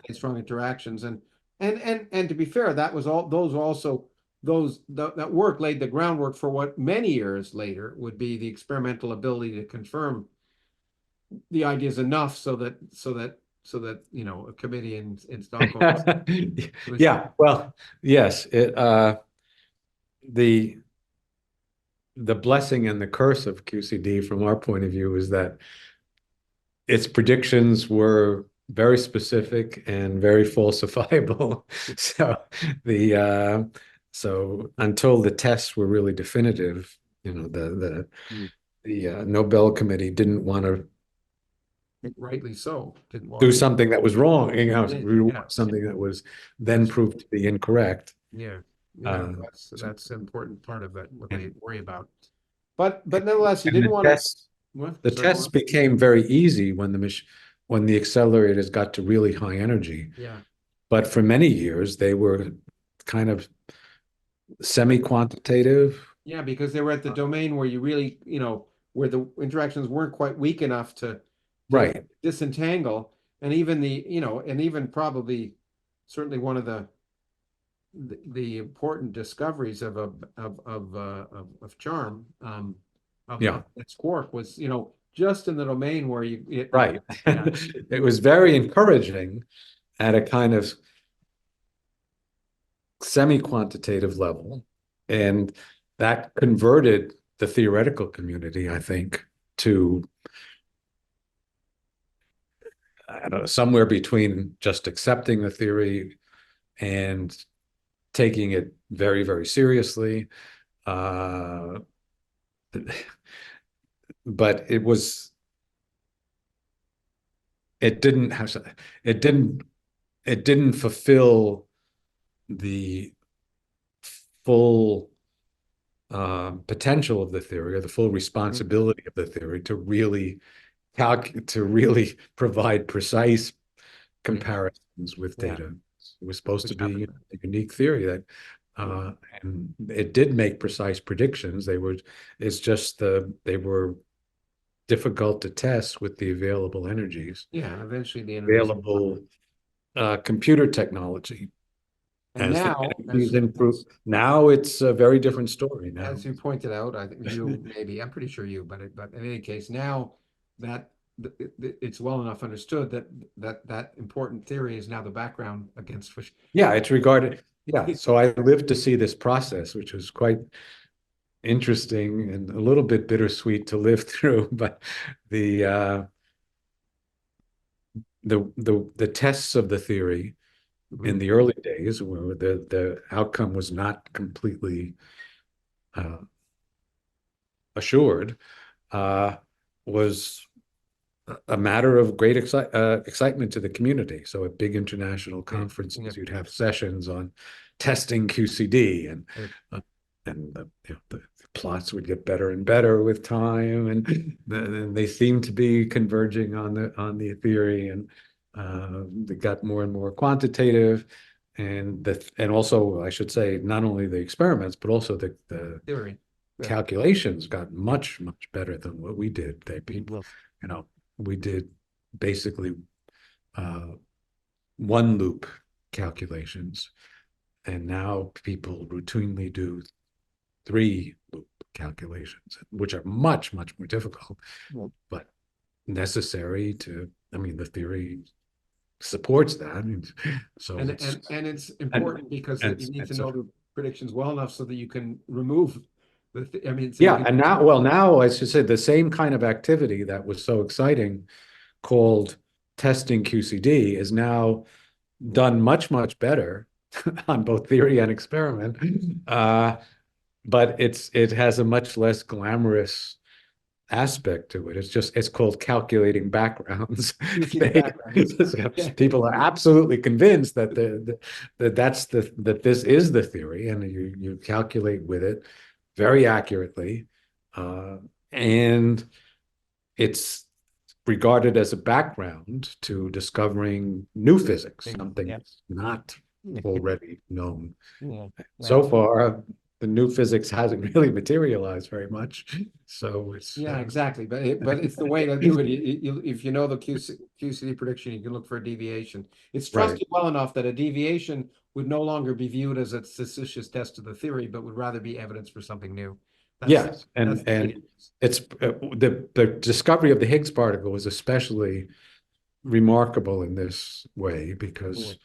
strong interactions, and to be fair, that was all that work laid the groundwork for what many years later would be the experimental ability to confirm the ideas enough so that a committee in Stockholm. Yeah, well, yes, the blessing and the curse of QCD from our point of view is that its predictions were very specific and very falsifiable. So So until the tests were really definitive, the Mm. Nobel Committee didn't want to Rightly so. Didn't want do to. something that was wrong, Yeah. something that was then proved to be incorrect. Yeah. Uh, That's an important part of it, what they and, worry about. But nonetheless, you and didn't want to. the tests became very easy when when the accelerators got to really high energy. Yeah. But for many years, they were kind of semi-quantitative. Yeah, because they were at the domain where you really, where the interactions weren't quite weak enough to Right. disentangle, and even and even probably certainly one of the important discoveries of charm Yeah. its quark was just in the domain where Right. yeah. It was very encouraging at a kind of semi-quantitative level. And that converted the theoretical community, I think, to I don't know, somewhere between just accepting the theory and taking it very, very seriously. Uh, but it didn't have, it didn't, it didn't fulfill the full potential of the theory or the full responsibility of the theory to really provide precise comparisons with data. It was supposed to be a unique theory that and it did make precise predictions. It's just they were difficult to test with the available energies. Yeah, eventually the energies Available computer technology. and now, Now it's a very different story now. as you pointed out, I think I'm pretty sure but in any case, now that it's well enough understood that important theory is now the background against which. Yeah, it's regarded. Yeah, so I lived to see this process, which was quite interesting and a little bit bittersweet to live through. But the tests of the theory in the early days, where the outcome was not completely assured, was a matter of great excitement to the community. So at big international conferences, you'd have sessions on testing QCD, and the plots would get better and better with time, and they seemed to be converging on the theory, and they got more and more quantitative, and also I should say not only the experiments but also the theory calculations got much better than what we did. We did basically one loop calculations, and now people routinely do 3 loop calculations, which are much more difficult, but necessary to. I mean, the theory supports that. So and it's important because you need to know the predictions well enough so that you can remove. And now I should say the same kind of activity that was so exciting, called testing QCD, is now done much better on both theory and experiment. But it has a much less glamorous aspect to it. It's called calculating backgrounds. People are absolutely convinced that that this is the theory, and you calculate with it very accurately, and it's regarded as a background to discovering new physics, something that's not already known. So far, the new physics hasn't really materialized very much. So it's exactly, but it's the way to do it. If you know the QCD prediction, you can look for a deviation. It's trusted well enough that a deviation would no longer be viewed as a suspicious test of the theory, but would rather be evidence for something new. Yes, and it's the discovery of the Higgs particle was especially remarkable in this way, because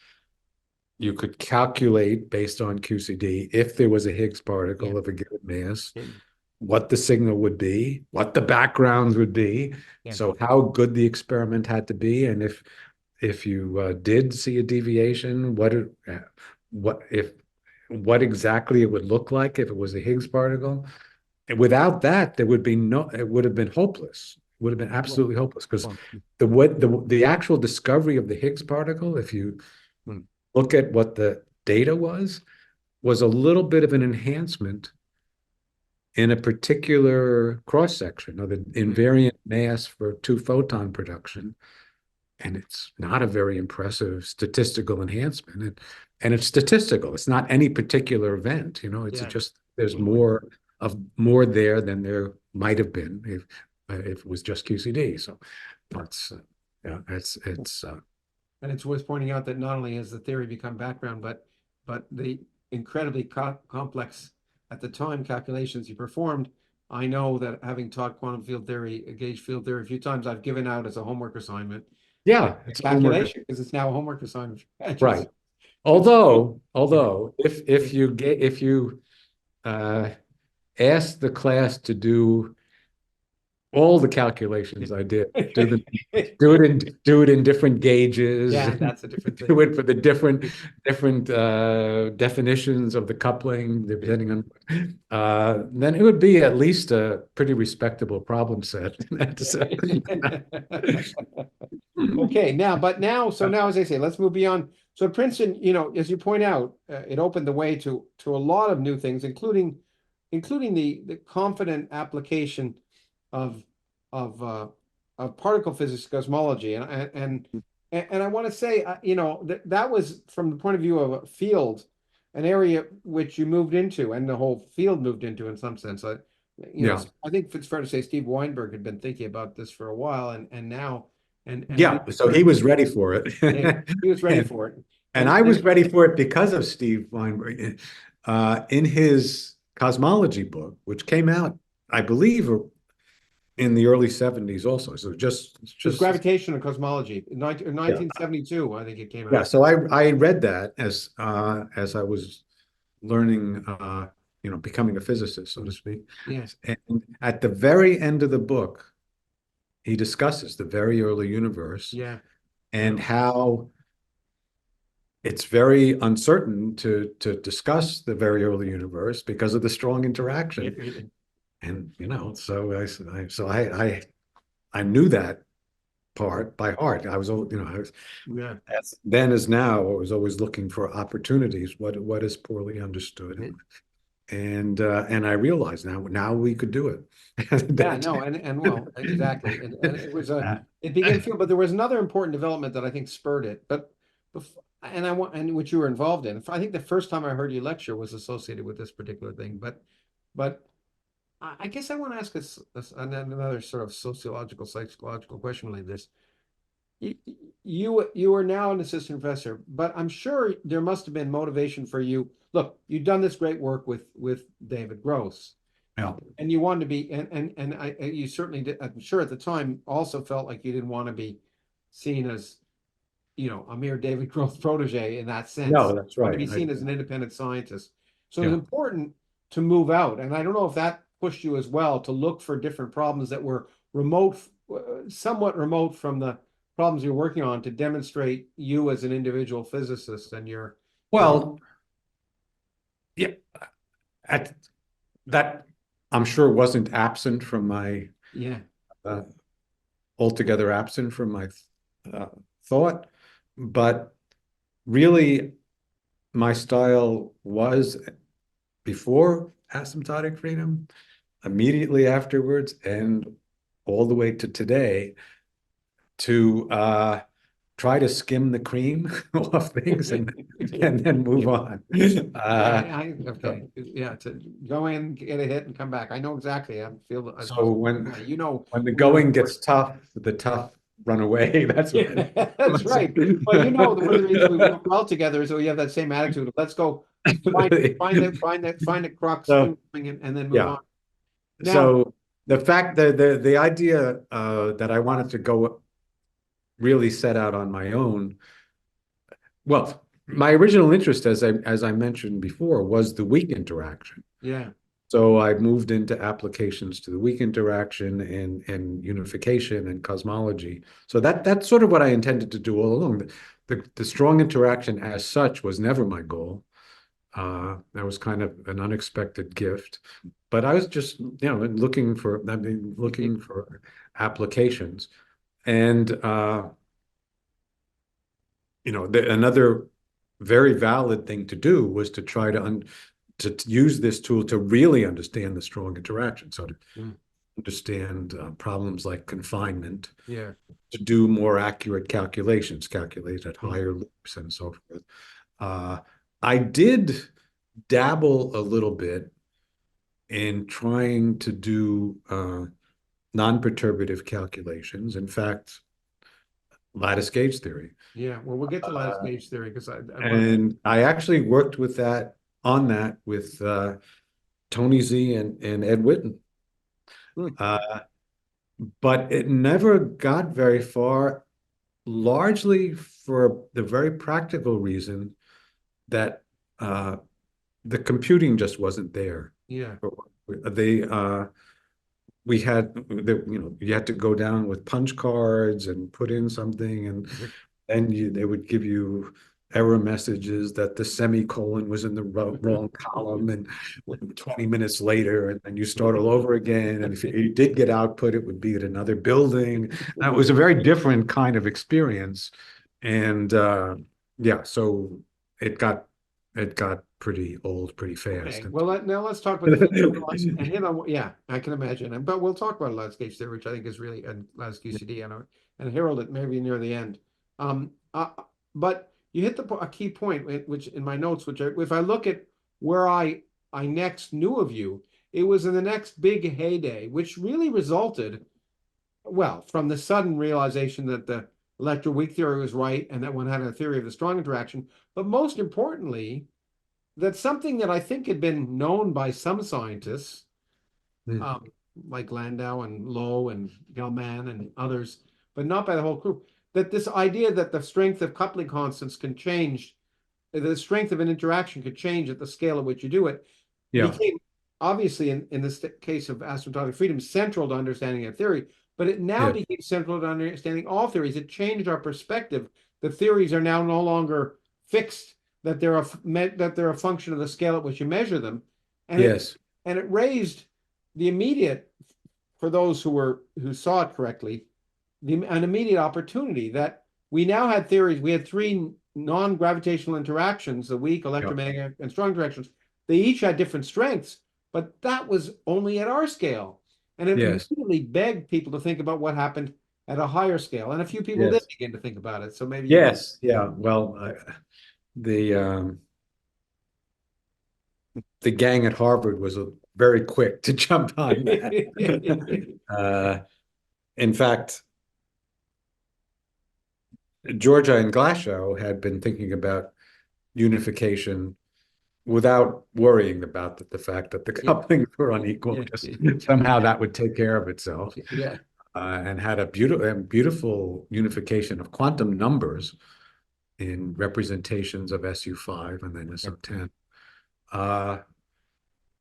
you could calculate based on QCD, if there was a Higgs particle of a given mass, what the signal would be, what the backgrounds would be. So how good the experiment had to be, and if you did see a deviation, what if what exactly it would look like if it was a Higgs particle. And without that, there would be it would have been hopeless. It would have been absolutely hopeless because the actual discovery of the Higgs particle, if you look at what the data was a little bit of an enhancement in a particular cross section of the invariant mass for two photon production. And it's not a very impressive statistical enhancement. And it's statistical. It's not any particular event, it's just there's more there than there might have been if it was just QCD. So that's and it's worth pointing out that not only has the theory become background, but the incredibly complex at the time calculations you performed. I know that having taught quantum field theory, gauge field theory a few times, I've given out as a homework assignment. Yeah, it's calculation because it's now a homework assignment. Right. Although if you ask the class to do all the calculations I did, do it in different gauges. Yeah, that's a different thing. Do it for the different definitions of the coupling, depending on. Then it would be at least a pretty respectable problem set. Okay, now, as I say, let's move beyond. So at Princeton, as you point out, it opened the way to a lot of new things, including the confident application of particle physics cosmology, and I want to say, that was from the point of view of a field, an area which you moved into, and the whole field moved into in some sense. I think it's fair to say Steve Weinberg had been thinking about this for a while, and now. So he was ready for it. He was ready for it. And I was ready for it because of Steve Weinberg. In his cosmology book, which came out, I believe, in the early 70s also. So just gravitation and cosmology. In 1972, I think it came out. Yeah, so I read that as I was learning, becoming a physicist, so to speak. Yes. And at the very end of the book, he discusses the very early universe. Yeah. And how it's very uncertain to discuss the very early universe because of the strong interaction. And so I knew that part by heart. Then as now, I was always looking for opportunities. What is poorly understood, and I realized now we could do it. Well, exactly, and it was it began to feel. But there was another important development that I think spurred it. And which you were involved in. I think the first time I heard you lecture was associated with this particular thing. But I guess I want to ask another sort of sociological, psychological question like this. You are now an assistant professor, but I'm sure there must have been motivation for you. Look, you've done this great work with David Gross. Yeah. And you wanted to be, you certainly did. I'm sure at the time also felt like you didn't want to be seen as, a mere David Gross protege in that sense. No, that's right. To be seen as an independent scientist. So it's important to move out. And I don't know if that pushed you as well to look for different problems that were somewhat remote from the problems you're working on, to demonstrate you as an individual physicist and your. Well, yeah, that I'm sure wasn't absent from my altogether absent from my thought, but really my style was before asymptotic freedom, immediately afterwards, and all the way to today, to try to skim the cream off things and then move on. To go in, get a hit, and come back. I know exactly. I feel so when the going gets tough, the tough run away. That's what that's right. Well, one of the reasons we work well together is that we have that same attitude of let's go find the crux and then move on. Now, so the fact that the idea that I wanted to go really set out on my own. Well, my original interest, as I mentioned before, was the weak interaction. Yeah. So I moved into applications to the weak interaction and unification and cosmology. So that's sort of what I intended to do all along. The strong interaction as such was never my goal. That was kind of an unexpected gift, but I was just, looking for, looking for applications. And, another very valid thing to do was to try to use this tool to really understand the strong interaction. So to understand problems like confinement, Yeah. to do more accurate calculations, calculate at higher loops and so forth. I did dabble a little bit in trying to do non-perturbative calculations. In fact, lattice gauge theory. Yeah. Well, we'll get to lattice gauge theory because And I actually worked with that with Tony Z and Ed Witten. But it never got very far, largely for the very practical reason that the computing just wasn't there. Yeah. We had you had to go down with punch cards and put in something, and then they would give you error messages that the semicolon was in the wrong column, and 20 minutes later, and then you start all over again. And if you did get output, it would be at another building. That was a very different kind of experience. And so it got pretty old pretty fast. Okay. Well, now let's talk about the and yeah, I can imagine. But we'll talk about lattice gauge theory, which I think is really, and lattice QCD, and herald it maybe near the end. But you hit a key point, which in my notes, if I look at where I next knew of you, it was in the next big heyday, which really resulted, well, from the sudden realization that the electroweak theory was right and that one had a theory of the strong interaction, but most importantly, that something that I think had been known by some scientists, like Landau and Lowe and Gell-Mann and others, but not by the whole group, that this idea that the strength of coupling constants can change, the strength of an interaction could change at the scale at which you do it, became obviously in this case of asymptotic freedom central to understanding that theory, but it now became central to understanding all theories. It changed our perspective. The theories are now no longer fixed, that they're a function of the scale at which you measure them, and it raised the immediate, for those who saw it correctly, an immediate opportunity that we now had theories. We had three non-gravitational interactions: the weak, electromagnetic, and strong interactions. They each had different strengths, but that was only at our scale, and it immediately begged people to think about what happened at a higher scale. And a few people did begin to think about it. So maybe well. The gang at Harvard was very quick to jump on that. In fact, Georgia and Glasgow had been thinking about unification without worrying about the fact that the couplings were unequal. Just somehow that would take care of itself. And had a beautiful unification of quantum numbers in representations of SU5 and then SO10.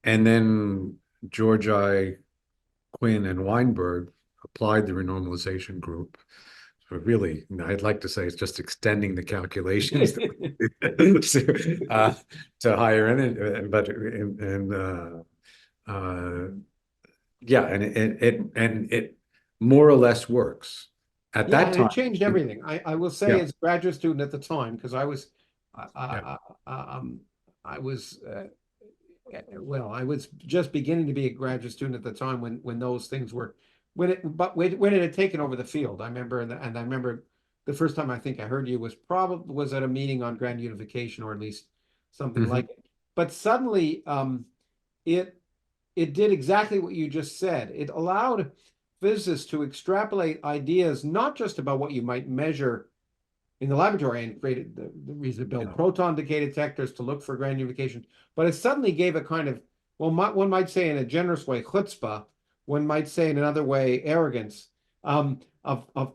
And then Georgi, Quinn, and Weinberg applied the renormalization group. So really, I'd like to say it's just extending the calculations to higher energy, but it more or less works. At that time, it changed everything. I will say, as a graduate student at the time, because I was just beginning to be a graduate student at the time when those things were, when it had taken over the field. I remember, and I remember the first time I think I heard you was at a meeting on grand unification, or at least something like it. But suddenly, it did exactly what you just said. It allowed physicists to extrapolate ideas not just about what you might measure in the laboratory and created the reason to build proton decay detectors to look for grand unification, but it suddenly gave a kind of, well, one might say in a generous way, chutzpah, one might say in another way, arrogance, of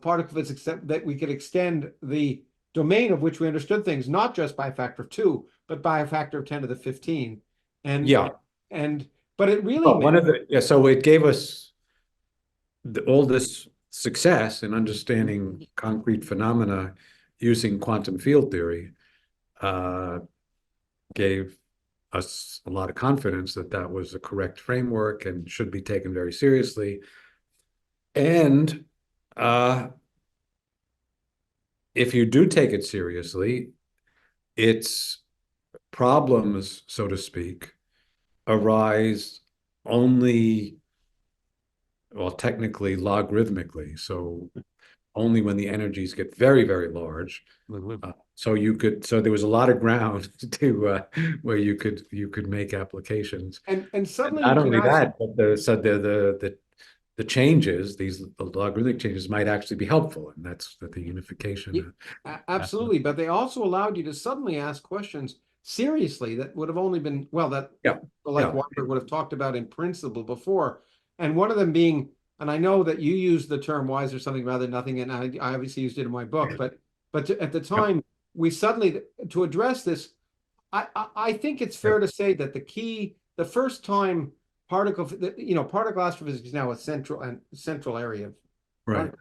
particle physics, that we could extend the domain of which we understood things, not just by a factor of 2, but by a factor of 10 to the 15. But it really so it gave us all this success in understanding concrete phenomena using quantum field theory, gave us a lot of confidence that that was a correct framework and should be taken very seriously. And if you do take it seriously, its problems, so to speak, arise only, well, technically logarithmically. So only when the energies get very, very large. So there was a lot of ground to where you could make applications. And suddenly Not you can only ask, that, but the changes, the logarithmic changes might actually be helpful, and that's the unification. absolutely, but they also allowed you to suddenly ask questions seriously that would have only been, well, that Weinberg would have talked about in principle before. And one of them being, and I know that you used the term why is there something rather than nothing, and I obviously used it in my book, but at the time, we suddenly, to address this, I think it's fair to say that the first time particle astrophysics is now a central area of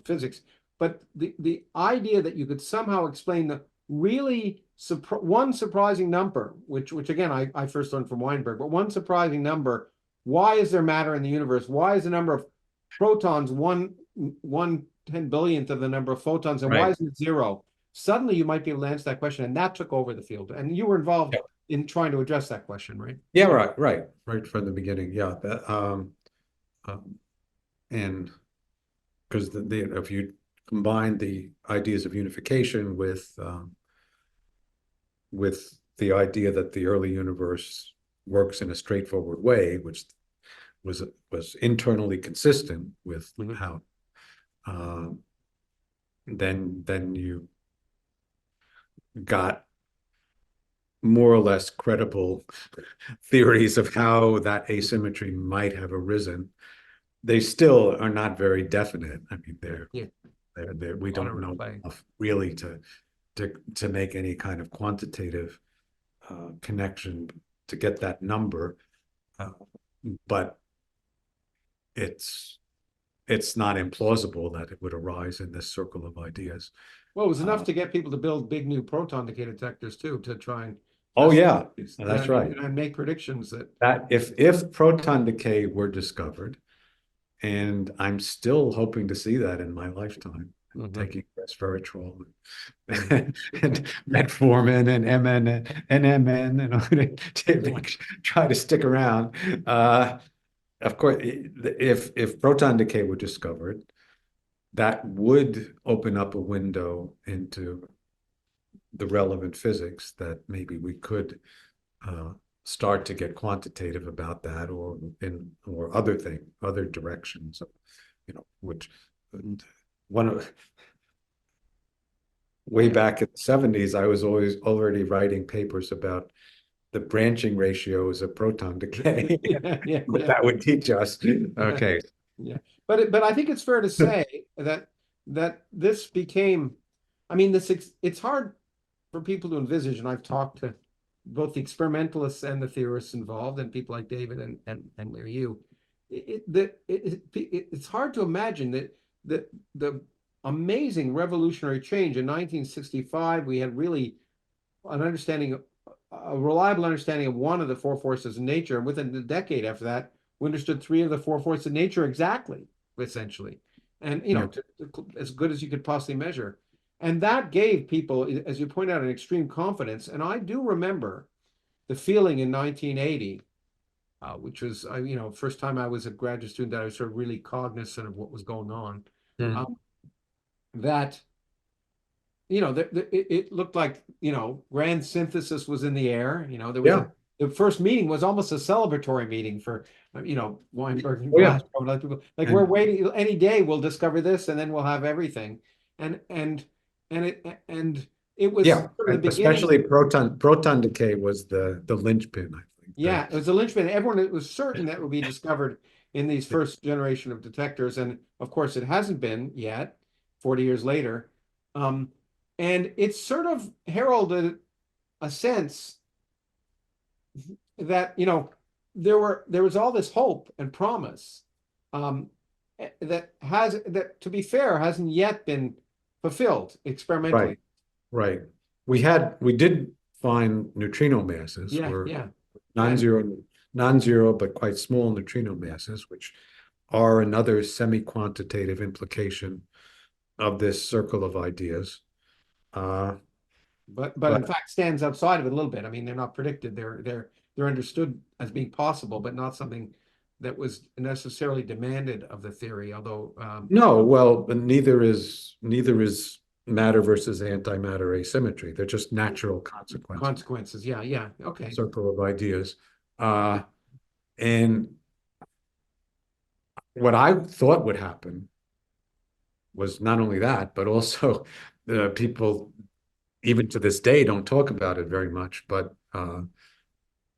physics, but the idea that you could somehow explain the really one surprising number, which again I first learned from Weinberg, but one surprising number, why is there matter in the universe? Why is the number of protons 1/10 billionth of the number of photons, and why isn't it zero? Suddenly you might be able to answer that question, and that took over the field. And you were involved in trying to address that question, right? Yeah, right from the beginning. Yeah, and because if you combine the ideas of unification with the idea that the early universe works in a straightforward way, which was internally consistent with how, then you got more or less credible theories of how that asymmetry might have arisen. They still are not very definite. I mean, we don't know enough really to make any kind of quantitative connection to get that number, but it's not implausible that it would arise in this circle of ideas. Well, it was enough to get people to build big new proton decay detectors too, to try and that's right, and make predictions that if proton decay were discovered, and I'm still hoping to see that in my lifetime, taking resveratrol and metformin and MN and MN and to try to stick around. Of course, if proton decay were discovered, that would open up a window into the relevant physics that maybe we could start to get quantitative about that, or other directions, which way back in the 70s, I was always already writing papers about the branching ratios of proton decay. That would teach us. Okay. Yeah, but I think it's fair to say that this became, I mean, it's hard for people to envisage, and I've talked to both the experimentalists and the theorists involved, and people like David and Larry Yu. It's hard to imagine that the amazing revolutionary change in 1965. We had really a reliable understanding of one of the four forces of nature, and within the decade after that, we understood three of the four forces of nature exactly, essentially, and as good as you could possibly measure. And that gave people, as you point out, an extreme confidence. And I do remember the feeling in 1980, which was, first time I was a graduate student that I was sort of really cognizant of what was going on. That, it looked like, grand synthesis was in the air. There was the first meeting was almost a celebratory meeting for, Weinberg and other people. Like, we're waiting, any day we'll discover this, and then we'll have everything. And it was especially proton decay was the linchpin, I think. Yeah, it was the linchpin. Everyone was certain that would be discovered in these first generation of detectors, and of course it hasn't been yet, 40 years later. And it sort of heralded a sense that there was all this hope and promise that to be fair hasn't yet been fulfilled experimentally. Right. We did find neutrino masses. non-zero, but quite small neutrino masses, which are another semi-quantitative implication of this circle of ideas. But But- in fact stands outside of it a little bit. I mean, they're not predicted. They're understood as being possible, but not something that was necessarily demanded of the theory. Although No, well, but neither is matter versus antimatter asymmetry. They're just natural consequences. yeah, okay. Circle of ideas. And what I thought would happen was not only that, but also people, even to this day, don't talk about it very much, but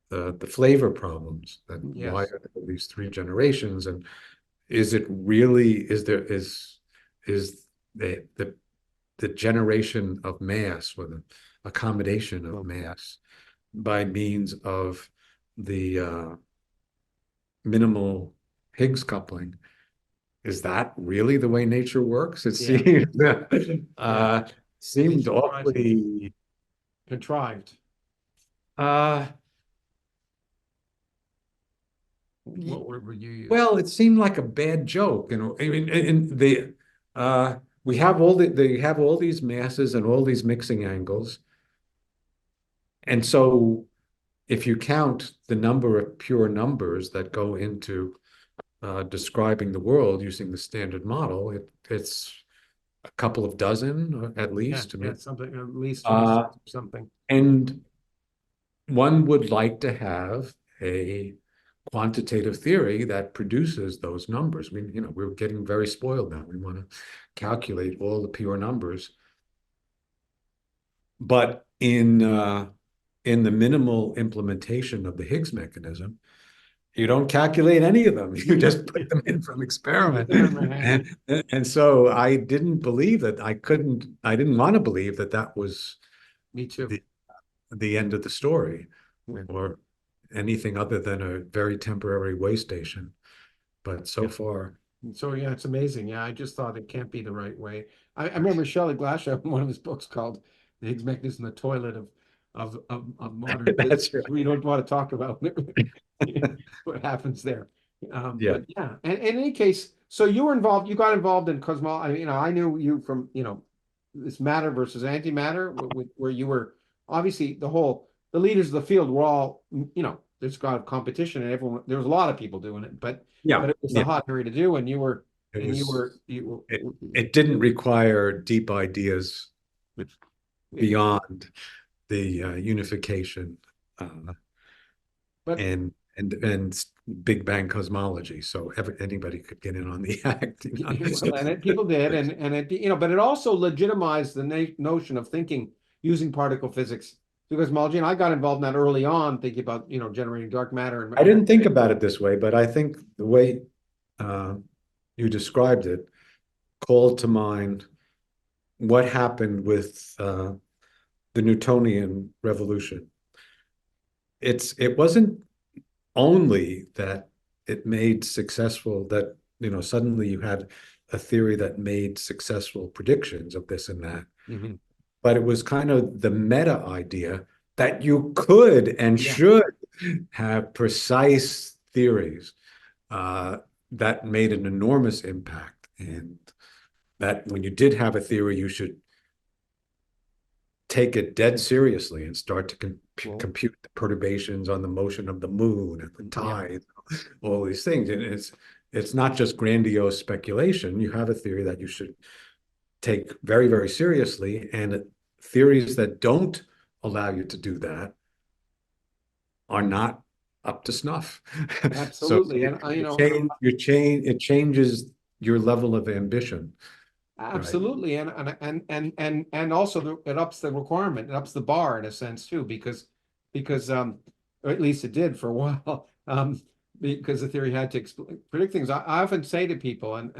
the flavor problems, that Yes. why are there these three generations, and is it really, is the generation of mass, with an accommodation of mass by means of the minimal Higgs coupling, is that really the way nature works? It seemed awfully Contrived. What word would you use? Well, it seemed like a bad joke, I mean, we have they have all these masses and all these mixing angles, and so if you count the number of pure numbers that go into describing the world using the standard model, it's a couple of dozen at least. Yeah, something at least something. And one would like to have a quantitative theory that produces those numbers. We're getting very spoiled now. We want to calculate all the pure numbers. But in the minimal implementation of the Higgs mechanism, you don't calculate any of them. You just put them in from experiment. And so I didn't believe that. I didn't want to believe that that was Me too. the end of the story, or anything other than a very temporary way station. But so far. So yeah, it's amazing. Yeah, I just thought it can't be the right way. I remember Shelley Glashow in one of his books called The Higgs Mechanism, the Toilet of modern That's physics. We don't want to talk about what happens there. But yeah, and in any case, so you got involved in cosmology. I knew you from, this matter versus antimatter, where you were obviously the leaders of the field were all, there's got competition and there was a lot of people doing it, but it was a hot area to do, and it didn't require deep ideas beyond the unification and Big Bang cosmology, so anybody could get in on the act. People did, but it also legitimized the notion of thinking using particle physics through cosmology. And I got involved in that early on, thinking about generating dark matter. I didn't think about it this way, but I think the way you described it called to mind what happened with the Newtonian revolution. It wasn't only that it made successful, that suddenly you had a theory that made successful predictions of this and that, but it was kind of the meta idea that you could and should have precise theories that made an enormous impact, and that when you did have a theory, you should take it dead seriously and start to compute the perturbations on the motion of the moon and the tide, all these things. And it's not just grandiose speculation. You have a theory that you should take very, very seriously, and theories that don't allow you to do that are not up to snuff. Absolutely. So it changes your level of ambition. Absolutely, right. And also it ups the requirement, it ups the bar in a sense too, because or at least it did for a while, because the theory had to predict things. I often say to people, and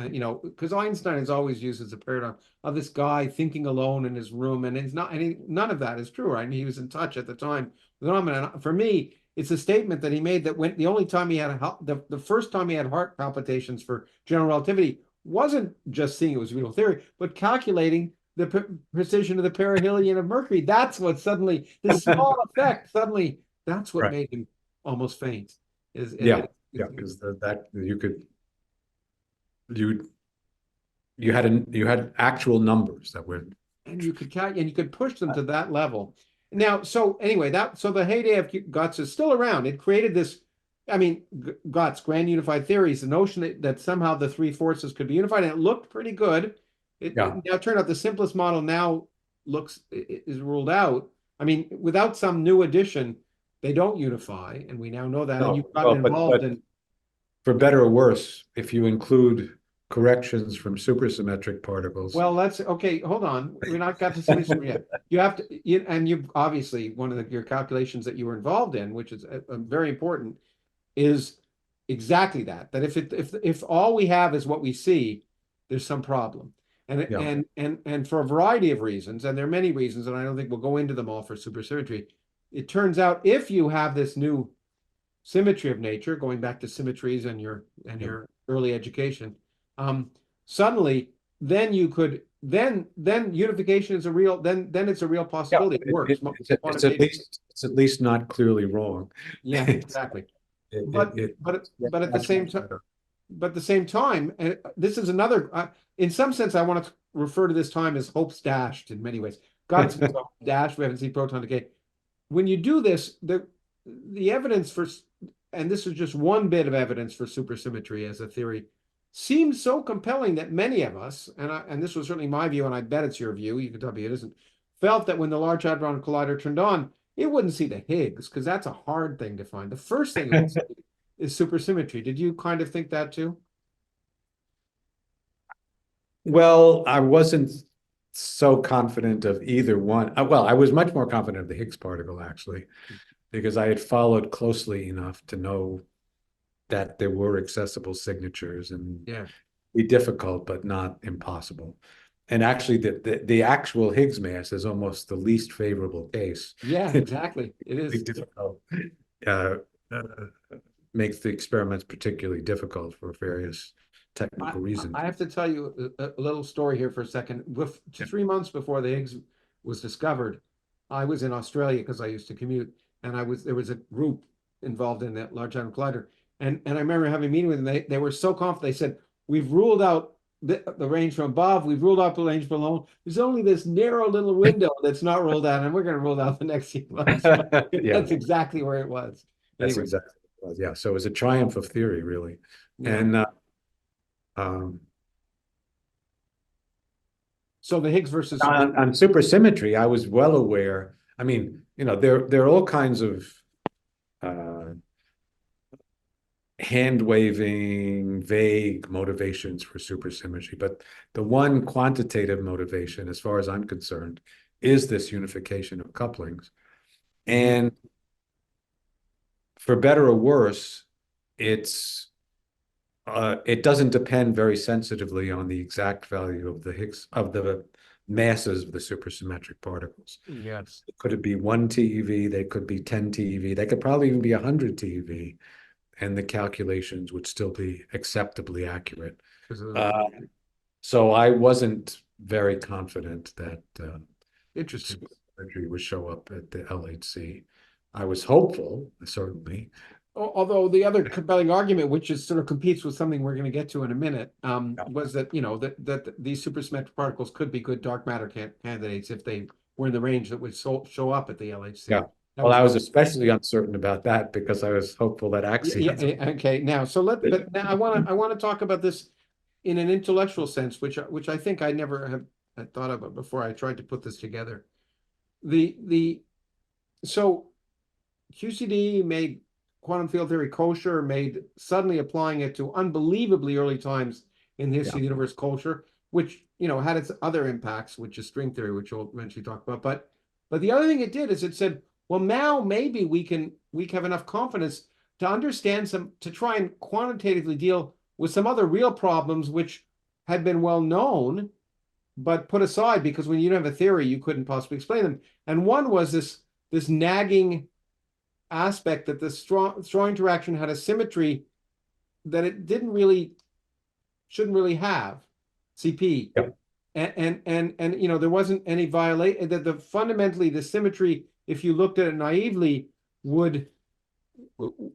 because Einstein is always used as a paradigm of this guy thinking alone in his room, and it's not, none of that is true, right? And he was in touch at the time with the phenomenon. For me, it's a statement that he made that when the only time he had the first time he had heart palpitations for general relativity wasn't just seeing it was real theory, but calculating the precision of the perihelion of Mercury. That's what suddenly, this small effect, suddenly, that's what made him almost faint. Yeah, because that you had actual numbers that were. And you could count, and you could push them to that level. Now, so anyway, so the heyday of GUTS is still around. It created this, I mean, GUTS, grand unified theories, the notion that somehow the three forces could be unified, and it looked pretty good. It now turned out the simplest model now is ruled out. I mean, without some new addition, they don't unify, and we now know that. And you've gotten involved in. For better or worse, if you include corrections from supersymmetric particles. Well, that's okay. Hold on, we're not got to symmetry yet. You have to, and you obviously one of your calculations that you were involved in, which is very important, is exactly that. That if all we have is what we see, there's some problem, and for a variety of reasons, and there are many reasons, and I don't think we'll go into them all for supersymmetry. It turns out if you have this new symmetry of nature, going back to symmetries and your early education. Suddenly, then you could then unification is a real then it's a real possibility. It works. It's at least not clearly wrong. Yeah, exactly. But at the same time, and this is another. In some sense, I want to refer to this time as hopes dashed in many ways. God's dashed. We haven't seen proton decay. When you do this, the evidence for, and this is just one bit of evidence for supersymmetry as a theory, seems so compelling that many of us, and this was certainly my view, and I bet it's your view, you can tell me it isn't, felt that when the Large Hadron Collider turned on, it wouldn't see the Higgs, because that's a hard thing to find. The first thing it would see is supersymmetry. Did you kind of think that too? Well, I wasn't so confident of either one. Well, I was much more confident of the Higgs particle, actually, because I had followed closely enough to know that there were accessible signatures and be difficult, but not impossible. And actually, the actual Higgs mass is almost the least favorable case. Yeah, exactly. It is difficult. Makes the experiments particularly difficult for various technical reasons. I have to tell you a little story here for a second. 3 months before the Higgs was discovered, I was in Australia because I used to commute, and there was a group involved in that Large Hadron Collider. And I remember having a meeting with them. They were so confident. They said, we've ruled out the range from above. We've ruled out the range below. There's only this narrow little window that's not ruled out, and we're going to rule out the next few months. That's exactly where it was. That's exactly what it was. Yeah. So it was a triumph of theory, really. Yeah. And so the Higgs versus on supersymmetry, I was well aware. I mean, there are all kinds of hand-waving, vague motivations for supersymmetry, but the one quantitative motivation, as far as I'm concerned, is this unification of couplings. And for better or worse, it doesn't depend very sensitively on the exact value of the Higgs, of the masses of the supersymmetric particles. Yes. Could it be 1 TeV? They could be 10 TeV. They could probably even be 100 TeV. And the calculations would still be acceptably accurate. So I wasn't very confident that supersymmetry would show up at the LHC. I was hopeful, certainly. Although the other compelling argument, which is sort of competes with something we're going to get to in a minute, was that that these supersymmetric particles could be good dark matter candidates if they were in the range that would show up at the LHC. Yeah. Well, I was especially uncertain about that because I was hopeful that Axions. Yeah, okay. Now, but now I want to talk about this in an intellectual sense, which I think I never had thought about before I tried to put this together. So QCD made quantum field theory kosher, made suddenly applying it to unbelievably early times in the history of the universe kosher, which had its other impacts, which is string theory, which we'll eventually talk about. But the other thing it did is it said, well, now maybe we have enough confidence to understand to try and quantitatively deal with some other real problems which had been well known, but put aside because when you don't have a theory, you couldn't possibly explain them. And one was this nagging aspect that the strong interaction had a symmetry that it shouldn't really have, CP. Yep. And there wasn't any violation, that fundamentally the symmetry, if you looked at it naively, would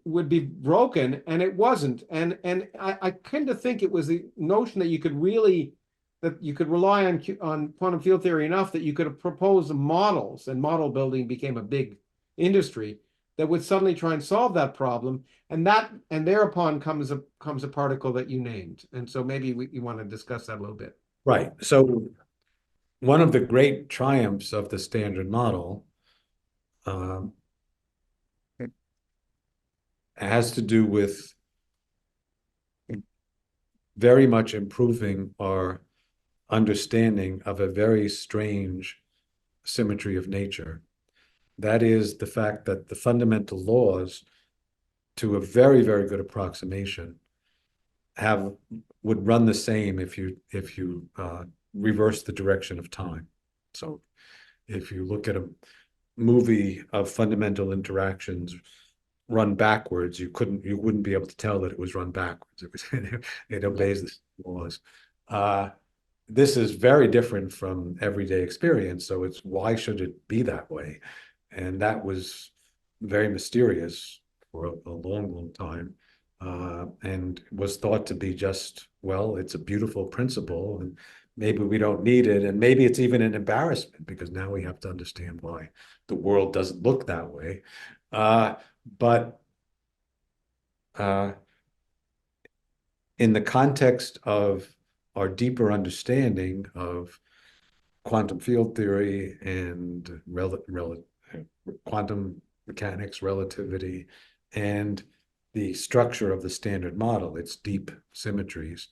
would be broken, and it wasn't. And I kind of think it was the notion that you could rely on quantum field theory enough that you could propose models, and model building became a big industry that would suddenly try and solve that problem. And thereupon comes a particle that you named. And so maybe you want to discuss that a little bit. Right. So one of the great triumphs of the Standard Model has to do with very much improving our understanding of a very strange symmetry of nature. That is the fact that the fundamental laws, to a very, very good approximation, would run the same if you reverse the direction of time. So if you look at a movie of fundamental interactions run backwards, you wouldn't be able to tell that it was run backwards. It obeys the laws. This is very different from everyday experience. So it's, why should it be that way? And that was very mysterious for a long, long time. And was thought to be just, well, it's a beautiful principle, and maybe we don't need it. And maybe it's even an embarrassment, because now we have to understand why the world doesn't look that way. But in the context of our deeper understanding of quantum field theory and quantum mechanics, relativity, and the structure of the Standard Model, its deep symmetries,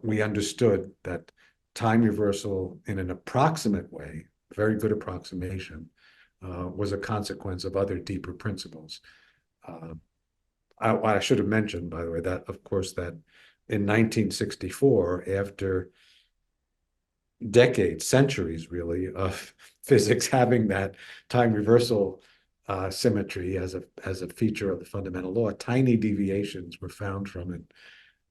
we understood that time reversal in an approximate way, very good approximation, was a consequence of other deeper principles. I should have mentioned, by the way, that, of course, that in 1964, after decades, centuries really, of physics having that time reversal symmetry as a feature of the fundamental law, tiny deviations were found from it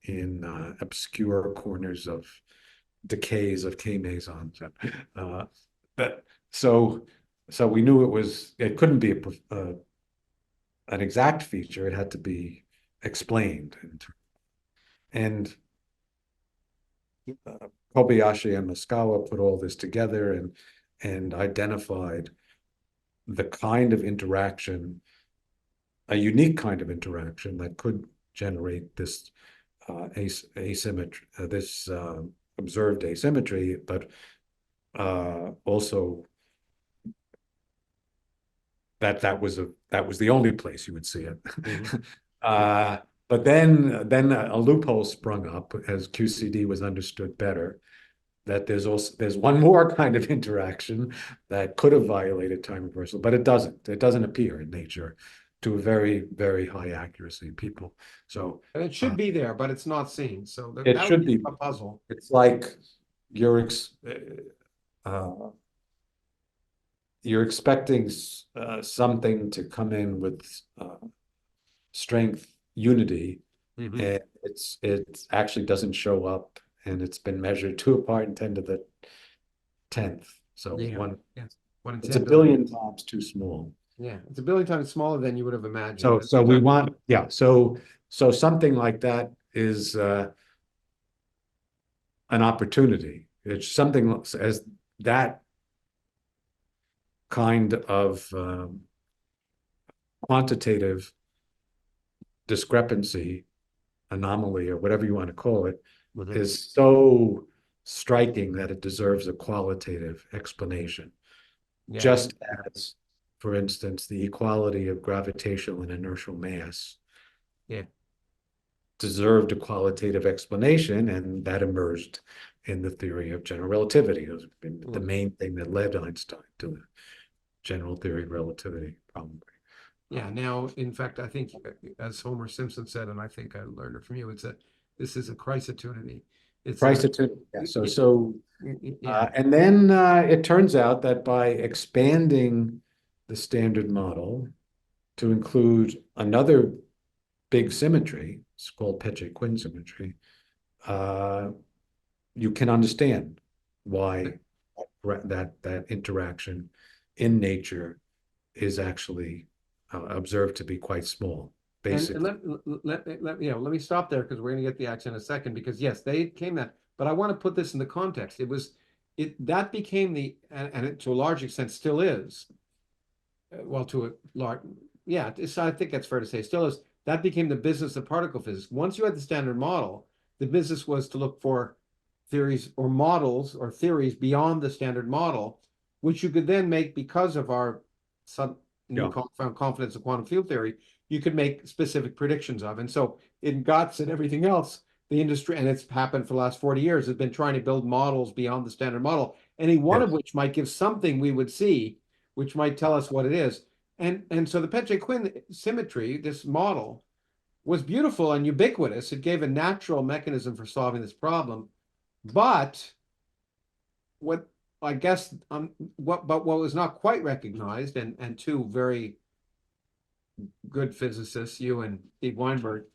in obscure corners of decays of K mesons. But so we knew it couldn't be an exact feature. It had to be explained. And Kobayashi and Moskawa put all this together and identified the kind of interaction, a unique kind of interaction that could generate this asymmetry, this observed asymmetry, but also that was the only place you would see it. Mm-hmm. But then a loophole sprung up as QCD was understood better, that there's one more kind of interaction that could have violated time reversal, but it doesn't appear in nature to a very, very high accuracy. And it should be there, but it's not seen. So it should be a puzzle. It's like you're expecting something to come in with strength unity, mm-hmm. and it actually doesn't show up, and it's been measured 2 pi 10 to the 10th. So it's a billion times too small. Yeah, it's a billion times smaller than you would have imagined. So we want, so something like that is an opportunity. It's something as that kind of quantitative discrepancy, anomaly, or whatever you want to call it, is so striking that it deserves a qualitative explanation. Yeah. Just as, for instance, the equality of gravitational and inertial mass deserved a qualitative explanation, and that emerged in the theory of general relativity. It was the main thing that led Einstein to the general theory of relativity, probably. Yeah. Now, in fact, I think, as Homer Simpson said, and I think I learned it from you, this is a chrysotunity. It's chrysotunity. Yeah. And then it turns out that by expanding the Standard Model to include another big symmetry, it's called Peccei-Quinn symmetry, you can understand why that interaction in nature is actually observed to be quite small, And basically. let me stop there because we're going to get the action in a second. Because yes, they came that, but I want to put this in the context. That became and it, to a large extent still is. Well, to a large, yeah, I think that's fair to say. Still is. That became the business of particle physics. Once you had the standard model, the business was to look for theories or models or theories beyond the standard model, which you could then make because of our newfound confidence in quantum field theory. You could make specific predictions of. And so in GOTS and everything else, the industry, and it's happened for the last 40 years, has been trying to build models beyond the standard model, any one of which might give something we would see, which might tell us what it is. And so the Petre-Quinn symmetry, this model, was beautiful and ubiquitous. It gave a natural mechanism for solving this problem. But what I guess what was not quite recognized, and two very good physicists, you and Steve Weinberg,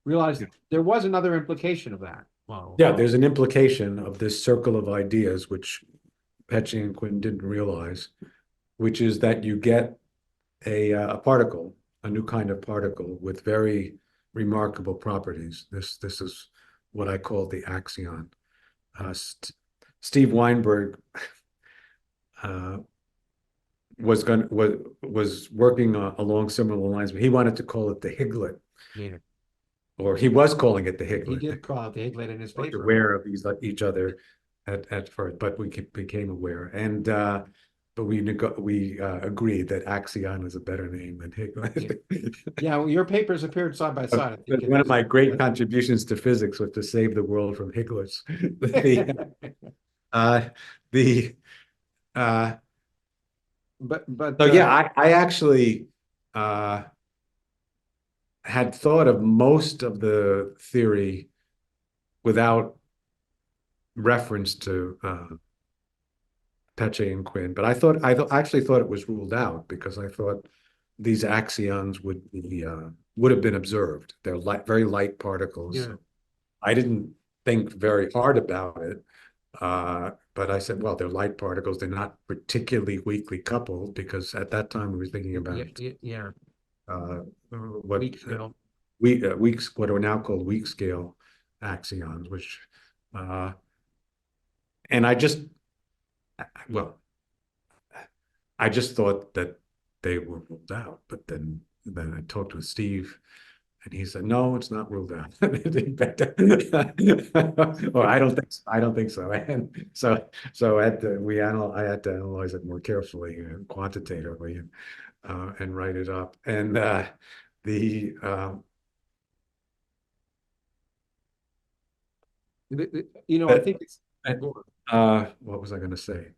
realized there was another implication of that. Wow. Yeah, there's an implication of this circle of ideas, which Petre-Quinn didn't realize, which is that you get a particle, a new kind of particle with very remarkable properties. This is what I call the axion. Steve Weinberg was working along similar lines, but he wanted to call it the Higlet. Yeah. Or he was calling it the Higlet. He did call it the Higlet in his paper. Aware of each other at first, but we became aware, and but we agreed that Axion is a better name than Higlet. Yeah, well, your papers appeared side by side. One of my great contributions to physics was to save the world from Higlets. So yeah, I actually had thought of most of the theory without reference to Petre-Quinn, but I actually thought it was ruled out because I thought these axions would have been observed. They're very light particles. Yeah. I didn't think very hard about it, but I said, well, they're light particles. They're not particularly weakly coupled because at that time we were thinking about what are now called weak scale axions, which and I just thought that they were ruled out, but then I talked with Steve, and he said, "No, it's not ruled out." Or I don't think so. And so I had to analyze it more carefully and quantitatively, and write it up. And I think it's. What was I going to say?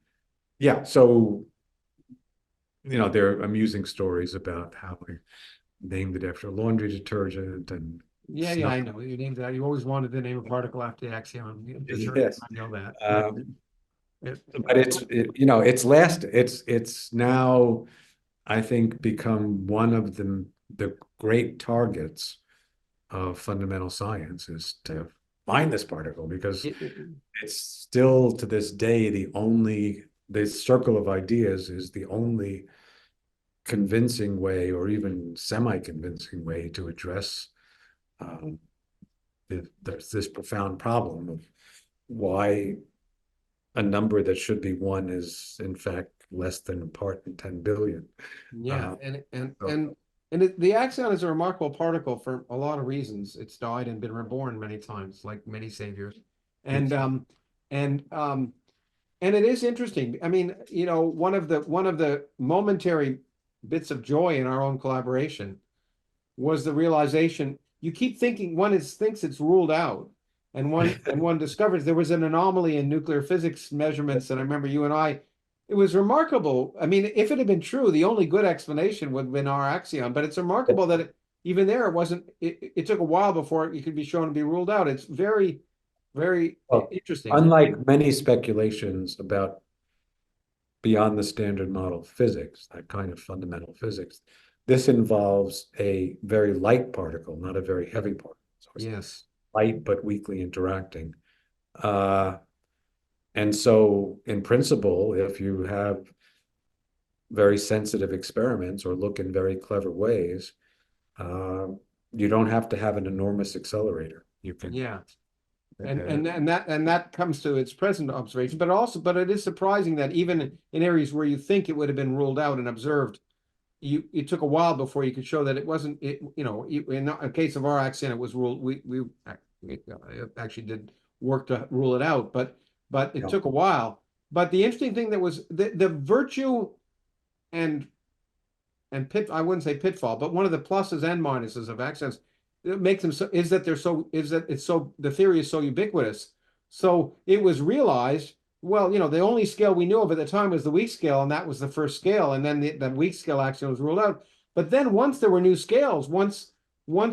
Yeah, so there are amusing stories about how we named it after a laundry detergent and I know you named that. You always wanted to name a particle after the axiom. Yes, I know that. But it's now, I think, become one of the great targets of fundamental science is to find this particle, because it's still to this day the circle of ideas is the only convincing way, or even semi-convincing way, to address this profound problem of why a number that should be one is in fact less than a part in 10 billion. Yeah, the axion is a remarkable particle for a lot of reasons. It's died and been reborn many times, like many saviors, and it is interesting. I mean, one of the momentary bits of joy in our own collaboration was the realization. You keep thinking thinks it's ruled out, and one discovers there was an anomaly in nuclear physics measurements. And I remember you and I. It was remarkable. I mean, if it had been true, the only good explanation would have been our axion. But it's remarkable that even there, it wasn't. It took a while before it could be shown to be ruled out. It's very, very interesting. Unlike many speculations about beyond the standard model physics, that kind of fundamental physics, this involves a very light particle, not a very heavy particle. So it's light but weakly interacting. And so, in principle, if you have very sensitive experiments or look in very clever ways, you don't have to have an enormous accelerator. You can. Yeah. And that comes to its present observation, but it is surprising that even in areas where you think it would have been ruled out and observed, it took a while before you could show that it wasn't. In the case of our axion, it was ruled. We actually did work to rule it out, but it took a while. But the interesting thing that was the virtue and I wouldn't say pitfall, but one of the pluses and minuses of axions that makes them so is that the theory is so ubiquitous. So it was realized, well, the only scale we knew of at the time was the weak scale, and that was the first scale, and then the weak scale axion was ruled out. But then once there were new scales, once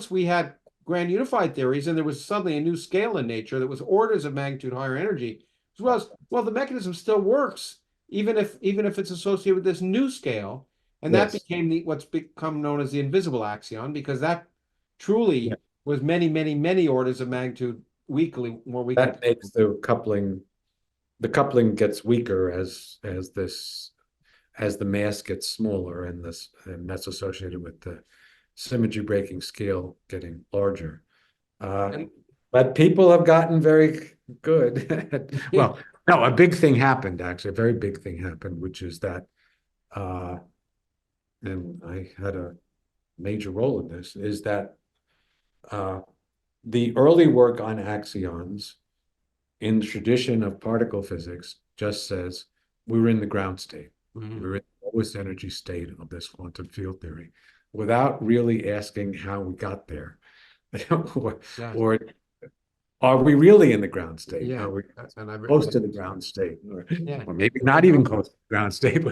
we had grand unified theories, and there was suddenly a new scale in nature that was orders of magnitude higher energy, as well, the mechanism still works, even if it's associated with this new scale. And that became what's become known as the invisible axion, because that truly was many, many, many orders of magnitude more weakly. That makes the coupling gets weaker as the mass gets smaller, and that's associated with the symmetry breaking scale getting larger. But people have gotten very good. Well, no, a big thing happened, actually. A very big thing happened, which is that and I had a major role in this, is that the early work on axions in the tradition of particle physics just says we were in the ground state. Mm-hmm. We were in the lowest energy state of this quantum field theory, without really asking how we got there. or are we really in the ground state? Yeah. Are we close to the ground state? Or maybe not even close to the ground state.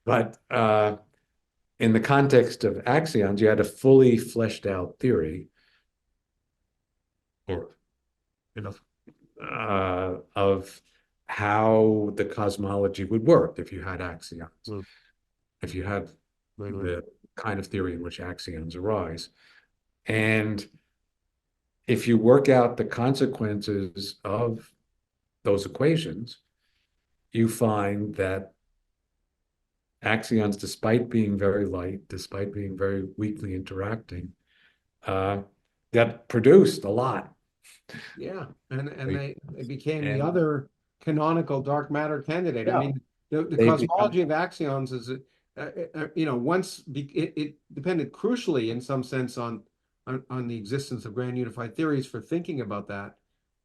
But in the context of axions, you had a fully fleshed out theory, or of how the cosmology would work if you had axions. If you had the kind of theory in which axions arise. And if you work out the consequences of those equations, you find that axions, despite being very light, despite being very weakly interacting, that produced a lot. Yeah, and they became the other canonical dark matter candidate. Yeah. I mean, the cosmology of axions is, once it depended crucially in some sense on the existence of grand unified theories for thinking about that.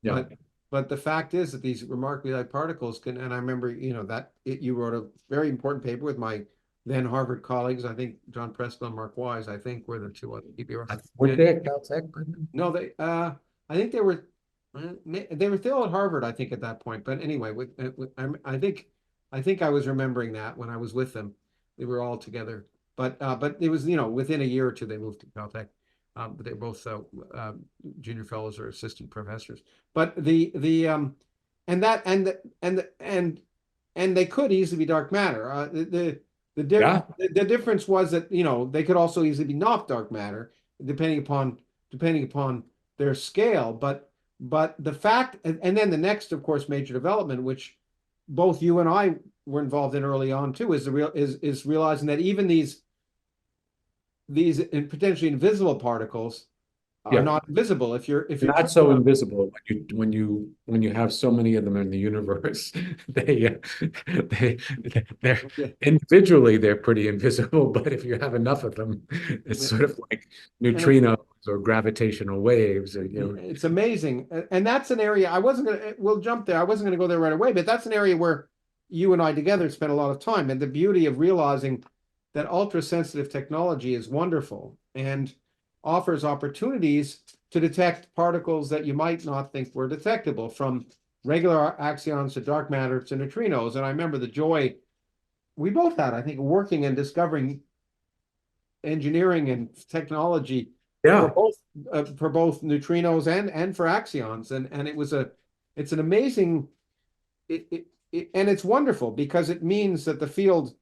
Yeah. But the fact is that these remarkably light particles can, and I remember, you wrote a very important paper with my then Harvard colleagues. I think John Preston and Mark Wise, I think, were the two other people. Were they at Caltech? No, I think they were still at Harvard, I think, at that point. But anyway, I think I was remembering that when I was with them, they were all together. But it was, within a year or two they moved to Caltech. But they're both junior fellows or assistant professors. But and they could easily be dark matter. The difference was that they could also easily be not dark matter, depending upon their scale. But the fact, and then the next, of course, major development, which both you and I were involved in early on too, is realizing that even these potentially invisible particles are not invisible. If you're not so invisible when you have so many of them in the universe, they're individually they're pretty invisible, but if you have enough of them, it's sort of like neutrinos or gravitational waves. It's amazing, and that's an area we'll jump there. I wasn't going to go there right away, but that's an area where you and I together spent a lot of time, and the beauty of realizing that ultra-sensitive technology is wonderful and offers opportunities to detect particles that you might not think were detectable, from regular axions to dark matter to neutrinos. And I remember the joy we both had, I think, working and discovering engineering and technology for both neutrinos and for axions. And it's an amazing, and it's wonderful because it means that the field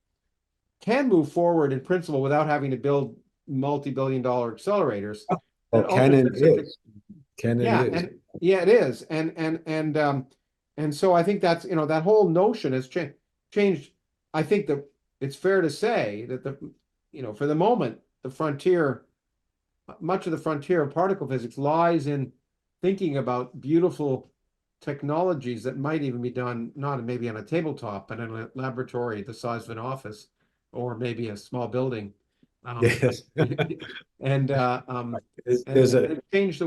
can move forward in principle without having to build multi-billion-dollar accelerators. Well, Canon is. It is. And so I think that's, that whole notion has changed. changed. I think that it's fair to say that for the moment, much of the frontier of particle physics lies in thinking about beautiful technologies that might even be done not maybe on a tabletop, but in a laboratory the size of an office, or maybe a small building. Yes. And There's it changed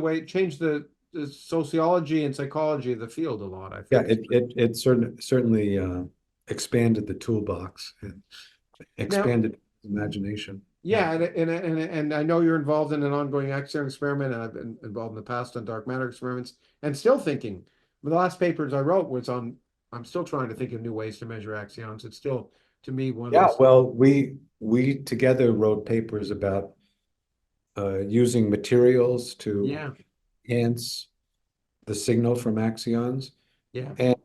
the sociology and psychology of the field a lot, I think. it certainly expanded the toolbox and expanded imagination. Yeah, and I know you're involved in an ongoing axion experiment, and I've been involved in the past on dark matter experiments, and still thinking. The last papers I wrote was on. I'm still trying to think of new ways to measure axions. It's still, to me, one of those. Well, we together wrote papers about using materials to enhance the signal from axions. Yeah. And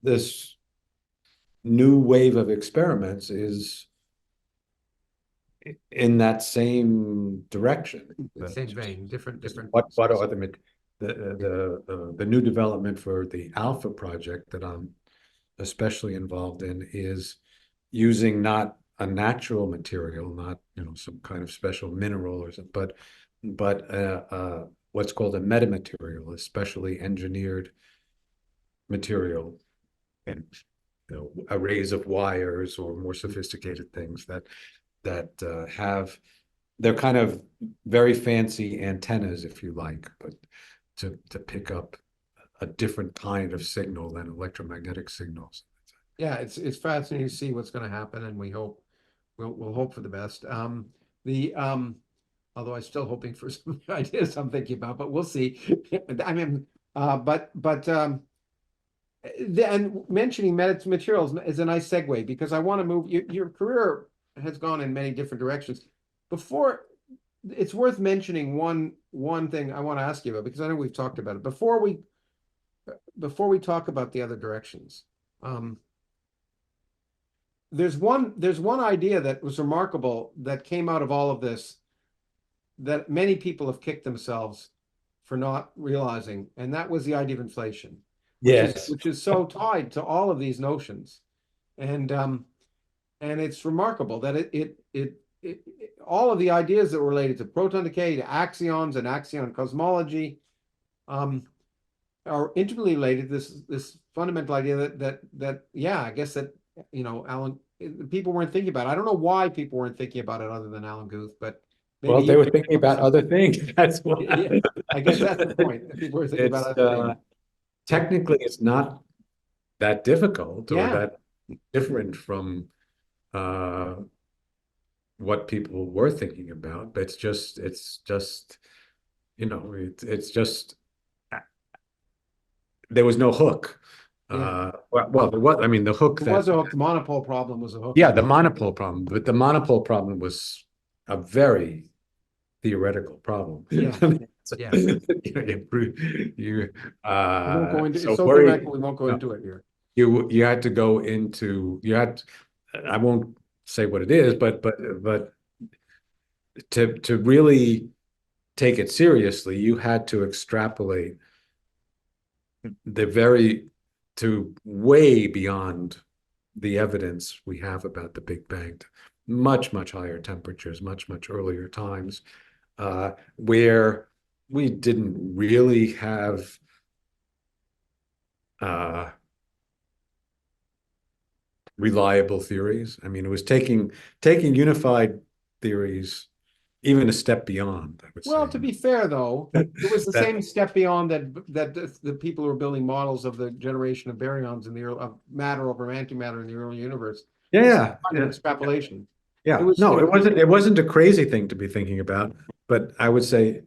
this new wave of experiments is in that same direction. The same vein, different. What are the new development for the Alpha project that I'm especially involved in is using not a natural material, not some kind of special mineral or something, but what's called a metamaterial, a specially engineered material, and arrays of wires or more sophisticated things that have, they're kind of very fancy antennas, if you like, but to pick up a different kind of signal than electromagnetic signals. Yeah, it's fascinating to see what's going to happen, and we'll hope for the best. Although I'm still hoping for some ideas I'm thinking about, but we'll see. I mean, and mentioning materials is a nice segue, because I want to move. Your career has gone in many different directions. It's worth mentioning one thing I want to ask you about, because I know we've talked about it before we talk about the other directions. There's one idea that was remarkable that came out of all of this, that many people have kicked themselves for not realizing, and that was the idea of inflation. Which is so tied to all of these notions, and it's remarkable that it all of the ideas that were related to proton decay, to axions and axion cosmology, are intimately related. This fundamental idea that I guess that Alan, people weren't thinking about it. I don't know why people weren't thinking about it other than Alan Guth, but well, they were thinking about other things. That's why. Yeah, I guess that's the point. People were thinking about other things. Technically, it's not that difficult or that different from what people were thinking about. But it's just there was no hook. Well, there was. I mean, the hook. There was a hook. The monopole problem was a hook. Yeah, the monopole problem. But the monopole problem was a very theoretical problem. Yeah. Yeah. We won't go into it's so theoretical, we won't go into it here. You had to go into I won't say what it is, but to really take it seriously, you had to extrapolate to way beyond the evidence we have about the Big Bang, to much higher temperatures, much earlier times, where we didn't really have reliable theories. I mean, it was taking unified theories even a step beyond, I would say. Well, to be fair, though, it was the same step beyond that the people who were building models of the generation of baryons in the early, of matter over antimatter in the early universe. Yeah. Extrapolation. Yeah. It wasn't a crazy thing to be thinking about, but I would say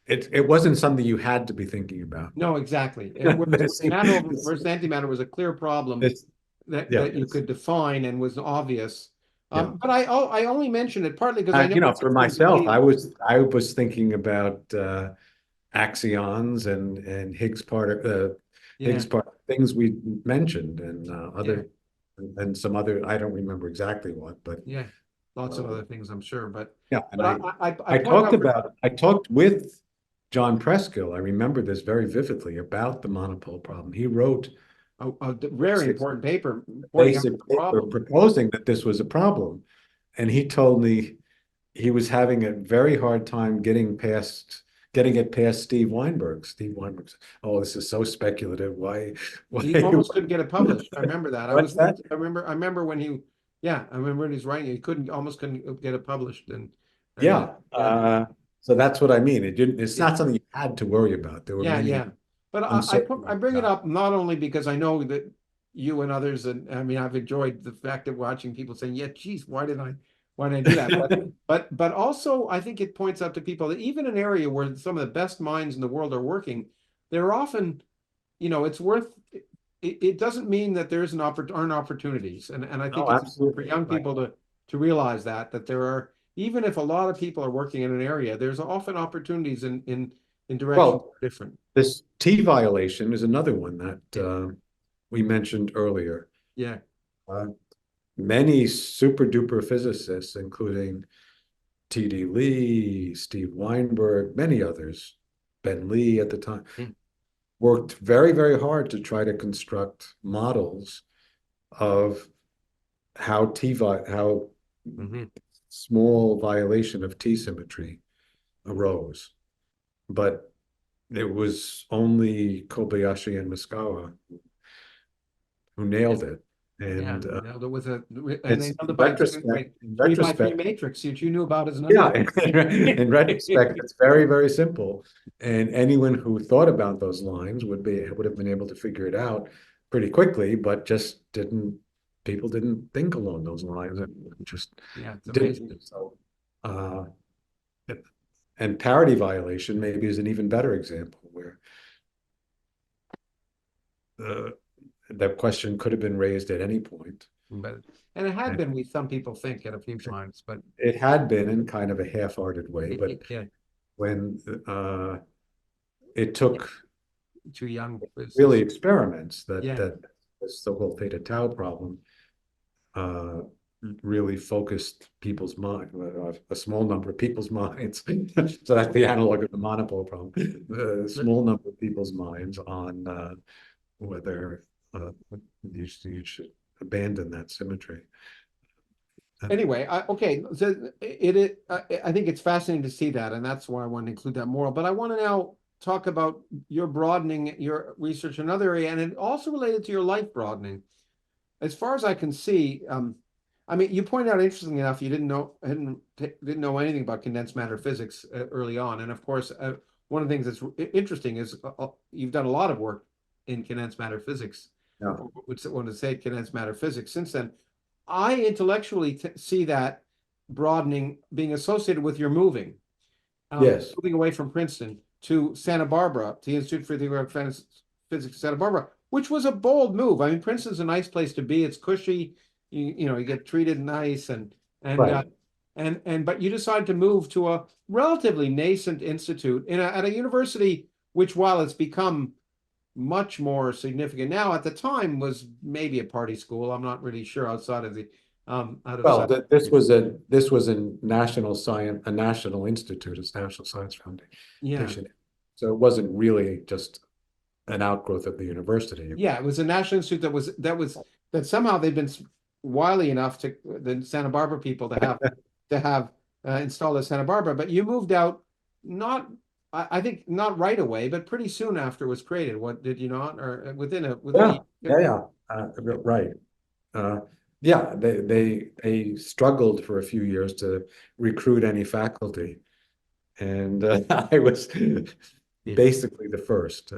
it wasn't something you had to be thinking about. No, exactly. Matter over versus antimatter was a clear problem that you could define and was obvious. But I only mention it partly because I know for myself, I was thinking about axions and Higgs things we mentioned, and other and some other, I don't remember exactly what, but lots of other things, I'm sure. But and I talked with John Preskill. I remember this very vividly about the monopole problem. He wrote a very important paper pointing out basic the paper problem. proposing that this was a problem. And he told me he was having a very hard time getting it past Steve Weinberg. Steve Weinberg said, "Oh, this is so speculative. Why He almost couldn't get it published. I remember that. What's that? I remember when I remember when he's writing, almost couldn't get it published. And Yeah. So that's what I mean. It's Yeah. not something you had to worry about. There were many But I bring it up not only because I know that you and others, and I mean, I've enjoyed the fact of watching people saying, yeah, geez, why did I do that? But also I think it points out to people that even an area where some of the best minds in the world are working, they're often, it's worth it doesn't mean that there aren't opportunities. And I think Oh, it's absolutely. for young people to realize that there are, even if a lot of people are working in an area, there's often opportunities in directions different. This T violation is another one that we mentioned earlier. Yeah. Many super duper physicists, including T.D. Lee, Steve Weinberg, many others, Ben Lee at the time, worked very, very hard to try to construct models of how small violation of T symmetry arose. But it was only Kobayashi and Miskawa who nailed it. And nailed it with and in they nailed it by retrospect, 3x3 matrix that you knew about as an in retrospect, it's very, very simple. And anyone who thought about those lines would have been able to figure it out pretty quickly, but just people didn't think along those lines and just it's amazing. didn't. So and parity violation maybe is an even better example where that question could have been raised at any point. And it had been, some people think, at a few times, but it had been in kind of a half-hearted way. But when it took too young, really experiments that the so-called theta tau problem really focused people's mind, a small number of people's minds. So that's the analog of the monopole problem. A small number of people's minds on whether you should abandon that symmetry. Anyway, so I think it's fascinating to see that, and that's why I want to include that moral. But I want to now talk about your broadening your research in another area, and it also related to your life broadening. As far as I can see, I mean, you pointed out, interestingly enough, you didn't know anything about condensed matter physics early on, and of course, one of the things that's interesting is you've done a lot of work in condensed matter physics. Yeah. Which want to say condensed matter physics since then. I intellectually see that broadening being associated with your moving. Yes. Moving away from Princeton to Santa Barbara, to the Institute for Theoretical Physics Santa Barbara, which was a bold move. I mean, Princeton's a nice place to be. It's cushy. You get treated nice but you decide to move to a relatively nascent institute at a university which, while it's become much more significant now, at the time was maybe a party school. I'm not really sure outside of the this was a national institute, it's National Science Foundation. Yeah. So it wasn't really just an outgrowth of the university. Yeah, it was a national institute that somehow they've been wily enough to the Santa Barbara people to have installed at Santa Barbara. But you moved out I think not right away, but pretty soon after it was created. What did you not? Or within right. They struggled for a few years to recruit any faculty, and I was basically the first.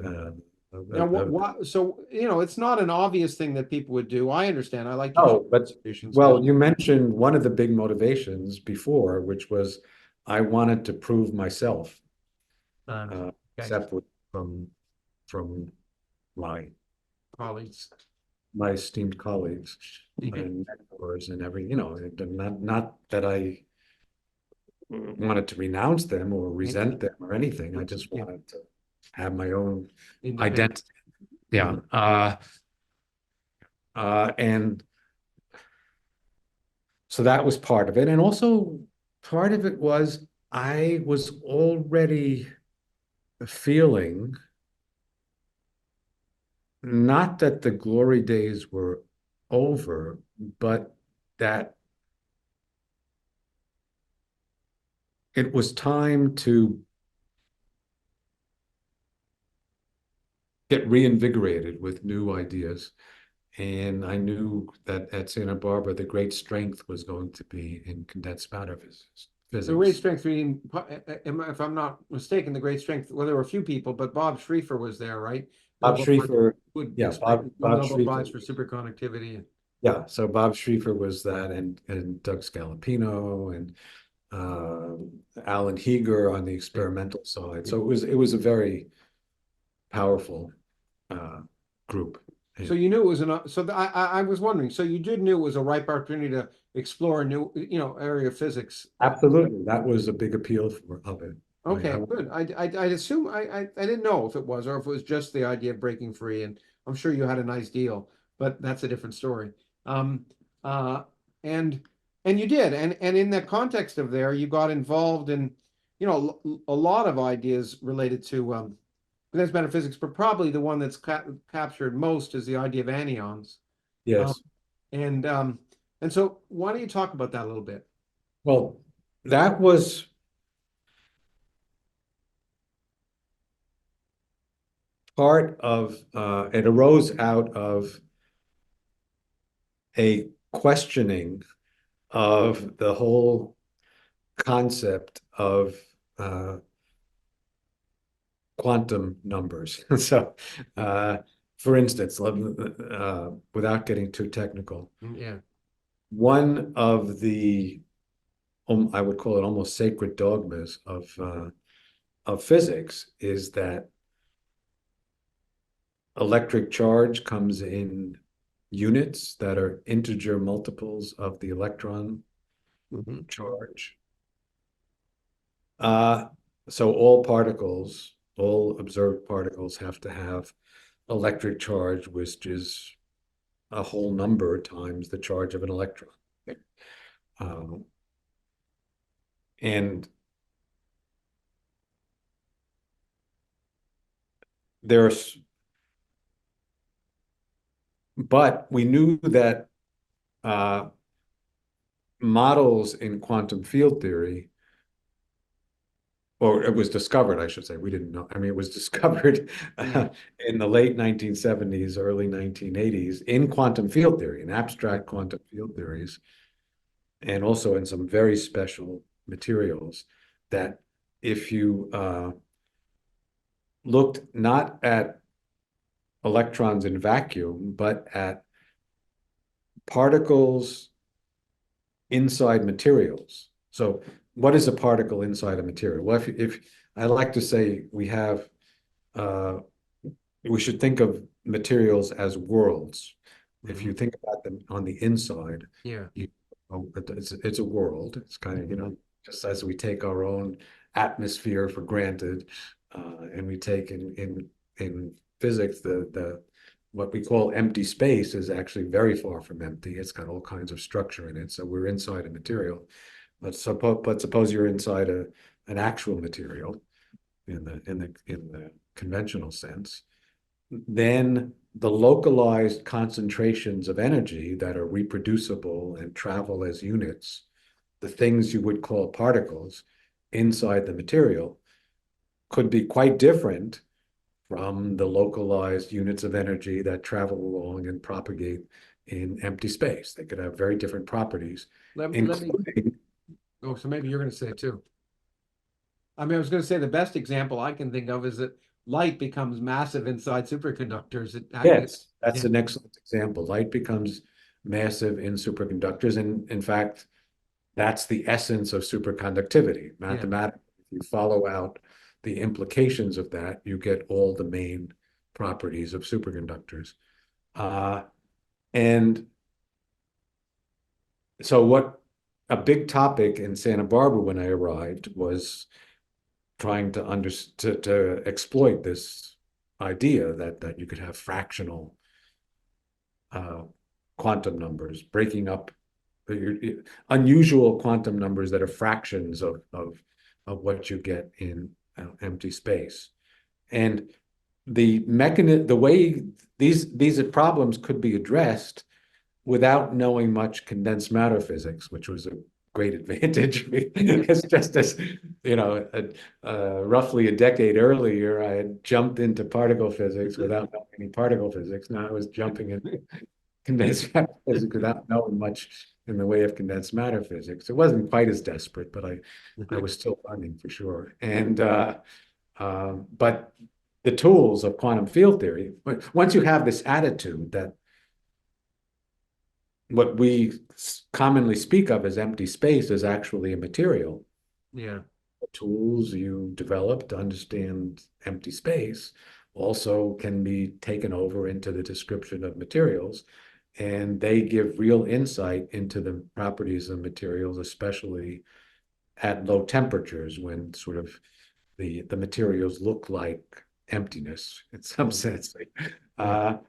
Now, so it's not an obvious thing that people would do. I understand. I like you mentioned one of the big motivations before, which was I wanted to prove myself. Separate from my colleagues, my esteemed colleagues and mentors and not that I wanted to renounce them or resent them or anything. I just wanted to have my own identity. Yeah. And so that was part of it. And also part of it was I was already feeling not that the glory days were over, but that it was time to get reinvigorated with new ideas. And I knew that at Santa Barbara, the great strength was going to be in condensed matter physics. The great strength reading, if I'm not mistaken, the great strength, well, there were a few people, but Bob Schrieffer was there, right? Bob Schrieffer, Would yeah, expect Bob Nobel Prize for Schrieffer. superconductivity. Yeah, so Bob Schrieffer was that, and Doug Scalapino, and Alan Heeger on the experimental side. So it was a very powerful group. So you knew it was I was wondering, so you did knew it was a ripe opportunity to explore a new, area of physics. Absolutely, that was a big appeal of it. Okay, good. I'd assume I didn't know if it was or if it was just the idea of breaking free, and I'm sure you had a nice deal, but that's a different story. Um, uh, and you did, and in that context of there, you got involved in, a lot of ideas related to condensed matter physics, but probably the one that's captured most is the idea of anyons. Um, Yes. and um, and so why don't you talk about that a little bit? Well, that was part of it arose out of a questioning of the whole concept of quantum numbers. So, for instance, without getting too technical, Yeah. one of the I would call it almost sacred dogmas of physics is that electric charge comes in units that are integer multiples of the electron charge. So all particles, all observed particles have to have electric charge, which is a whole number times the charge of an electron. Um, and there's, but we knew that models in quantum field theory, or it was discovered, I should say. We didn't know. I mean, it was discovered in the late 1970s, early 1980s in quantum field theory, in abstract quantum field theories, and also in some very special materials that if you looked not at electrons in vacuum, but at particles inside materials. So what is a particle inside a material? Well, if I like to say we have, we should think of materials as worlds. If you think about them on the inside, Yeah. it's a world. It's kind of, just as we take our own atmosphere for granted, and we take in physics the what we call empty space is actually very far from empty. It's got all kinds of structure in it. So we're inside a material. But suppose you're inside an actual material in the conventional sense. Then the localized concentrations of energy that are reproducible and travel as units, the things you would call particles inside the material, could be quite different from the localized units of energy that travel along and propagate in empty space. They could have very different properties, including. Oh, so maybe you're going to say it too. I mean, I was going to say the best example I can think of is that light becomes massive inside superconductors. Yes, that's an excellent example. Light becomes massive in superconductors, and in fact, that's the essence of superconductivity. Mathematically, if you follow out the implications of that, you get all the main properties of superconductors. And so what a big topic in Santa Barbara when I arrived was trying to exploit this idea that you could have fractional quantum numbers, breaking up unusual quantum numbers that are fractions of what you get in empty space. And the way these problems could be addressed without knowing much condensed matter physics, which was a great advantage. It's just as, roughly a decade earlier, I had jumped into particle physics without knowing any particle physics. Now I was jumping into condensed matter physics without knowing much in the way of condensed matter physics. It wasn't quite as desperate, but I was still learning for sure. But the tools of quantum field theory, once you have this attitude that what we commonly speak of as empty space is actually a material. Yeah. The tools you develop to understand empty space also can be taken over into the description of materials, and they give real insight into the properties of materials, especially at low temperatures when sort of the materials look like emptiness in some sense. And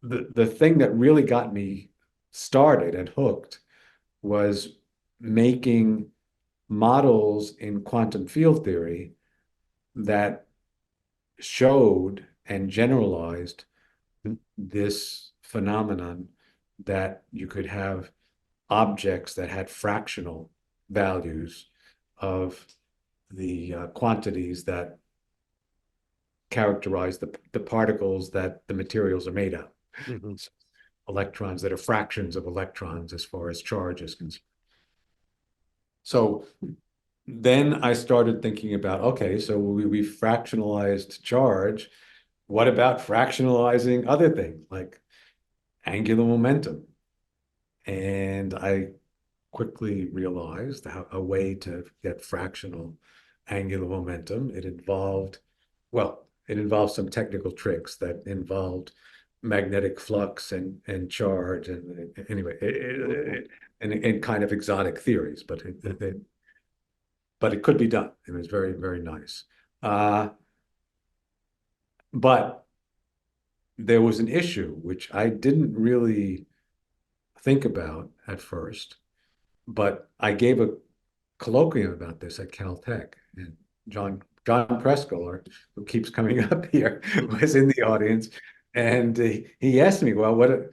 the thing that really got me started and hooked was making models in quantum field theory that showed and generalized this phenomenon that you could have objects that had fractional values of the quantities that characterize the particles that the materials are made of. Mm-hmm. Electrons that are fractions of electrons as far as charge is concerned. So then I started thinking about, okay, so we fractionalized charge. What about fractionalizing other things like angular momentum? And I quickly realized how a way to get fractional angular momentum. It involved some technical tricks that involved magnetic flux and charge and anyway, and kind of exotic theories, but it could be done. It was very, very nice. But there was an issue which I didn't really think about at first, but I gave a colloquium about this at Caltech, and John Preskoler, who keeps coming up here, was in the audience, and he asked me, "Well,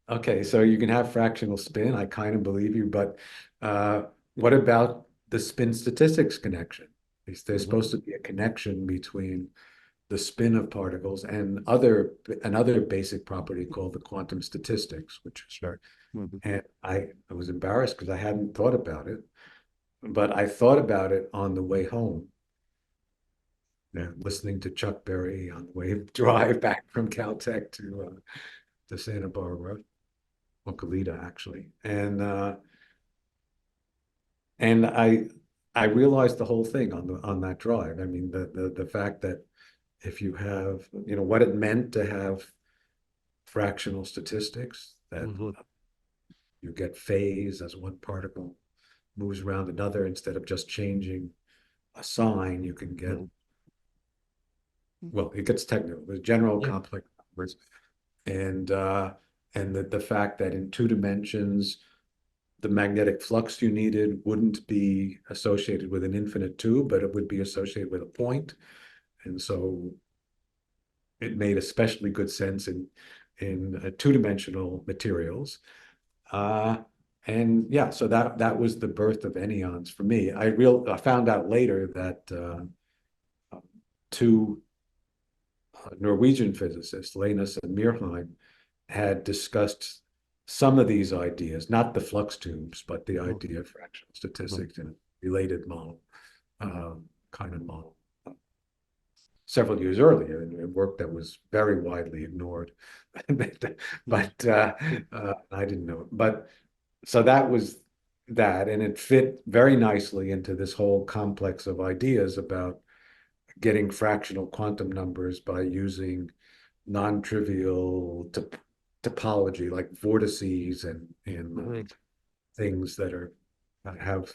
okay, so you can have fractional spin. I kind of believe you, but what about the spin statistics connection? There's supposed to be a connection between the spin of particles and another basic property called the quantum statistics, which is very." And I was embarrassed because I hadn't thought about it, but I thought about it on the way home, listening to Chuck Berry on the way drive back from Caltech to Santa Barbara, or Goleta actually, and I realized the whole thing on that drive. I mean, the fact that if you have, what it meant to have fractional statistics, that you get phase as one particle moves around another instead of just changing a sign, you can get, well, it gets technical, the general complex numbers, and the fact that in 2 dimensions, the magnetic flux you needed wouldn't be associated with an infinite tube, but it would be associated with a point. And so it made especially good sense in 2-dimensional materials. And yeah, so that was the birth of anyons for me. I found out later that 2 Norwegian physicists, Linus and Myrheim, had discussed some of these ideas, not the flux tubes, but the idea of fractional statistics in a related model, kind of model, several years earlier, in work that was very widely ignored. But I didn't know it. But so that was that, and it fit very nicely into this whole complex of ideas about getting fractional quantum numbers by using non-trivial topology like vortices and things that have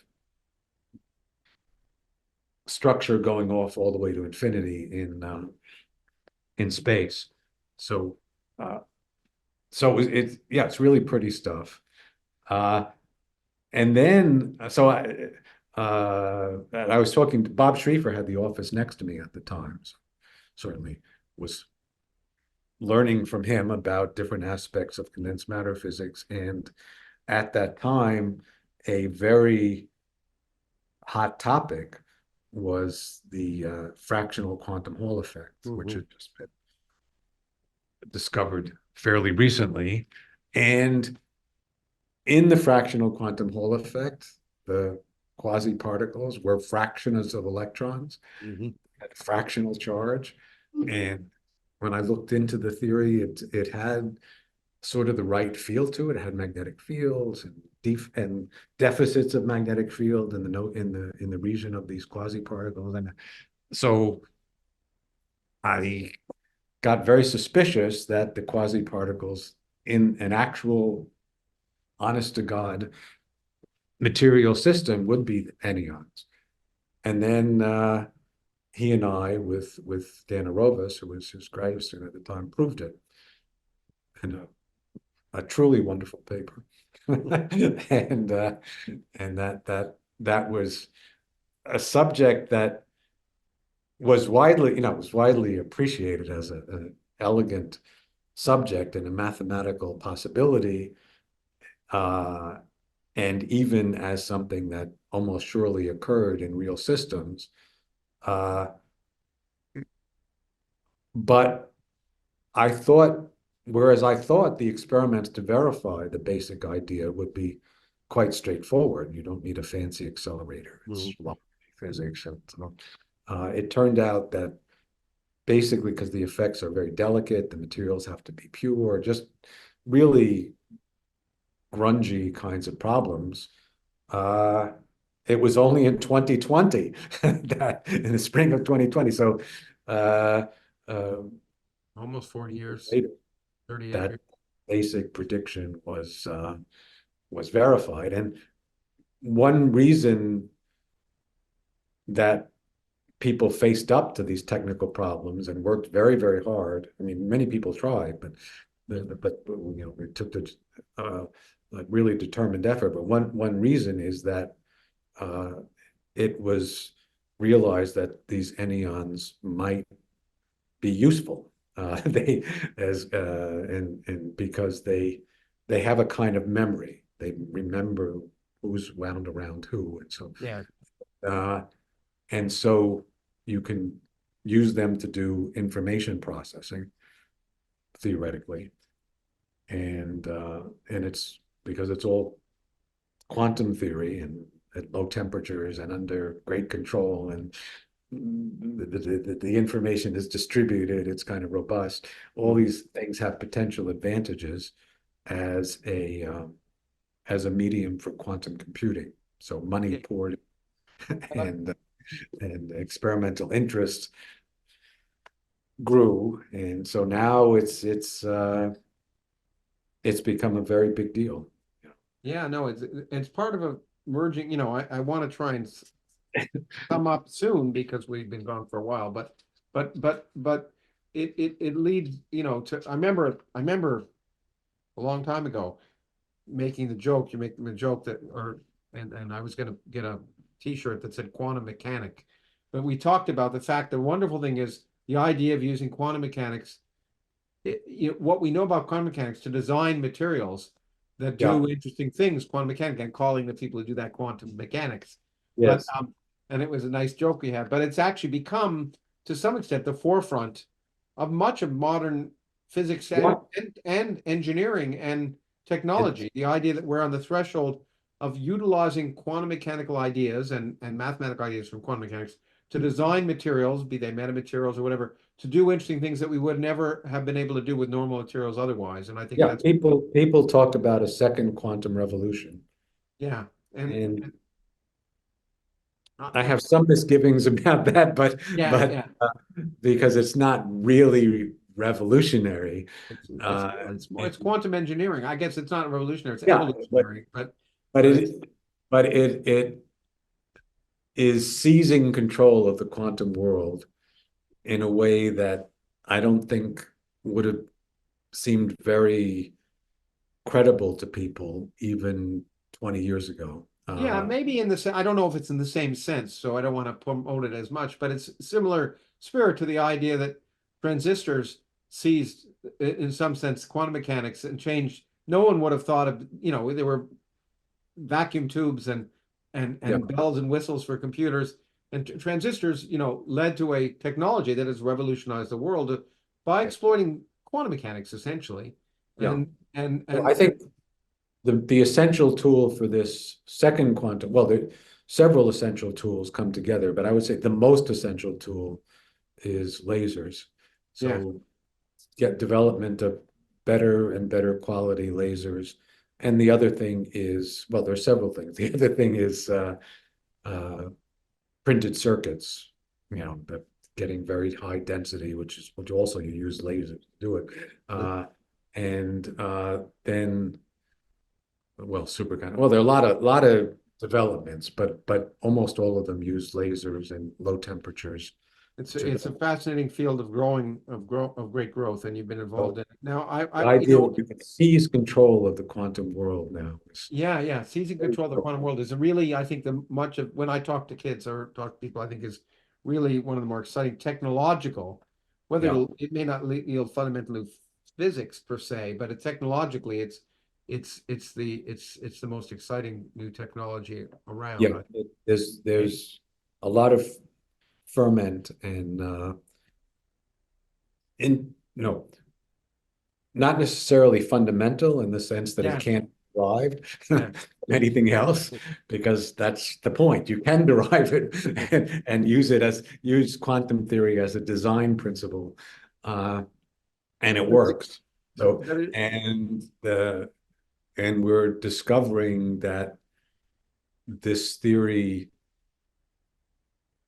structure going off all the way to infinity in space. So it's really pretty stuff. And then, so I was talking to Bob Schrieffer, had the office next to me at the time. So certainly was learning from him about different aspects of condensed matter physics. And at that time, a very hot topic was the fractional quantum Hall effect, which had just been discovered fairly recently. And in the fractional quantum Hall effect, the quasi-particles were fractions of electrons, had fractional charge. And when I looked into the theory, it had sort of the right feel to it. It had magnetic fields and deficits of magnetic field in the region of these quasi-particles. And so I got very suspicious that the quasi-particles in an actual honest to God material system would be anyons. And then he and I, with Dan Arovas, who was his graduate student at the time, proved it. And a truly wonderful paper. and that was a subject that was widely appreciated as an elegant subject and a mathematical possibility, and even as something that almost surely occurred in real systems. But whereas I thought the experiments to verify the basic idea would be quite straightforward. You don't need a fancy accelerator. It's physics. And so, it turned out that basically, because the effects are very delicate, the materials have to be pure, just really grungy kinds of problems. It was only in 2020 that in the spring of 2020. So almost 40 years, later, 38 that years. basic prediction was verified. And one reason that people faced up to these technical problems and worked very, very hard. I mean, many people tried, but it took the like really determined effort. But one reason is that it was realized that these anyons might be useful. And because they have a kind of memory. They remember who's wound around who, and so and so you can use them to do information processing theoretically, and it's because it's all quantum theory and at low temperatures and under great control, and the information is distributed, it's kind of robust. All these things have potential advantages as a medium for quantum computing. So money poured and experimental interest grew, and so now it's become a very big deal. Yeah, no, it's part of a merging. I want to try and come up soon because we've been gone for a while, but it leads, to I remember a long time ago making the joke. You make the joke that, and I was going to get a T-shirt that said quantum mechanic, but we talked about the fact the wonderful thing is the idea of using quantum mechanics, what we know about quantum mechanics to design materials that do interesting things, quantum mechanics, and calling the people who do that quantum mechanics. Yes. But and it was a nice joke we had, but it's actually become to some extent the forefront of much of modern physics and engineering and technology. The idea that we're on the threshold of utilizing quantum mechanical ideas and mathematical ideas from quantum mechanics to design materials, be they metamaterials or whatever, to do interesting things that we would never have been able to do with normal materials otherwise. And I think that's people talk about a second quantum revolution. Yeah. And I have some misgivings about that, but because it's not really revolutionary. It's quantum engineering. I guess it's not revolutionary, it's evolutionary, but it is seizing control of the quantum world in a way that I don't think would have seemed very credible to people even 20 years ago. Yeah, maybe in the same, I don't know if it's in the same sense, so I don't want to promote it as much, but it's similar spirit to the idea that transistors seized, in some sense, quantum mechanics and changed. No one would have thought of, there were vacuum tubes and bells and whistles for computers, and transistors, led to a technology that has revolutionized the world by exploiting quantum mechanics, essentially. Well, I think the essential tool for this second quantum, well, there several essential tools come together, but I would say the most essential tool is lasers. So get development of better and better quality lasers. And the other thing is, well, there's several things. The other thing is printed circuits, that getting very high density, which also you use lasers to do it. Then, well, there are a lot of developments, but almost all of them use lasers and low temperatures. It's a fascinating field of great growth, and you've been involved in it. Now, The idea that you can seize control of the quantum world now. Seizing control of the quantum world is really, I think, when I talk to kids or talk to people, I think is really one of the more exciting technological, it may not yield fundamental physics per se, but technologically, it's the most exciting new technology around. Yeah, there's a lot of ferment and not necessarily fundamental in the sense that it can't derive anything else, because that's the point. You can derive it and use quantum theory as a design principle, and it works. So and we're discovering that this theory,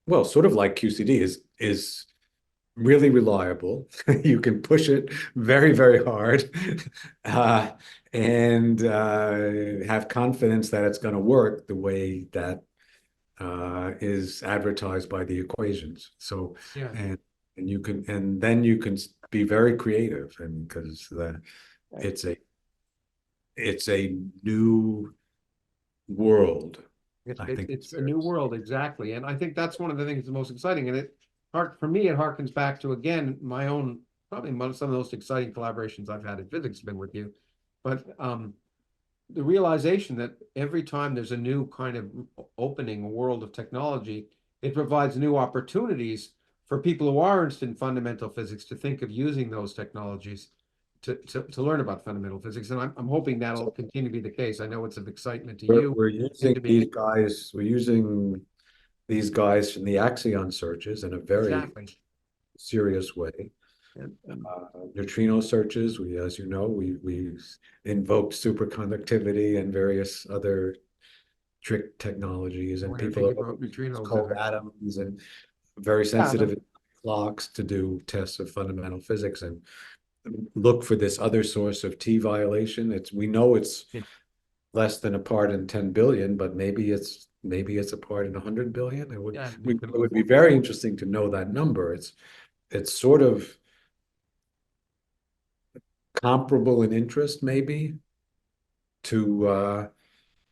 well, sort of like QCD, is really reliable. You can push it very, very hard, and have confidence that it's going to work the way that is advertised by the equations. So, and then you can be very creative, and because it's a new world. It's a new world, exactly. And I think that's one of the things that's most exciting. And for me, it harkens back to, again, my own, probably some of the most exciting collaborations I've had in physics have been with you. But the realization that every time there's a new kind of opening world of technology, it provides new opportunities for people who are interested in fundamental physics to think of using those technologies to learn about fundamental physics, and I'm hoping that'll continue to be the case. I know it's of excitement to you. We're using these guys. We're using these guys in the Axion searches in a very serious way. Neutrino searches. As you know, we invoked superconductivity and various other trick technologies, and people are called atoms and very sensitive clocks to do tests of fundamental physics and look for this other source of T violation. We know it's less than a part in 10 billion, but maybe it's a part in 100 billion. It would be very interesting to know that number. It's sort of comparable in interest, maybe, to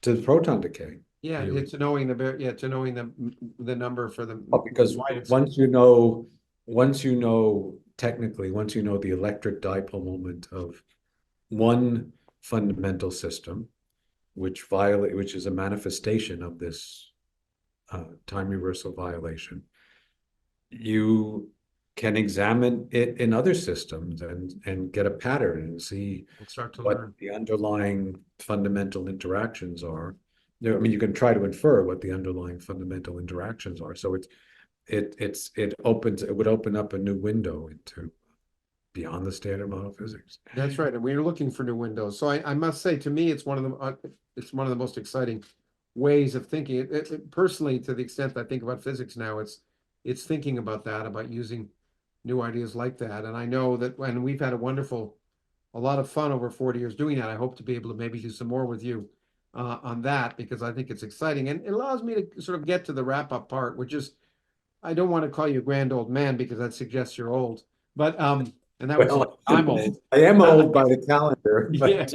the proton decay. To knowing the number for the because once you know technically, once you know the electric dipole moment of one fundamental system, which is a manifestation of this time reversal violation, you can examine it in other systems and get a pattern and see what the underlying fundamental interactions are. I mean, you can try to infer what the underlying fundamental interactions are. So it would open up a new window into beyond the standard model physics. That's right, and we're looking for new windows. So I must say, to me, it's one of the most exciting ways of thinking. Personally, to the extent that I think about physics now, it's thinking about that, about using new ideas like that. And I know that when we've had a lot of fun over 40 years doing that. I hope to be able to maybe do some more with you on that, because I think it's exciting, and it allows me to sort of get to the wrap-up part, which is, I don't want to call you a grand old man because that suggests you're old, but and that was I'm old. I am old by the calendar. But,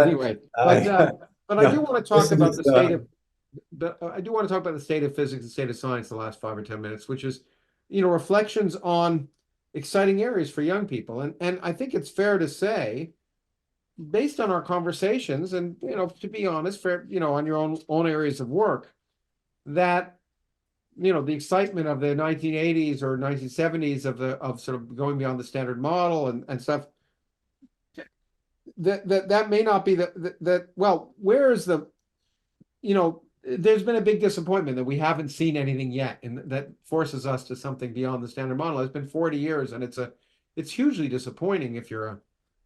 anyway, But I do want to talk Listen, about it's, the state of I do want to talk about the state of physics and state of science the last 5 or 10 minutes, which is, reflections on exciting areas for young people. And I think it's fair to say, based on our conversations, and to be honest, on your own areas of work, that the excitement of the 1980s or 1970s of sort of going beyond the standard model and stuff, that may not be well, where is there's been a big disappointment that we haven't seen anything yet, and that forces us to something beyond the standard model. It's been 40 years, and it's hugely disappointing if you're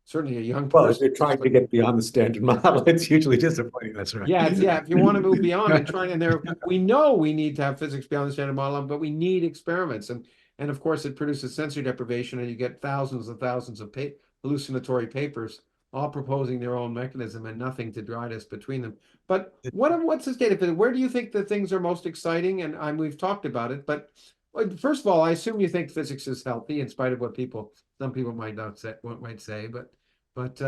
certainly a young well, if person. you're trying to get beyond the standard model, it's hugely disappointing. That's right. Yeah, if you want to move beyond and try, and we know we need to have physics beyond the standard model, but we need experiments, and of course it produces sensory deprivation, and you get thousands and thousands of hallucinatory papers all proposing their own mechanism and nothing to guide us between them. But what's the state of it? Where do you think the things are most exciting? And we've talked about it, but first of all, I assume you think physics is healthy in spite of what some people might not say, but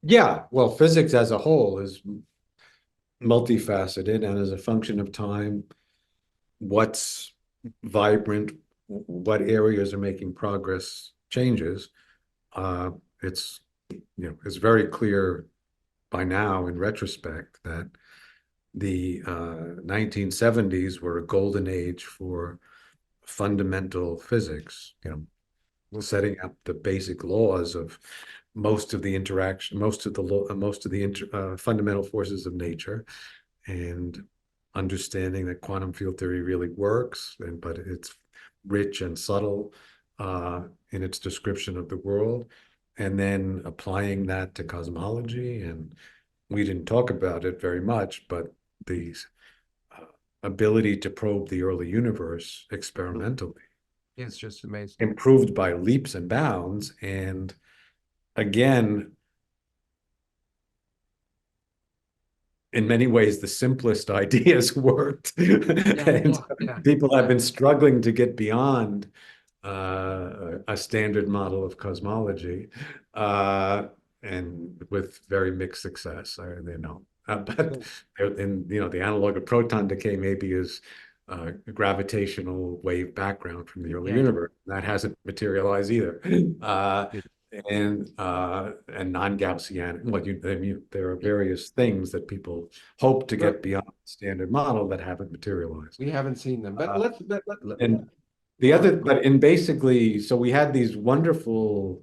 Yeah, well, physics as a whole is multifaceted, and as a function of time, what's vibrant, what areas are making progress changes. It's it's very clear by now in retrospect that the 1970s were a golden age for fundamental physics, setting up the basic laws of most of the interaction, most of the fundamental forces of nature, and understanding that quantum field theory really works, but it's rich and subtle in its description of the world, and then applying that to cosmology. And we didn't talk about it very much, but the ability to probe the early universe experimentally, it's just amazing. Improved by leaps and bounds. And again, in many ways, the simplest ideas worked. People have been struggling to get beyond a standard model of cosmology, and with very mixed success. But the analog of proton decay maybe is a gravitational wave background from the early universe. That hasn't materialized either. And non-Gaussian. There are various things that people hope to get beyond the standard model that haven't materialized. We haven't seen them, but basically, so we had these wonderful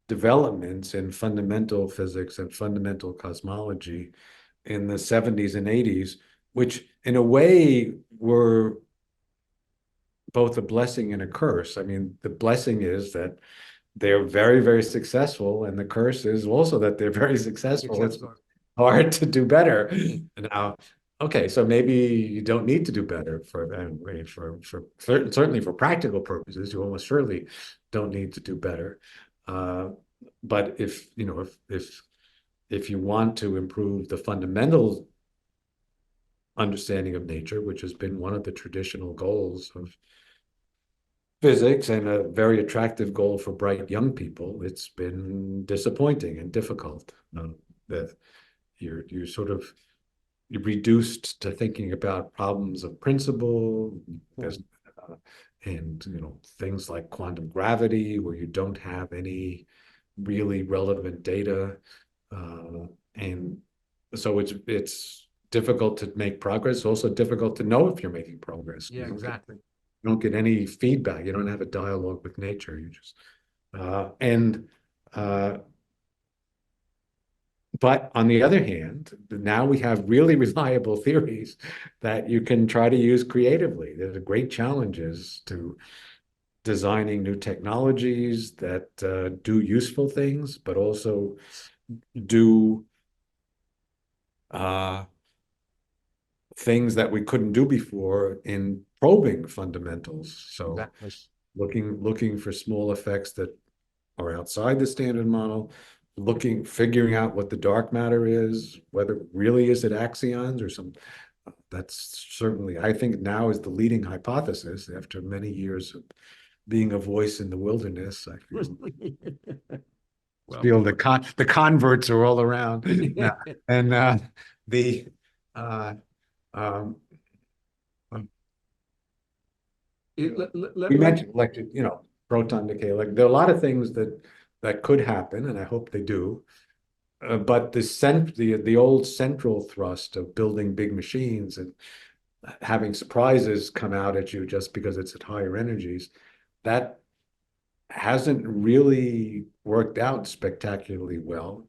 developments in fundamental physics and fundamental cosmology in the 70s and 80s, which in a way were both a blessing and a curse. I mean, the blessing is that they're very, very successful, and the curse is also that they're very successful. It's hard to do better. Now, okay, so maybe you don't need to do better certainly for practical purposes. You almost surely don't need to do better. But if you want to improve the fundamental understanding of nature, which has been one of the traditional goals of physics and a very attractive goal for bright young people, it's been disappointing and difficult. That you're reduced to thinking about problems of principle, and things like quantum gravity, where you don't have any really relevant data, and so it's difficult to make progress. Also difficult to know if you're making progress. Yeah, exactly. You don't get any feedback. You don't have a dialogue with nature. You just but on the other hand, now we have really reliable theories that you can try to use creatively. There's great challenges to designing new technologies that do useful things, but also do things that we couldn't do before in probing fundamentals. So looking for small effects that are outside the standard model, figuring out what the dark matter is, whether really is it axions or some. That's certainly, I think, now is the leading hypothesis after many years of being a voice in the wilderness. I feel. Well, feel the converts are all around. Now, and the um, we mentioned electric, proton decay. Like there are a lot of things that could happen, and I hope they do. But the old central thrust of building big machines and having surprises come out at you just because it's at higher energies, that hasn't really worked out spectacularly well.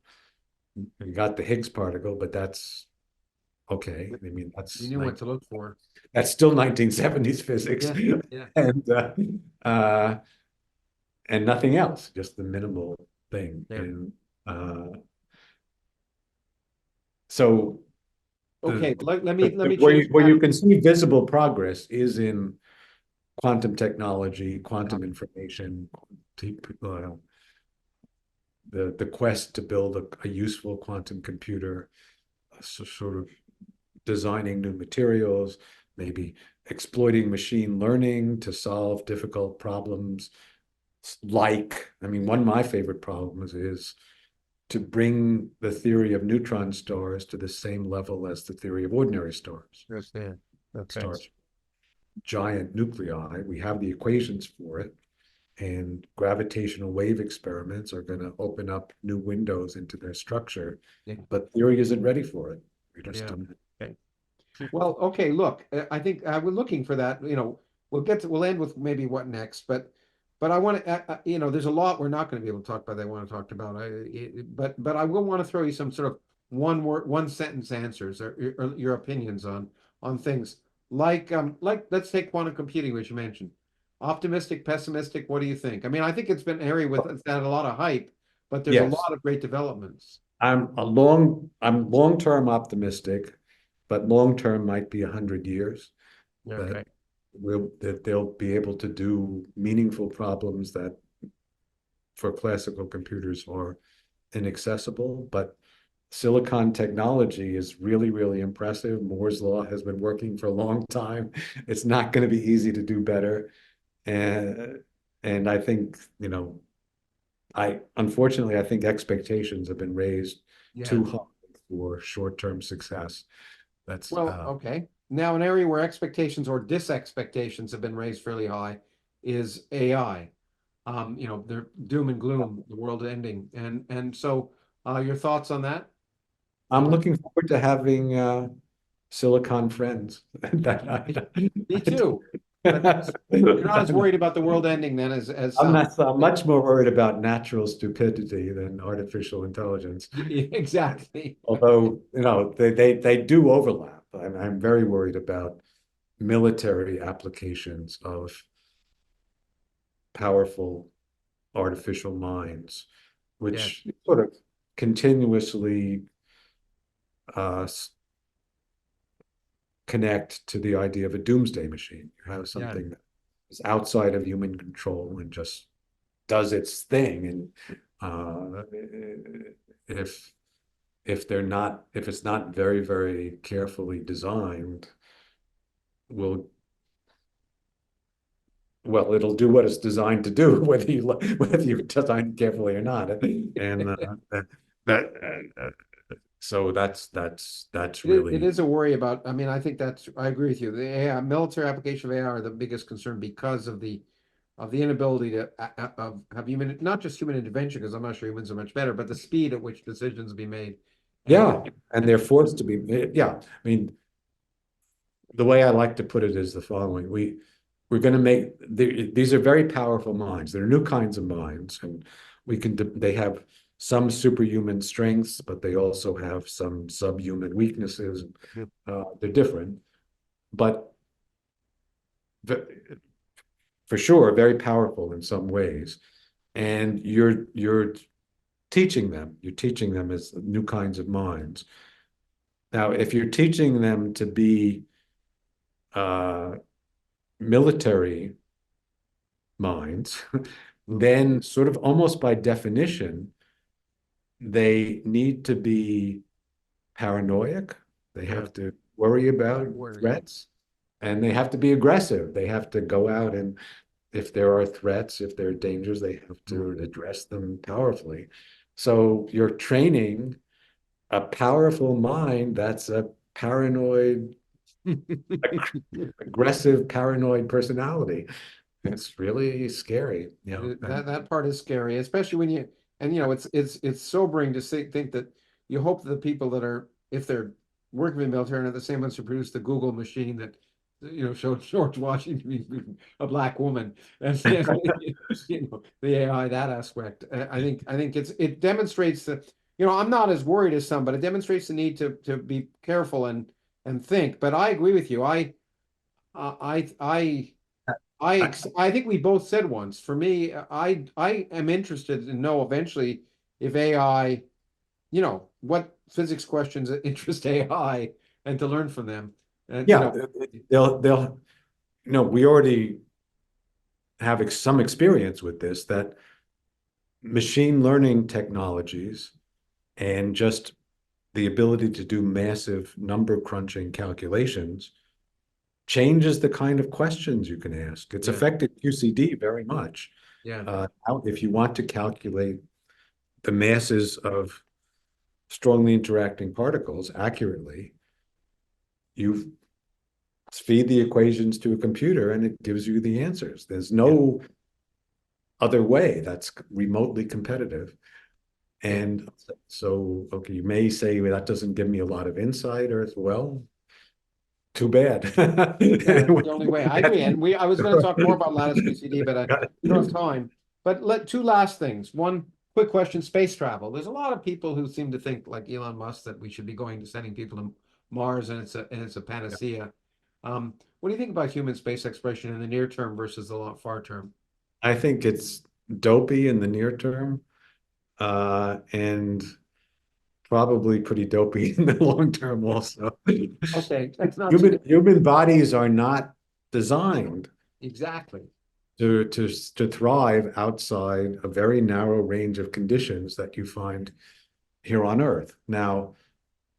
You got the Higgs particle, but that's okay. I mean, you knew what to look for. That's still 1970s physics. Yeah. And nothing else, just the minimal thing. Yeah. And so okay, let me where you can see visible progress is in quantum technology, quantum information, the quest to build a useful quantum computer, sort of designing new materials, maybe exploiting machine learning to solve difficult problems. I mean, one of my favorite problems is to bring the theory of neutron stars to the same level as the theory of ordinary stars. Okay. Stars, giant nuclei. We have the equations for it, and gravitational wave experiments are going to open up new windows into their structure. Yeah. But theory isn't ready for it. We just don't. Okay. Well, okay. Look, I think we're looking for that. We'll end with maybe what next, but I want to, there's a lot we're not going to be able to talk about that I want to talk about. But I will want to throw you some sort of one sentence answers or your opinions on things like let's take quantum computing, which you mentioned. Optimistic, pessimistic, what do you think? I mean, I think it's been an area it's had a lot of hype, but there's a lot of great developments. I'm long-term optimistic, but long-term might be 100 years. Okay. That they'll be able to do meaningful problems that for classical computers are inaccessible. But silicon technology is really, really impressive. Moore's law has been working for a long time. It's not going to be easy to do better. And I think, unfortunately, I think expectations have been raised too high for short-term success. That's okay. Now, an area where expectations or disexpectations have been raised fairly high is AI. They're doom and gloom, the world ending, and so your thoughts on that? I'm looking forward to having silicon friends. Me too. But you're not as worried about the world ending then as I'm much more worried about natural stupidity than artificial intelligence. Exactly. Although, they do overlap. I'm very worried about military applications of powerful artificial minds, which sort of continuously connect to the idea of a doomsday machine. You have something that is outside of human control and just does its thing. And if it's not very, very carefully designed, it'll do what it's designed to do, whether you design it carefully or not. And so that's really it is a worry about. I mean, I think I agree with you. The AI, military application of AI are the biggest concern because of the inability to have human, not just human intervention, because I'm not sure humans are much better, but the speed at which decisions be made. And they're forced to be. I mean, the way I like to put it is the following: we're going to make these are very powerful minds. They're new kinds of minds, and they have some superhuman strengths, but they also have some subhuman weaknesses. They're different, but for sure, very powerful in some ways. And you're teaching them. You're teaching them as new kinds of minds. Now, if you're teaching them to be military minds, then sort of almost by definition, they need to be paranoid. They have to worry about threats, and they have to be aggressive. They have to go out, and if there are threats, if there are dangers, they have to address them powerfully. So you're training a powerful mind that's a paranoid, aggressive, paranoid personality. It's really scary, you know. That part is scary, especially when you, and it's sobering to think that you hope that the people that are, if they're working in the military, are the same ones who produce the Google machine that showed George Washington being a black woman, and the AI, that aspect. I think it demonstrates that, I'm not as worried as some, but it demonstrates the need to be careful and think. But I agree with you. I think we both said once, for me, I am interested to know eventually if AI, what physics questions interest AI, and to learn from them. And Yeah, they'll, we already have some experience with this, that machine learning technologies and just the ability to do massive number crunching calculations changes the kind of questions you can ask. It's affected QCD very much. If you want to calculate the masses of strongly interacting particles accurately, you feed the equations to a computer and it gives you the answers. There's no other way that's remotely competitive. And so, okay, you may say, well, that doesn't give me a lot of insight, or well, too bad. The only way. I agree. And I was going to talk more about lattice QCD, but we don't have time. But two last things. One quick question: space travel. There's a lot of people who seem to think, like Elon Musk, that we should be sending people to Mars, and it's a panacea. What do you think about human space exploration in the near term versus the far term? I think it's dopey in the near term, and probably pretty dopey in the long term also. Okay, that's not human bodies are not designed exactly to thrive outside a very narrow range of conditions that you find here on Earth. Now,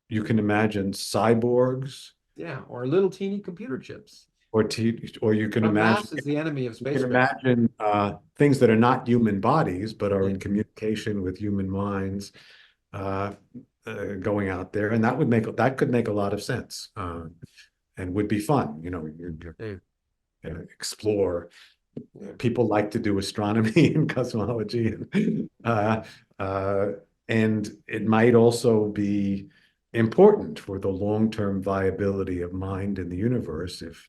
you can imagine cyborgs, or little teeny computer chips, or you can imagine mass is the enemy of space. You can imagine things that are not human bodies but are in communication with human minds, going out there, and that could make a lot of sense, and would be fun. Explore. People like to do astronomy and cosmology, and it might also be important for the long-term viability of mind in the universe if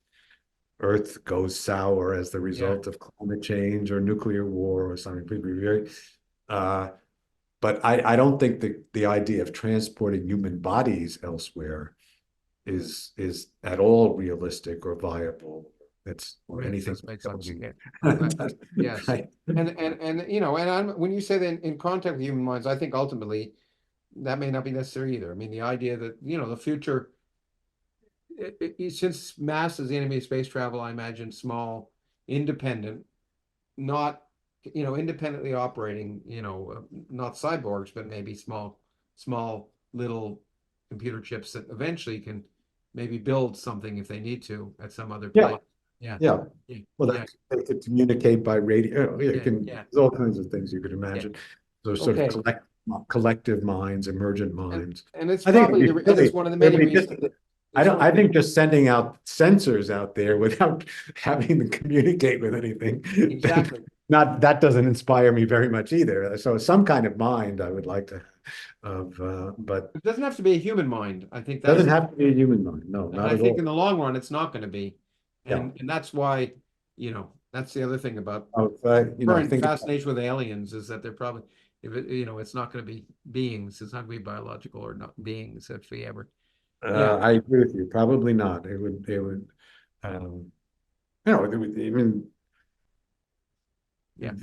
Earth goes sour as the result of climate change or nuclear war or something. But I don't think the idea of transporting human bodies elsewhere is at all realistic or viable. It's anything. Makes sense. Yes. Right. And when you say that in contact with human minds, I think ultimately that may not be necessary either. I mean, the idea that, the future, since mass is the enemy of space travel, I imagine small, independent, not, independently operating, not cyborgs, but maybe small little computer chips that eventually can maybe build something if they need to at some other place. Yeah. Well, they could communicate by radio. There's all kinds of things you could imagine. So sort of collective minds, emergent minds. And it's probably it's one of the many reasons. I think just sending out sensors out there without having them communicate with anything. Exactly. That doesn't inspire me very much either. So some kind of mind I would like to have, but it doesn't have to be a human mind. I think doesn't have to be a human mind. No, not at all. I think in the long run, it's not going to be. And that's why, that's the other thing about current fascination with aliens is that they're probably, it's not going to be beings. It's not going to be biological or not beings if we ever. I agree with you. Probably not. It would,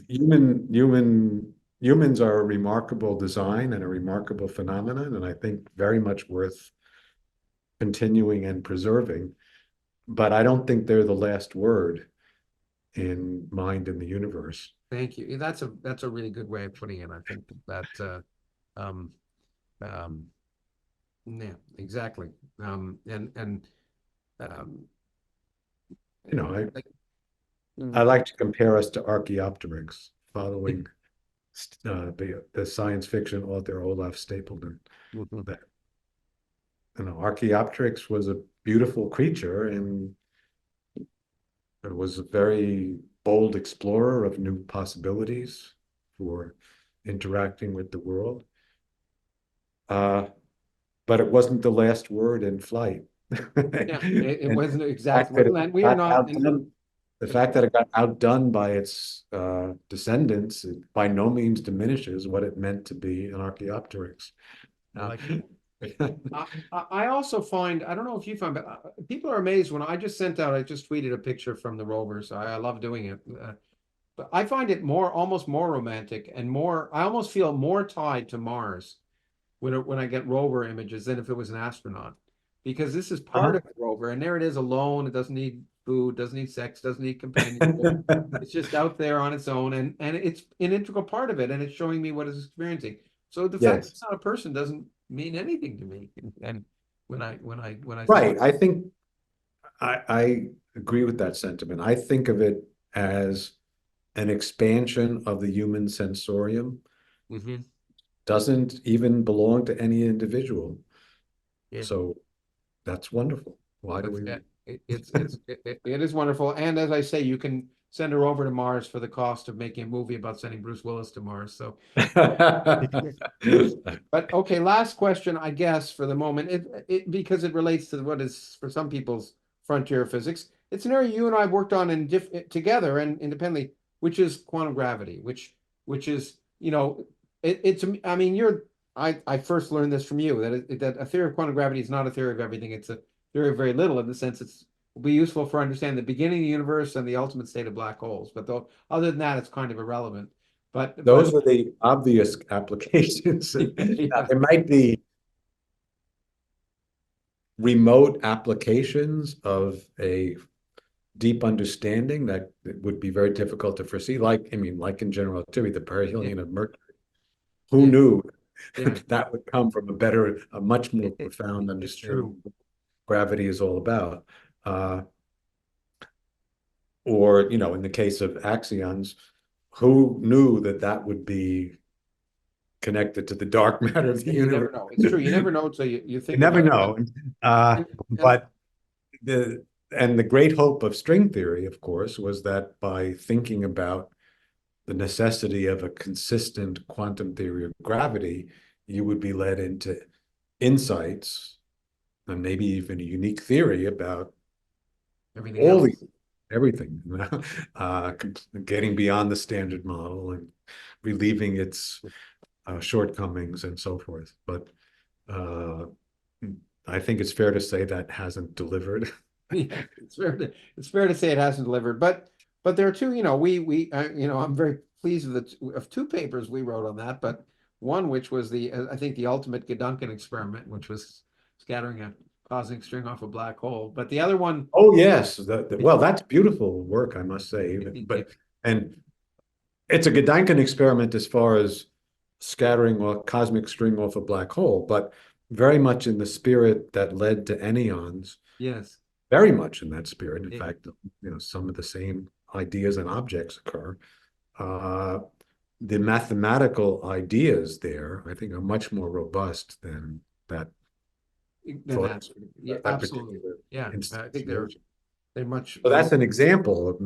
even humans are a remarkable design and a remarkable phenomenon, and I think very much worth continuing and preserving. But I don't think they're the last word in mind in the universe. Thank you. That's a really good way of putting it. I think that yeah, exactly. I like to compare us to Archaeopteryx, following the science fiction author Olaf Stapledon. Mhm. That, Archaeopteryx was a beautiful creature, and it was a very bold explorer of new possibilities for interacting with the world. But it wasn't the last word in flight. Yeah, it And wasn't the exactly. fact that And it we are got not. outdone, the fact that it got outdone by its descendants, it by no means diminishes what it meant to be an Archaeopteryx. I like it. I also find, I don't know if you find, but people are amazed when I just tweeted a picture from the rovers. I love doing it. But I find it almost more romantic and I almost feel more tied to Mars when I get rover images than if it was an astronaut. Because this is part of the rover, and there it is alone. It doesn't need food, doesn't need sex, doesn't need companionship. It's just out there on its own, and it's an integral part of it, and it's showing me what it's experiencing. So the fact Yes. it's not a person doesn't mean anything to me. And when I Right. I think I agree with that sentiment. I think of it as an expansion of the human sensorium. Mhm. Doesn't even belong to any individual. Yeah. So that's wonderful. Why do we? It is wonderful, and as I say, you can send her over to Mars for the cost of making a movie about sending Bruce Willis to Mars. So, but okay, last question, I guess, for the moment, because it relates to what is for some people's frontier of physics. It's an area you and I have worked on together and independently, which is quantum gravity, which is, it's. I mean, I first learned this from you that a theory of quantum gravity is not a theory of everything. It's a theory of very little in the sense will be useful for understanding the beginning of the universe and the ultimate state of black holes. But though, other than that, it's kind of irrelevant. Those are the obvious applications. Now, there might be remote applications of a deep understanding that would be very difficult to foresee. Like in general relativity, the perihelion of Mercury. Who knew that would come from a much more profound understanding of what gravity is all about? Or, in the case of Axions, who knew that would be connected to the dark matter of the You never universe? know. It's true. You never know until you think You never about know. it. But the great hope of string theory, of course, was that by thinking about the necessity of a consistent quantum theory of gravity, you would be led into insights and maybe even a unique theory about everything, getting beyond the standard model and relieving its shortcomings and so forth. But I think it's fair to say that hasn't delivered. Yeah, it's fair to say it hasn't delivered, but there are two. I'm very pleased of two papers we wrote on that, but one which was I think the ultimate Gedanken experiment, which was scattering a cosmic string off a black hole. But the other one, oh yes, well, that's beautiful work, I must say. And it's a Gedanken experiment as far as scattering a cosmic string off a black hole, but very much in the spirit that led to anyons. Yes. Very much in that spirit. In fact, some of the same ideas and objects occur. The mathematical ideas there, I think, are much more robust than that. Yeah, absolutely. Yeah, I think they're much. So that's an example of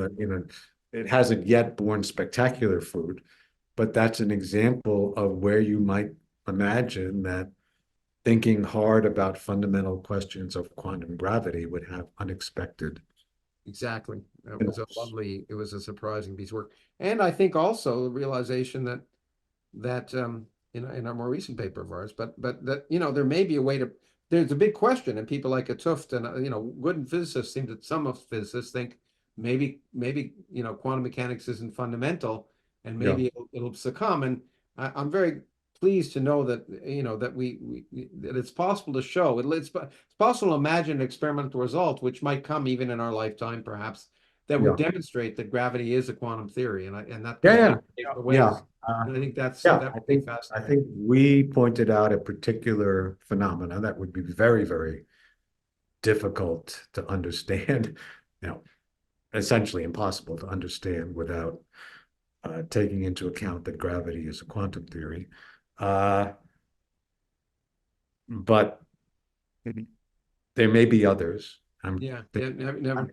it hasn't yet borne spectacular fruit, but that's an example of where you might imagine that thinking hard about fundamental questions of quantum gravity would have unexpected. Exactly. It was a surprising piece of work. And I think also the realization that in our more recent paper of ours, but that, there may be a way there's a big question, and people like Tuft and, good physicists some of physicists think maybe, quantum mechanics isn't fundamental and maybe it'll succumb. And I'm very pleased to know that that it's possible to show it's possible to imagine an experimental result which might come even in our lifetime, perhaps, that would demonstrate that gravity is a quantum theory, and that and I think that's I think we pointed out a particular phenomena that would be very, very difficult to understand, essentially impossible to understand without taking into account that gravity is a quantum theory. But there may be others. I'm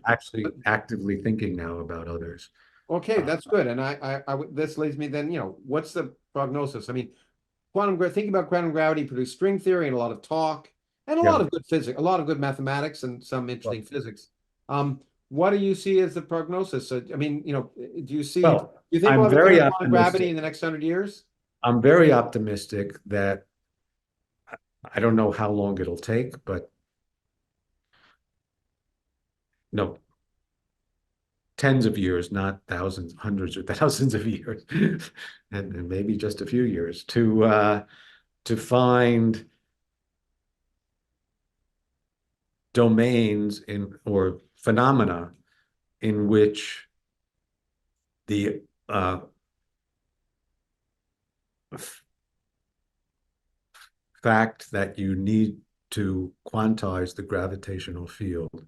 actually actively thinking now about others. Okay, that's good. And this leads me then, what's the prognosis? I mean, thinking about quantum gravity produced string theory and a lot of talk and a lot of good physics, a lot of good mathematics and some interesting physics. What do you see as the prognosis? I mean, do you see, do you think we'll have quantum gravity in the next 100 years? I'm very optimistic that I don't know how long it'll take, but no, tens of years, not thousands, hundreds or thousands of years, and maybe just a few years to find domains or phenomena in which the fact that you need to quantize the gravitational field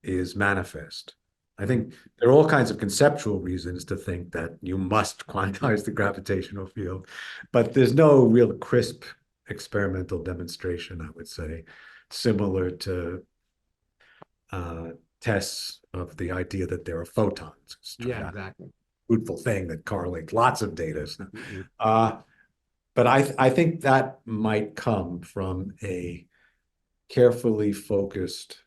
is manifest. I think there are all kinds of conceptual reasons to think that you must quantize the gravitational field, but there's no real crisp experimental demonstration, I would say, similar to tests of the idea that there are photons. It's exactly. Fruitful thing that correlates lots of data. But I think that might come from a carefully focused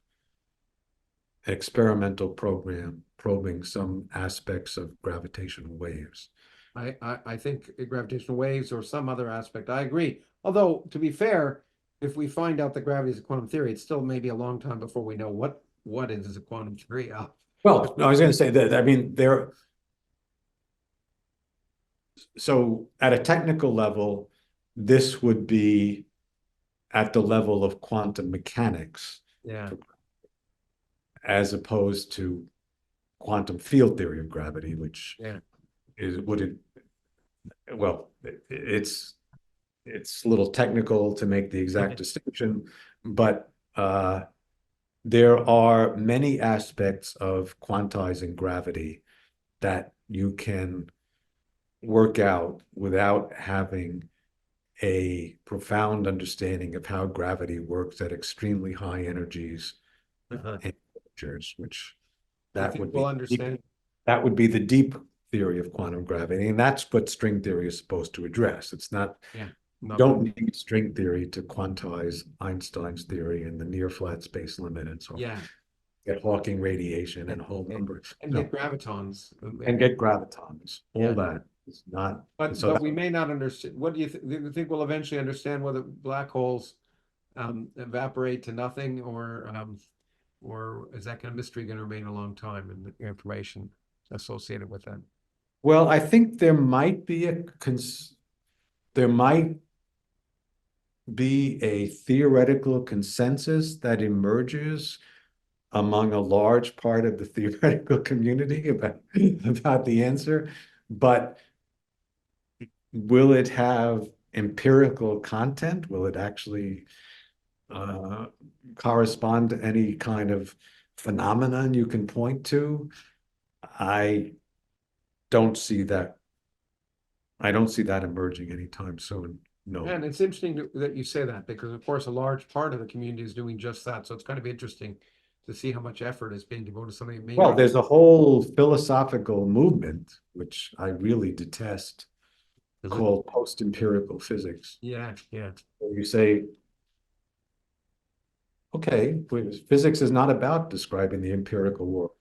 experimental program probing some aspects of gravitational waves. I think gravitational waves or some other aspect, I agree. Although, to be fair, if we find out that gravity is a quantum theory, it's still maybe a long time before we know what is a quantum theory of. Well, no, I was going to say that, I mean, so at a technical level, this would be at the level of quantum mechanics. Yeah. As opposed to quantum field theory of gravity, which it's a little technical to make the exact distinction, but there are many aspects of quantizing gravity that you can work out without having a profound understanding of how gravity works at extremely high energies and temperatures, which that would be the deep theory of quantum gravity, and that's what string theory is supposed to address. It's not. Don't need string theory to quantize Einstein's theory and the near flat space limit and so on. Get Hawking radiation and a whole number. Get gravitons. All that is not. But we may not understand. What do you think? Do you think we'll eventually understand whether black holes evaporate to nothing, or is that kind of mystery going to remain a long time, and the information associated with that? Well, I think there might be a theoretical consensus that emerges among a large part of the theoretical community about the answer, but will it have empirical content? Will it actually correspond to any kind of phenomenon you can point to? I don't see that emerging anytime soon. No. And it's interesting that you say that, because of course a large part of the community is doing just that. So it's kind of interesting to see how much effort is being devoted to something. Well, there's a whole philosophical movement, which I really detest, called post-empirical physics. Yeah. You say, okay, physics is not about describing the empirical world.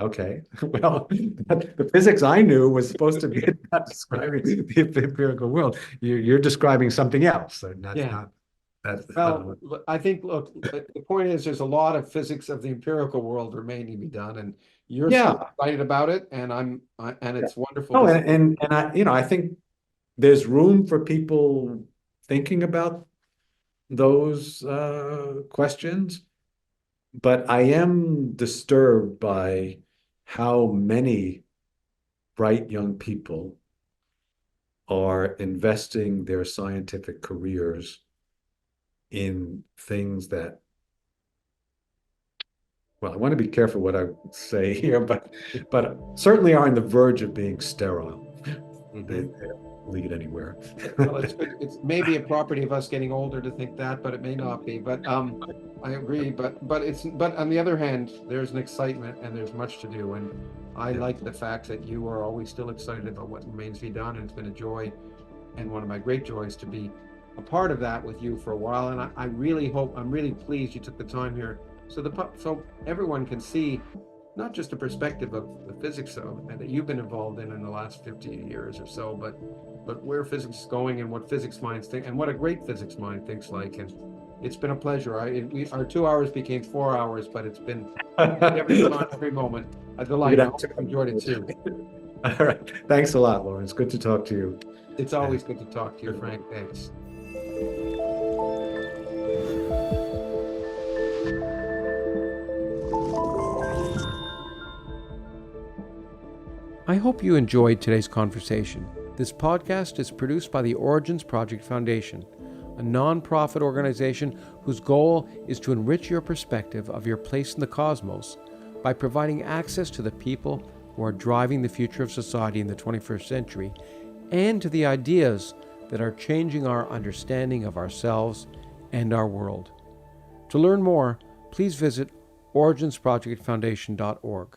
Okay, well, the physics I knew was supposed to be about describing the empirical world. You're describing something else. And that's not. Well, I think, look, the point is there's a lot of physics of the empirical world remaining to be done, and you're so excited about it, and and it's wonderful. Oh, and I think there's room for people thinking about those questions, but I am disturbed by how many bright young people are investing their scientific careers in things that, well, I want to be careful what I say here, but certainly are on the verge of being sterile. They don't lead anywhere. Well, it's good. It's maybe a property of us getting older to think that, but it may not be. But I agree. But on the other hand, there's an excitement and there's much to do. And I like the fact that you are always still excited about what remains to be done. And it's been a joy and one of my great joys to be a part of that with you for a while. And I really hope, I'm really pleased you took the time here so everyone can see not just a perspective of the physics that you've been involved in the last 50 years or so, but where physics is going and what physics minds think and what a great physics mind thinks like. And it's been a pleasure. Our 2 hours became 4 hours, but it's been every moment a delight. I hope you enjoyed it too. All right. Thanks a lot, Lawrence. Good to talk to you. It's always good to talk to you, Frank. Thanks. I hope you enjoyed today's conversation. This podcast is produced by the Origins Project Foundation, a non-profit organization whose goal is to enrich your perspective of your place in the cosmos by providing access to the people who are driving the future of society in the 21st century and to the ideas that are changing our understanding of ourselves and our world. To learn more, please visit originsprojectfoundation.org.